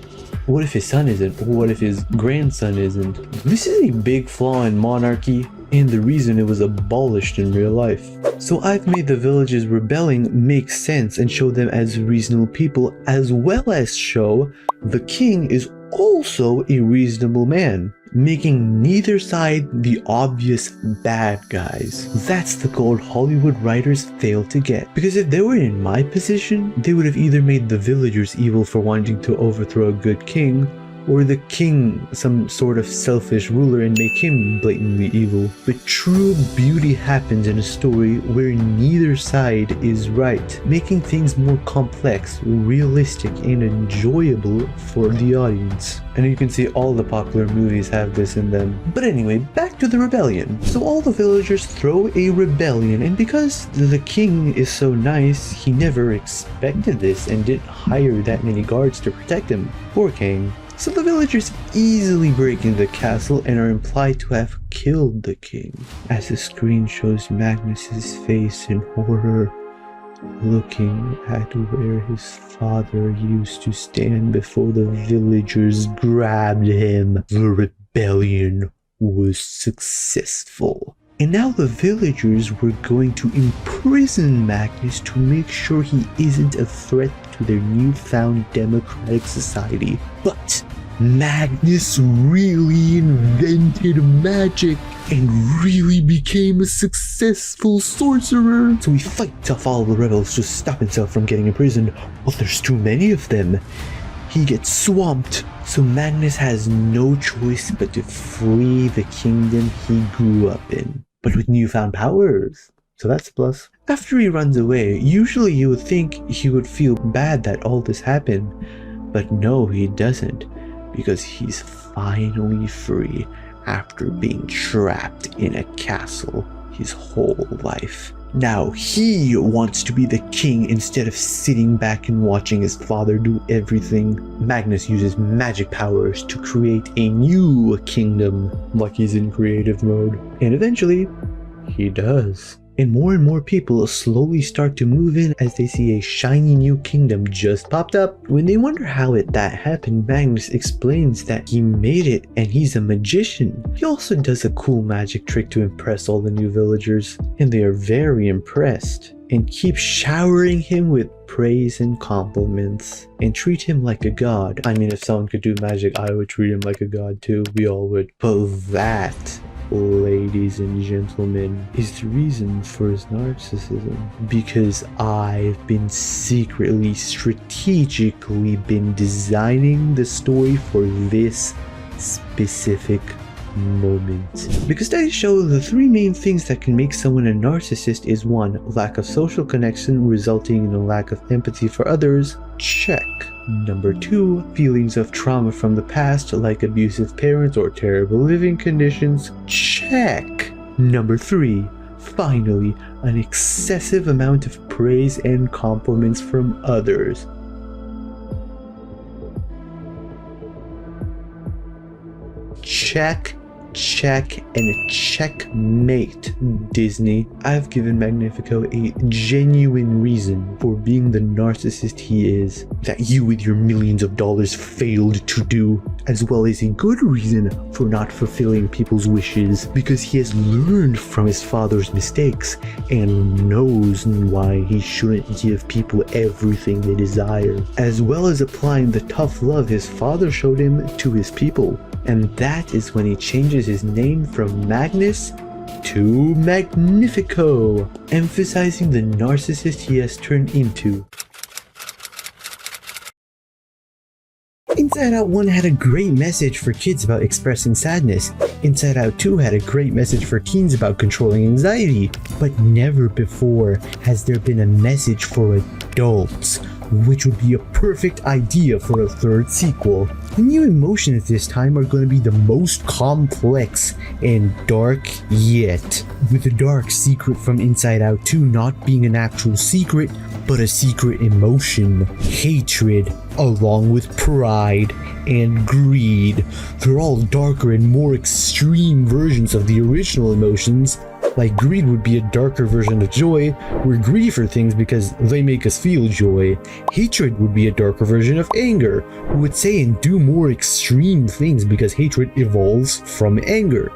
what if his son isn't? Or what if his grandson isn't? This is a big flaw in monarchy, and the reason it was abolished in real life. So I've made the villagers rebelling make sense and show them as reasonable people, as well as show the king is also a reasonable man, making neither side the obvious bad guys. That's the goal Hollywood writers fail to get, because if they were in my position, they would have either made the villagers evil for wanting to overthrow a good king, or the king some sort of selfish ruler and make him blatantly evil. But true beauty happens in a story where neither side is right, making things more complex, realistic, and enjoyable for the audience. And you can see all the popular movies have this in them. But anyway, back to the rebellion. So all the villagers throw a rebellion, and because the king is so nice, he never expected this and didn't hire that many guards to protect him. Poor king. So the villagers easily break into the castle and are implied to have killed the king, as the screen shows Magnus's face in horror, looking at where his father used to stand before the villagers grabbed him. The rebellion was successful. And now the villagers were going to imprison Magnus to make sure he isn't a threat to their newfound democratic society. But Magnus really invented magic and really became a successful sorcerer. So he fights off all the rebels to stop himself from getting imprisoned. Well, there's too many of them. He gets swamped. So Magnus has no choice but to flee the kingdom he grew up in, but with newfound powers. So that's a plus. After he runs away, usually you would think he would feel bad that all this happened, but no, he doesn't, because he's finally free after being trapped in a castle his whole life. Now he wants to be the king instead of sitting back and watching his father do everything. Magnus uses magic powers to create a new kingdom, like he's in creative mode. And eventually, he does. And more people slowly start to move in as they see a shiny new kingdom just popped up. When they wonder how that happened, Magnus explains that he made it and he's a magician. He also does a cool magic trick to impress all the new villagers, and they are very impressed and keep showering him with praise and compliments and treat him like a god. I mean, if someone could do magic, I would treat him like a god too. We all would. But that, ladies and gentlemen, is the reason for his narcissism. Because I've been strategically designing the story for this specific moment. Because studies show the three main things that can make someone a narcissist is 1. Lack of social connection resulting in a lack of empathy for others. Check. Number 2, feelings of trauma from the past like abusive parents or terrible living conditions. Check. Number 3, finally, an excessive amount of praise and compliments from others. Check, and checkmate, Disney. I've given Magnifico a genuine reason for being the narcissist he is, that you with your millions of dollars failed to do, as well as a good reason for not fulfilling people's wishes, because he has learned from his father's mistakes and knows why he shouldn't give people everything they desire, as well as applying the tough love his father showed him to his people. And that is when he changes his name from Magnus to Magnifico, emphasizing the narcissist he has turned into. Inside Out 1 had a great message for kids about expressing sadness. Inside Out 2 had a great message for teens about controlling anxiety. But never before has there been a message for adults, which would be a perfect idea for a third sequel. The new emotions this time are going to be the most complex and dark yet, with the dark secret from Inside Out 2 not being an actual secret, but a secret emotion, hatred, along with pride and greed. They're all darker and more extreme versions of the original emotions. Like greed would be a darker version of joy. We're greedy for things because they make us feel joy. Hatred would be a darker version of anger, who would say and do more extreme things because hatred evolves from anger.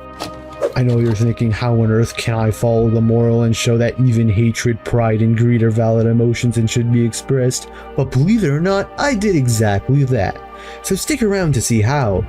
I know you're thinking, how on earth can I follow the moral and show that even hatred, pride, and greed are valid emotions and should be expressed? But believe it or not, I did exactly that. So stick around to see how.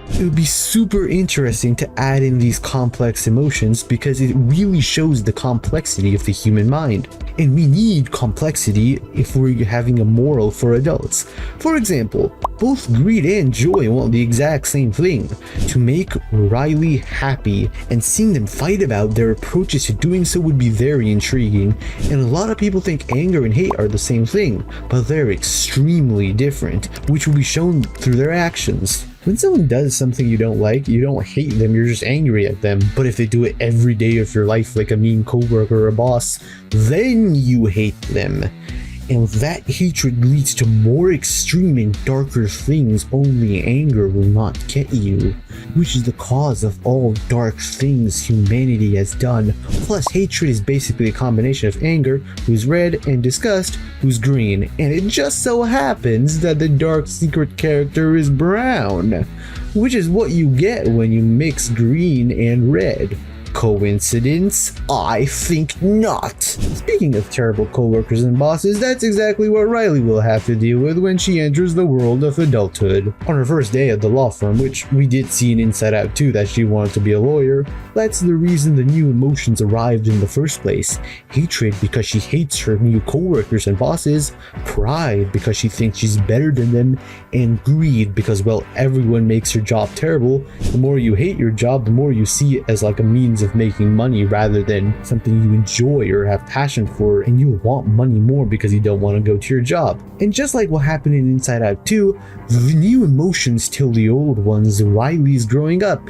It would be super interesting to add in these complex emotions because it really shows the complexity of the human mind. And we need complexity if we're having a moral for adults. For example, both greed and joy want the exact same thing, to make Riley happy, and seeing them fight about their approaches to doing so would be very intriguing. And a lot of people think anger and hate are the same thing, but they're extremely different, which will be shown through their actions. When someone does something you don't like, you don't hate them, you're just angry at them. But if they do it every day of your life like a mean coworker or a boss, then you hate them. And that hatred leads to more extreme and darker things only anger will not get you, which is the cause of all dark things humanity has done. Plus, hatred is basically a combination of anger, who's red, and disgust, who's green. And it just so happens that the dark secret character is brown, which is what you get when you mix green and red. Coincidence? I think not. Speaking of terrible coworkers and bosses, that's exactly what Riley will have to deal with when she enters the world of adulthood. On her first day at the law firm, which we did see in Inside Out 2 that she wanted to be a lawyer, that's the reason the new emotions arrived in the first place. Hatred because she hates her new coworkers and bosses, pride because she thinks she's better than them, and greed because, well, everyone makes her job terrible. The more you hate your job, the more you see it as like a means of making money rather than something you enjoy or have passion for, and you want money more because you don't want to go to your job. And just like what happened in Inside Out 2, the new emotions tell the old ones Riley's growing up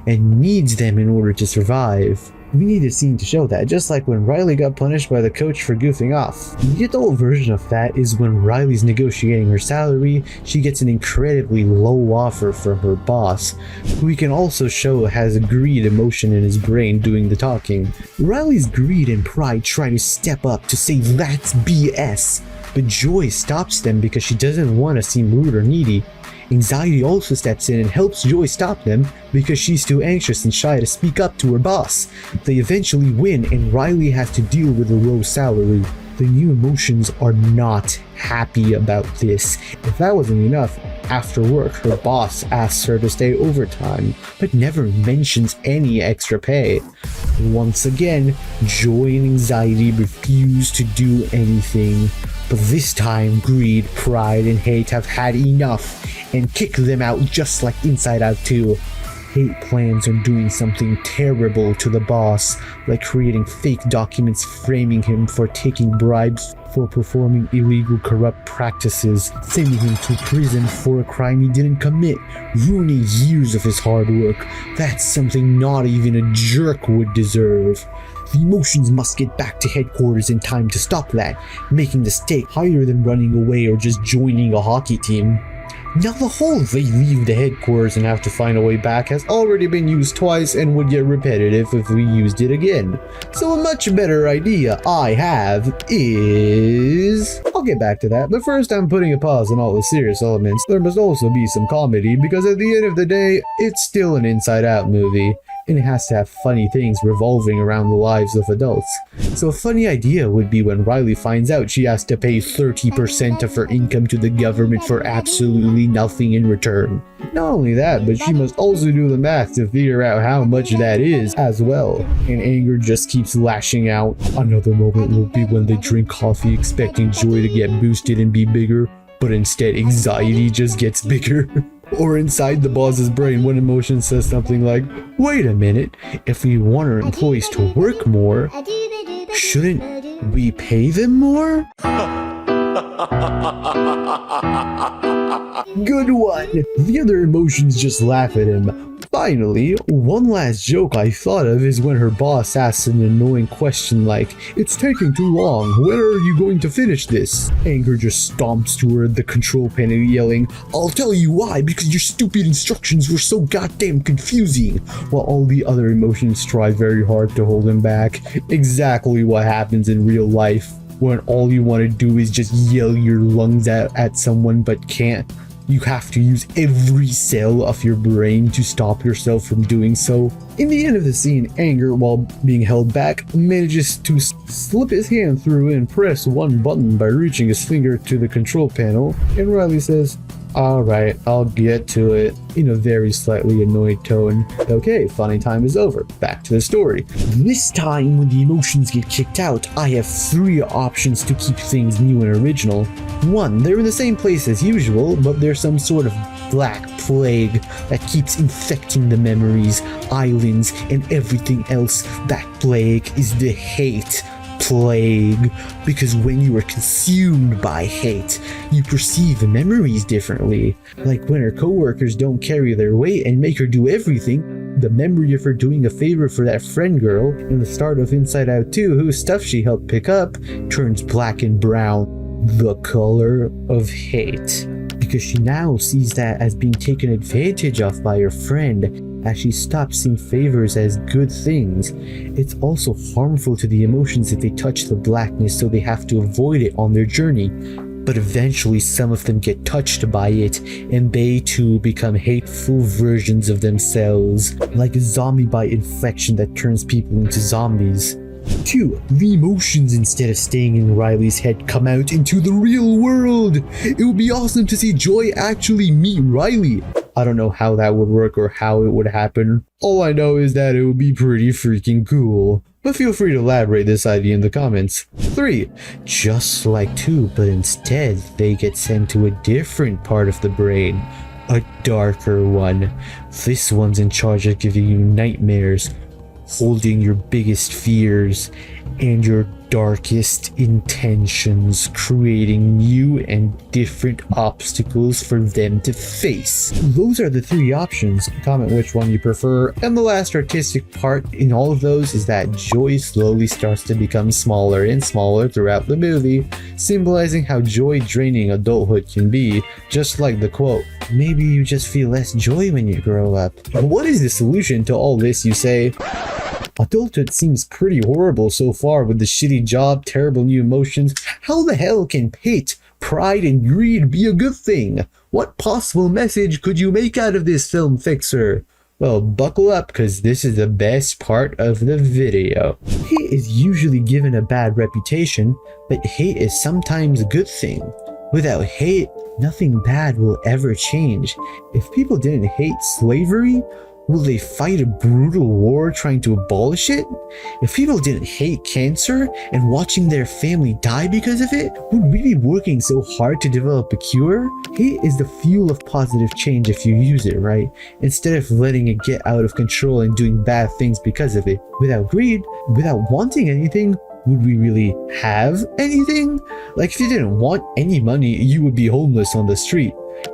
and needs them in order to survive. We need a scene to show that, just like when Riley got punished by the coach for goofing off. The adult version of that is when Riley's negotiating her salary, she gets an incredibly low offer from her boss, who we can also show has a greed emotion in his brain doing the talking. Riley's greed and pride try to step up to say that's BS, but Joy stops them because she doesn't want to seem rude or needy. Anxiety also steps in and helps Joy stop them because she's too anxious and shy to speak up to her boss. They eventually win and Riley has to deal with a low salary. The new emotions are not happy about this. If that wasn't enough, after work her boss asks her to stay overtime, but never mentions any extra pay. Once again, Joy and Anxiety refuse to do anything, but this time greed, pride, and hate have had enough and kick them out just like Inside Out 2. Hate plans on doing something terrible to the boss, like creating fake documents framing him for taking bribes for performing illegal corrupt practices, sending him to prison for a crime he didn't commit, ruining years of his hard work. That's something not even a jerk would deserve. The emotions must get back to headquarters in time to stop that, making the stake higher than running away or just joining a hockey team. Now the whole they leave the headquarters and have to find a way back has already been used twice and would get repetitive if we used it again. So a much better idea I have is... I'll get back to that, but first I'm putting a pause on all the serious elements. There must also be some comedy because at the end of the day, it's still an Inside Out movie. And it has to have funny things revolving around the lives of adults. So a funny idea would be when Riley finds out she has to pay 30% of her income to the government for absolutely nothing in return. Not only that, but she must also do the math to figure out how much that is as well. And anger just keeps lashing out. Another moment will be when they drink coffee expecting Joy to get boosted and be bigger, but instead anxiety just gets bigger. Or inside the boss's brain, one emotion says something like, wait a minute, if we want our employees to work more, shouldn't we pay them more? Good one! The other emotions just laugh at him. Finally, one last joke I thought of is when her boss asks an annoying question like, it's taking too long, when are you going to finish this? Anger just stomps toward the control panel yelling, I'll tell you why, because your stupid instructions were so goddamn confusing, while all the other emotions try very hard to hold him back. Exactly what happens in real life, when all you want to do is just yell your lungs out at someone but can't. You have to use every cell of your brain to stop yourself from doing so. In the end of the scene, Anger, while being held back, manages to slip his hand through and press one button by reaching his finger to the control panel, and Riley says, alright, I'll get to it, in a very slightly annoyed tone. Okay, funny time is over. Back to the story. This time, when the emotions get kicked out, I have 3 options to keep things new and original. 1, they're in the same place as usual, but there's some sort of black plague that keeps infecting the memories, islands, and everything else. That plague is the hate plague, because when you are consumed by hate, you perceive the memories differently. Like when her coworkers don't carry their weight and make her do everything, the memory of her doing a favor for that friend girl in the start of Inside Out 2, whose stuff she helped pick up, turns black and brown, the color of hate. Because she now sees that as being taken advantage of by her friend, as she stops seeing favors as good things. It's also harmful to the emotions if they touch the blackness, so they have to avoid it on their journey. But eventually some of them get touched by it, and they too become hateful versions of themselves, like a zombie bite infection that turns people into zombies. 2. The emotions, instead of staying in Riley's head, come out into the real world. It would be awesome to see Joy actually meet Riley. I don't know how that would work or how it would happen. All I know is that it would be pretty freaking cool. But feel free to elaborate this idea in the comments. 3. Just like 2, but instead they get sent to a different part of the brain. A darker one. This one's in charge of giving you nightmares. holding your biggest fears and your darkest intentions, creating new and different obstacles for them to face. Those are the three options. Comment which one you prefer. And the last artistic part in all of those is that joy slowly starts to become smaller and smaller throughout the movie, symbolizing how joy-draining adulthood can be, just like the quote, "Maybe you just feel less joy when you grow up." What is the solution to all this, you say? Adulthood seems pretty horrible so far with the shitty job, terrible new emotions. How the hell can hate, pride, and greed be a good thing? What possible message could you make out of this film fixer? Well, buckle up, because this is the best part of the video. Hate is usually given a bad reputation, but hate is sometimes a good thing. Without hate, nothing bad will ever change. If people didn't hate slavery, will they fight a brutal war trying to abolish it? If people didn't hate cancer and watching their family die because of it, would we be working so hard to develop a cure? Hate is the fuel of positive change if you use it right, instead of letting it get out of control and doing bad things because of it. Without greed, without wanting anything, would we really have anything? Like, if you didn't want any money, you would be homeless on the street.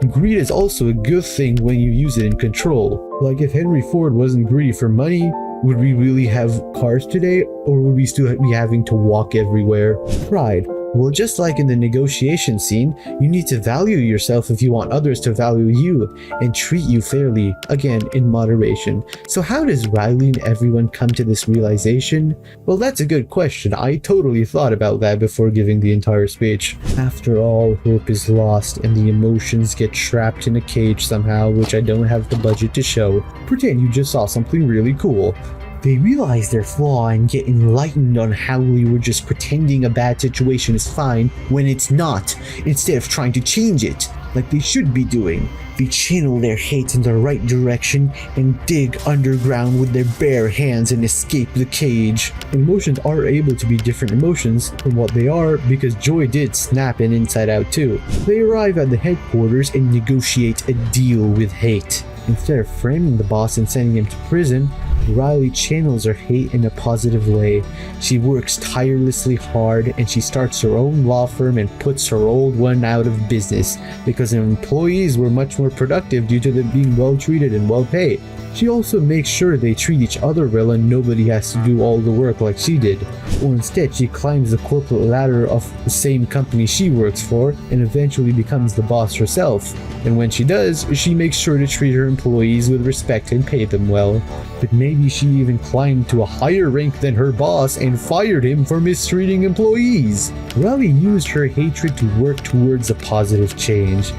Greed is also a good thing when you use it in control. Like, if Henry Ford wasn't greedy for money, would we really have cars today, or would we still be having to walk everywhere? Pride. Well, just like in the negotiation scene, you need to value yourself if you want others to value you and treat you fairly, again, in moderation. So how does Riley and everyone come to this realization? Well, that's a good question. I totally thought about that before giving the entire speech. After all, hope is lost and the emotions get trapped in a cage somehow, which I don't have the budget to show. Pretend you just saw something really cool. They realize their flaw and get enlightened on how we were just pretending a bad situation is fine when it's not, instead of trying to change it, like they should be doing. They channel their hate in the right direction and dig underground with their bare hands and escape the cage. Emotions are able to be different emotions from what they are because joy did snap an Inside Out too. They arrive at the headquarters and negotiate a deal with hate. Instead of framing the boss and sending him to prison, Riley channels her hate in a positive way. She works tirelessly hard and she starts her own law firm and puts her old one out of business because her employees were much more productive due to them being well treated and well paid. She also makes sure they treat each other well and nobody has to do all the work like she did. Or instead, she climbs the corporate ladder of the same company she works for and eventually becomes the boss herself. And when she does, she makes sure to treat her employees with respect and pay them well. But maybe she even climbed to a higher rank than her boss and fired him for mistreating employees. Riley used her hatred to work towards a positive change.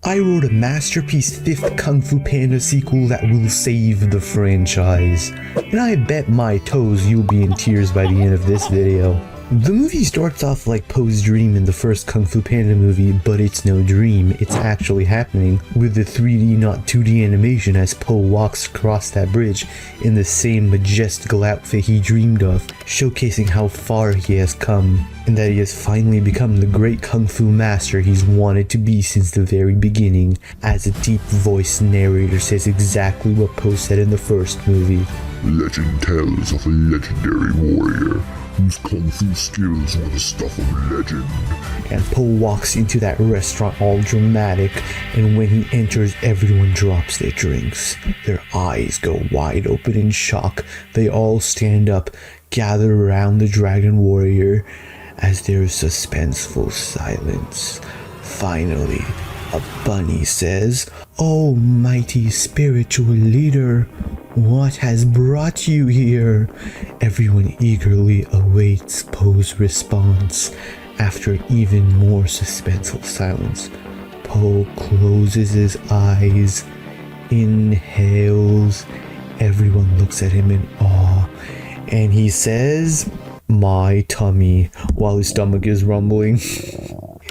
I wrote a masterpiece 5th Kung Fu Panda sequel that will save the franchise. And I bet my toes you'll be in tears by the end of this video. The movie starts off like Poe's dream in the first Kung Fu Panda movie, but it's no dream, it's actually happening, with the 3D not 2D animation as Poe walks across that bridge in the same majestical outfit he dreamed of, showcasing how far he has come, and that he has finally become the great Kung Fu master he's wanted to be since the very beginning, as a deep voiced narrator says exactly what Poe said in the first movie. Legend tells of a legendary warrior whose kung fu skills were the stuff of legend. And Poe walks into that restaurant all dramatic, and when he enters, everyone drops their drinks. Their eyes go wide open in shock. They all stand up, gather around the dragon warrior, as there is suspenseful silence. Finally, a bunny says, "Oh, mighty spiritual leader, what has brought you here?" Everyone eagerly awaits Poe's response. After even more suspenseful silence, Poe closes his eyes, inhales. Everyone looks at him in awe, and he says, "My tummy," while his stomach is rumbling.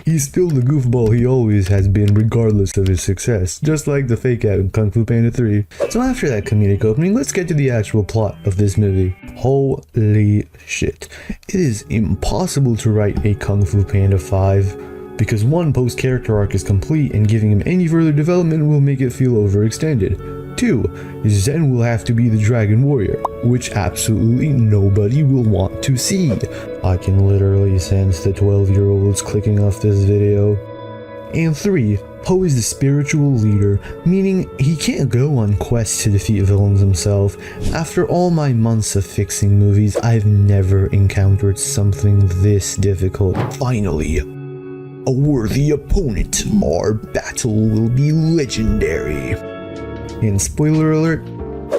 He's still the goofball he always has been regardless of his success, just like the fake out in Kung Fu Panda 3. So after that comedic opening, let's get to the actual plot of this movie. Holy shit. It is impossible to write a Kung Fu Panda 5, because one, Poe's character arc is complete and giving him any further development will make it feel overextended. 2, Zhen will have to be the Dragon Warrior, which absolutely nobody will want to see. I can literally sense the 12-year-olds clicking off this video. And 3, Po is the spiritual leader, meaning he can't go on quests to defeat villains himself. After all my months of fixing movies, I've never encountered something this difficult. Finally, a worthy opponent. Our battle will be legendary. And spoiler alert,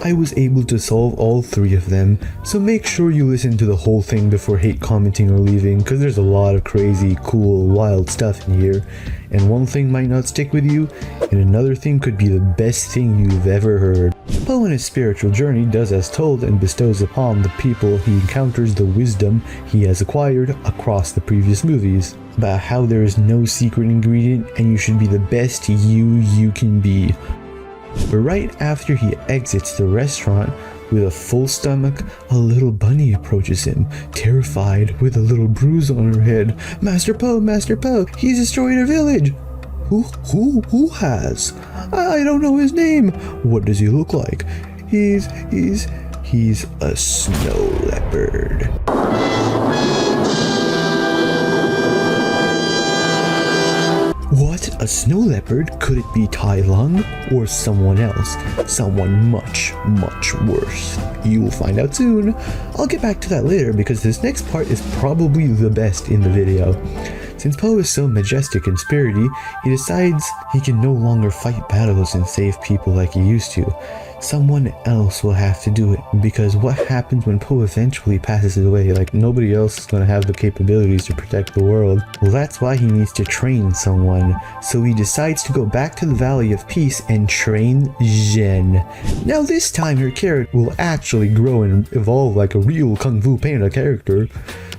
I was able to solve all 3 of them, so make sure you listen to the whole thing before hate commenting or leaving, because there's a lot of crazy, cool, wild stuff in here, and one thing might not stick with you, and another thing could be the best thing you've ever heard. Po in his spiritual journey does as told and bestows upon the people he encounters the wisdom he has acquired across the previous movies, about how there is no secret ingredient and you should be the best you can be. But right after he exits the restaurant with a full stomach, a little bunny approaches him, terrified, with a little bruise on her head. Master Po, he's destroyed a village. Who has? I don't know his name. What does he look like? He's a snow leopard. What? A snow leopard? Could it be Tai Lung? Or someone else? Someone much worse? You will find out soon. I'll get back to that later because this next part is probably the best in the video. Since Po is so majestic and spirity, he decides he can no longer fight battles and save people like he used to. Someone else will have to do it, because what happens when Po eventually passes away? Like, nobody else is going to have the capabilities to protect the world. Well, that's why he needs to train someone. So he decides to go back to the Valley of Peace and train Zhen. Now this time her character will actually grow and evolve like a real Kung Fu Panda character,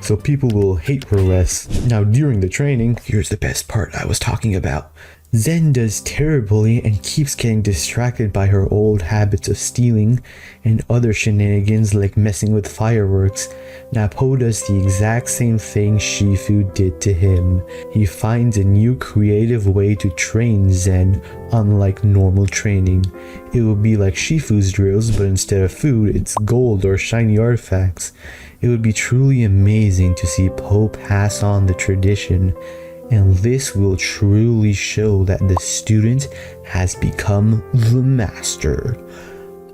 so people will hate her less. Now during the training, here's the best part I was talking about. Zhen does terribly and keeps getting distracted by her old habits of stealing and other shenanigans like messing with fireworks. Now Po does the exact same thing Shifu did to him. He finds a new creative way to train Zhen, unlike normal training. It will be like Shifu's drills, but instead of food, it's gold or shiny artifacts. It would be truly amazing to see Po pass on the tradition, and this will truly show that the student has become the master.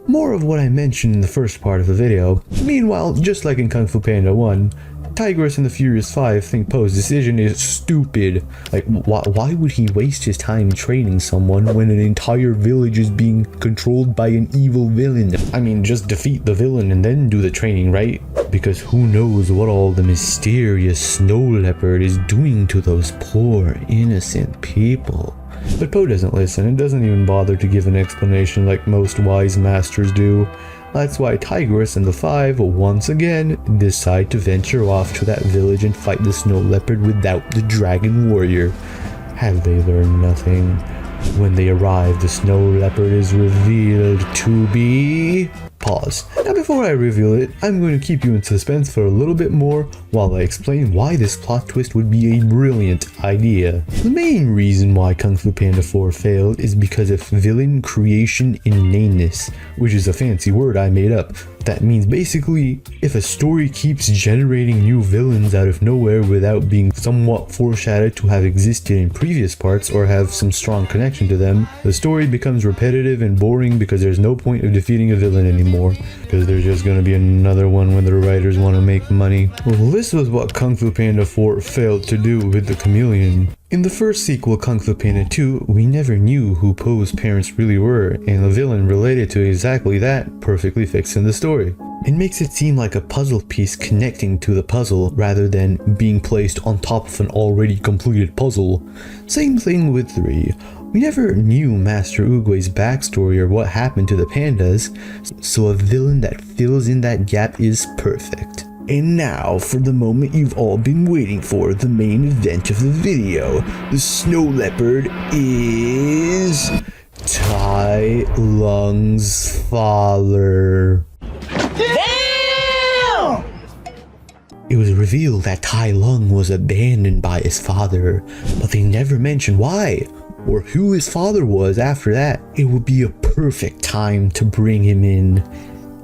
More of what I mentioned in the first part of the video. Meanwhile, just like in Kung Fu Panda 1, Tigress and the Furious 5 think Po's decision is stupid. Like, why would he waste his time training someone when an entire village is being controlled by an evil villain? I mean, just defeat the villain and then do the training, right? Because who knows what all the mysterious snow leopard is doing to those poor, innocent people. But Po doesn't listen and doesn't even bother to give an explanation like most wise masters do. That's why Tigress and the 5 once again decide to venture off to that village and fight the snow leopard without the dragon warrior. Have they learned nothing? When they arrive, the snow leopard is revealed to be... Pause. Now before I reveal it, I'm going to keep you in suspense for a little bit more while I explain why this plot twist would be a brilliant idea. The main reason why Kung Fu Panda 4 failed is because of villain creation inaneness, which is a fancy word I made up. That means basically, if a story keeps generating new villains out of nowhere without being somewhat foreshadowed to have existed in previous parts or have some strong connection to them, the story becomes repetitive and boring because there's no point of defeating a villain anymore, because there's just going to be another one when the writers want to make money. Well, this was what Kung Fu Panda 4 failed to do with the Chameleon. In the first sequel, Kung Fu Panda 2, we never knew who Po's parents really were, and the villain related to exactly that perfectly fits in the story. It makes it seem like a puzzle piece connecting to the puzzle rather than being placed on top of an already completed puzzle. Same thing with 3. We never knew Master Oogway's backstory or what happened to the pandas, so a villain that fills in that gap is perfect. And now for the moment you've all been waiting for, the main event of the video. The snow leopard is... Tai Lung's father. Damn! It was revealed that Tai Lung was abandoned by his father, but they never mentioned why. or who his father was after that, it would be a perfect time to bring him in.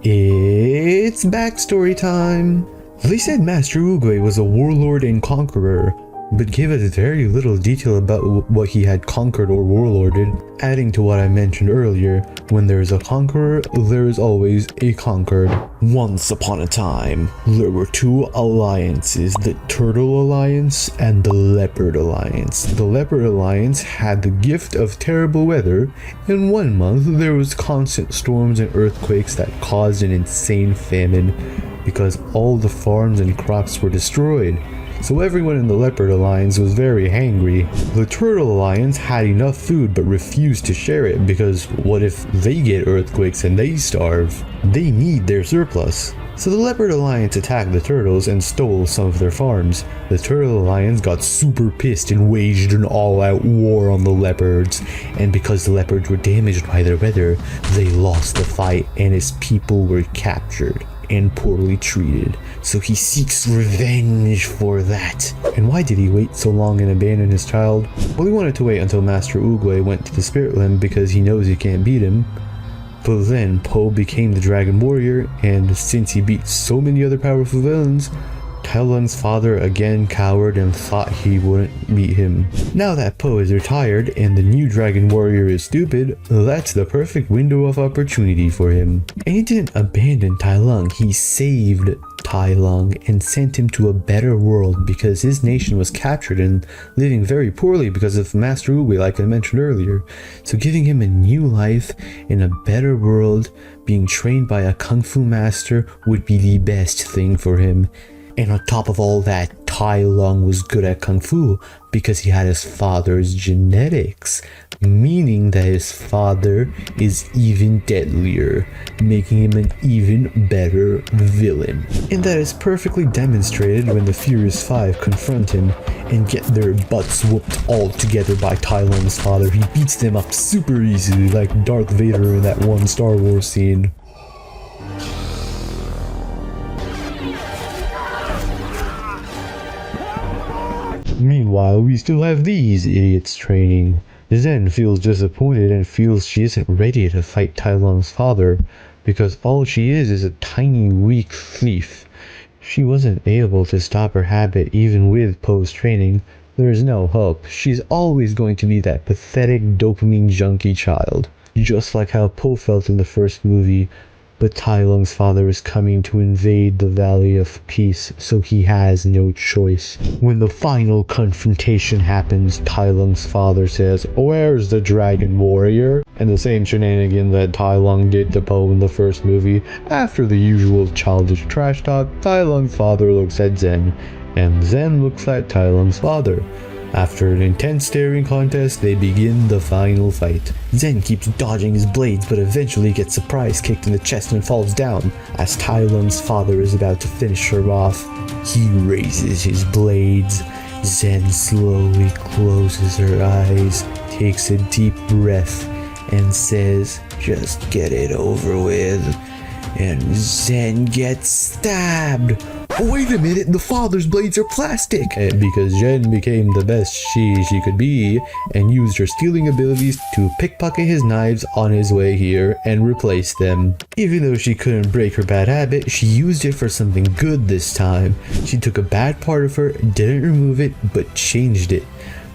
It's backstory time. They said Master Oogway was a warlord and conqueror, but gave us very little detail about what he had conquered or warlorded, adding to what I mentioned earlier, when there is a conqueror, there is always a conquered. Once upon a time, there were two alliances, the Turtle Alliance and the Leopard Alliance. The Leopard Alliance had the gift of terrible weather. In 1 month, there was constant storms and earthquakes that caused an insane famine, because all the farms and crops were destroyed. So everyone in the Leopard Alliance was very hangry. The Turtle Alliance had enough food but refused to share it, because what if they get earthquakes and they starve? They need their surplus. So the Leopard Alliance attacked the Turtles and stole some of their farms. The Turtle Alliance got super pissed and waged an all-out war on the Leopards. And because the Leopards were damaged by their weather, they lost the fight and his people were captured and poorly treated, so he seeks revenge for that. And why did he wait so long and abandon his child? Well, he wanted to wait until Master Oogway went to the Spirit Land because he knows he can't beat him. But then Po became the Dragon Warrior, and since he beat so many other powerful villains, Tai Lung's father again cowered and thought he wouldn't beat him. Now that Po is retired and the new Dragon Warrior is stupid, that's the perfect window of opportunity for him. And he didn't abandon Tai Lung, he saved Tai Lung and sent him to a better world because his nation was captured and living very poorly because of Master Oogway, like I mentioned earlier. So giving him a new life in a better world, being trained by a Kung Fu master, would be the best thing for him. And on top of all that, Tai Lung was good at Kung Fu because he had his father's genetics, meaning that his father is even deadlier, making him an even better villain. And that is perfectly demonstrated when the Furious Five confront him and get their butts whooped all together by Tai Lung's father. He beats them up super easily, like Darth Vader in that one Star Wars scene. Meanwhile, we still have these idiots training. Zhen feels disappointed and feels she isn't ready to fight Tai Lung's father because all she is a tiny, weak thief. She wasn't able to stop her habit even with Po's training. There is no hope. She's always going to be that pathetic dopamine junkie child. Just like how Po felt in the first movie. But Tai Lung's father is coming to invade the Valley of Peace, so he has no choice. When the final confrontation happens, Tai Lung's father says, "Where's the Dragon Warrior?" And the same shenanigan that Tai Lung did to Po in the first movie. After the usual childish trash talk, Tai Lung's father looks at Zhen, and Zhen looks at Tai Lung's father. After an intense staring contest, they begin the final fight. Zhen keeps dodging his blades, but eventually gets surprise kicked in the chest and falls down. As Tai Lung's father is about to finish her off, he raises his blades. Zhen slowly closes her eyes, takes a deep breath, and says, "Just get it over with." And Zhen gets stabbed. Wait a minute, the father's blades are plastic! Because Zhen became the best she could be and used her stealing abilities to pickpocket his knives on his way here and replace them. Even though she couldn't break her bad habit, she used it for something good this time. She took a bad part of her, didn't remove it, but changed it.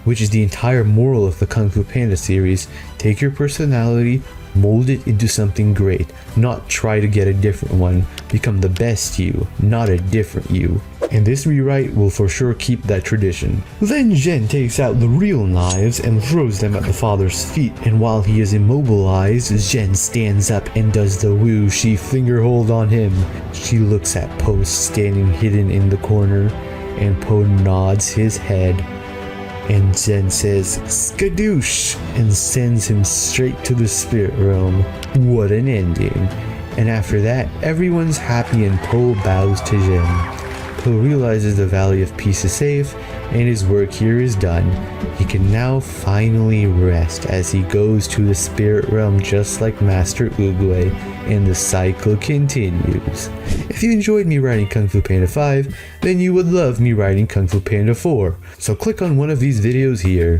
Which is the entire moral of the Kung Fu Panda series. Take your personality, mold it into something great, not try to get a different one. Become the best you, not a different you. And this rewrite will for sure keep that tradition. Then Zhen takes out the real knives and throws them at the father's feet, and while he is immobilized, Zhen stands up and does the Wu Shi finger hold on him. She looks at Po standing hidden in the corner, and Po nods his head. And Zhen says, "Skadoosh," and sends him straight to the spirit realm. What an ending. And after that, everyone's happy and Po bows to Zhen. Po realizes the Valley of Peace is safe, and his work here is done. He can now finally rest as he goes to the spirit realm just like Master Oogway, and the cycle continues. If you enjoyed me writing Kung Fu Panda 5, then you would love me writing Kung Fu Panda 4, so click on one of these videos here.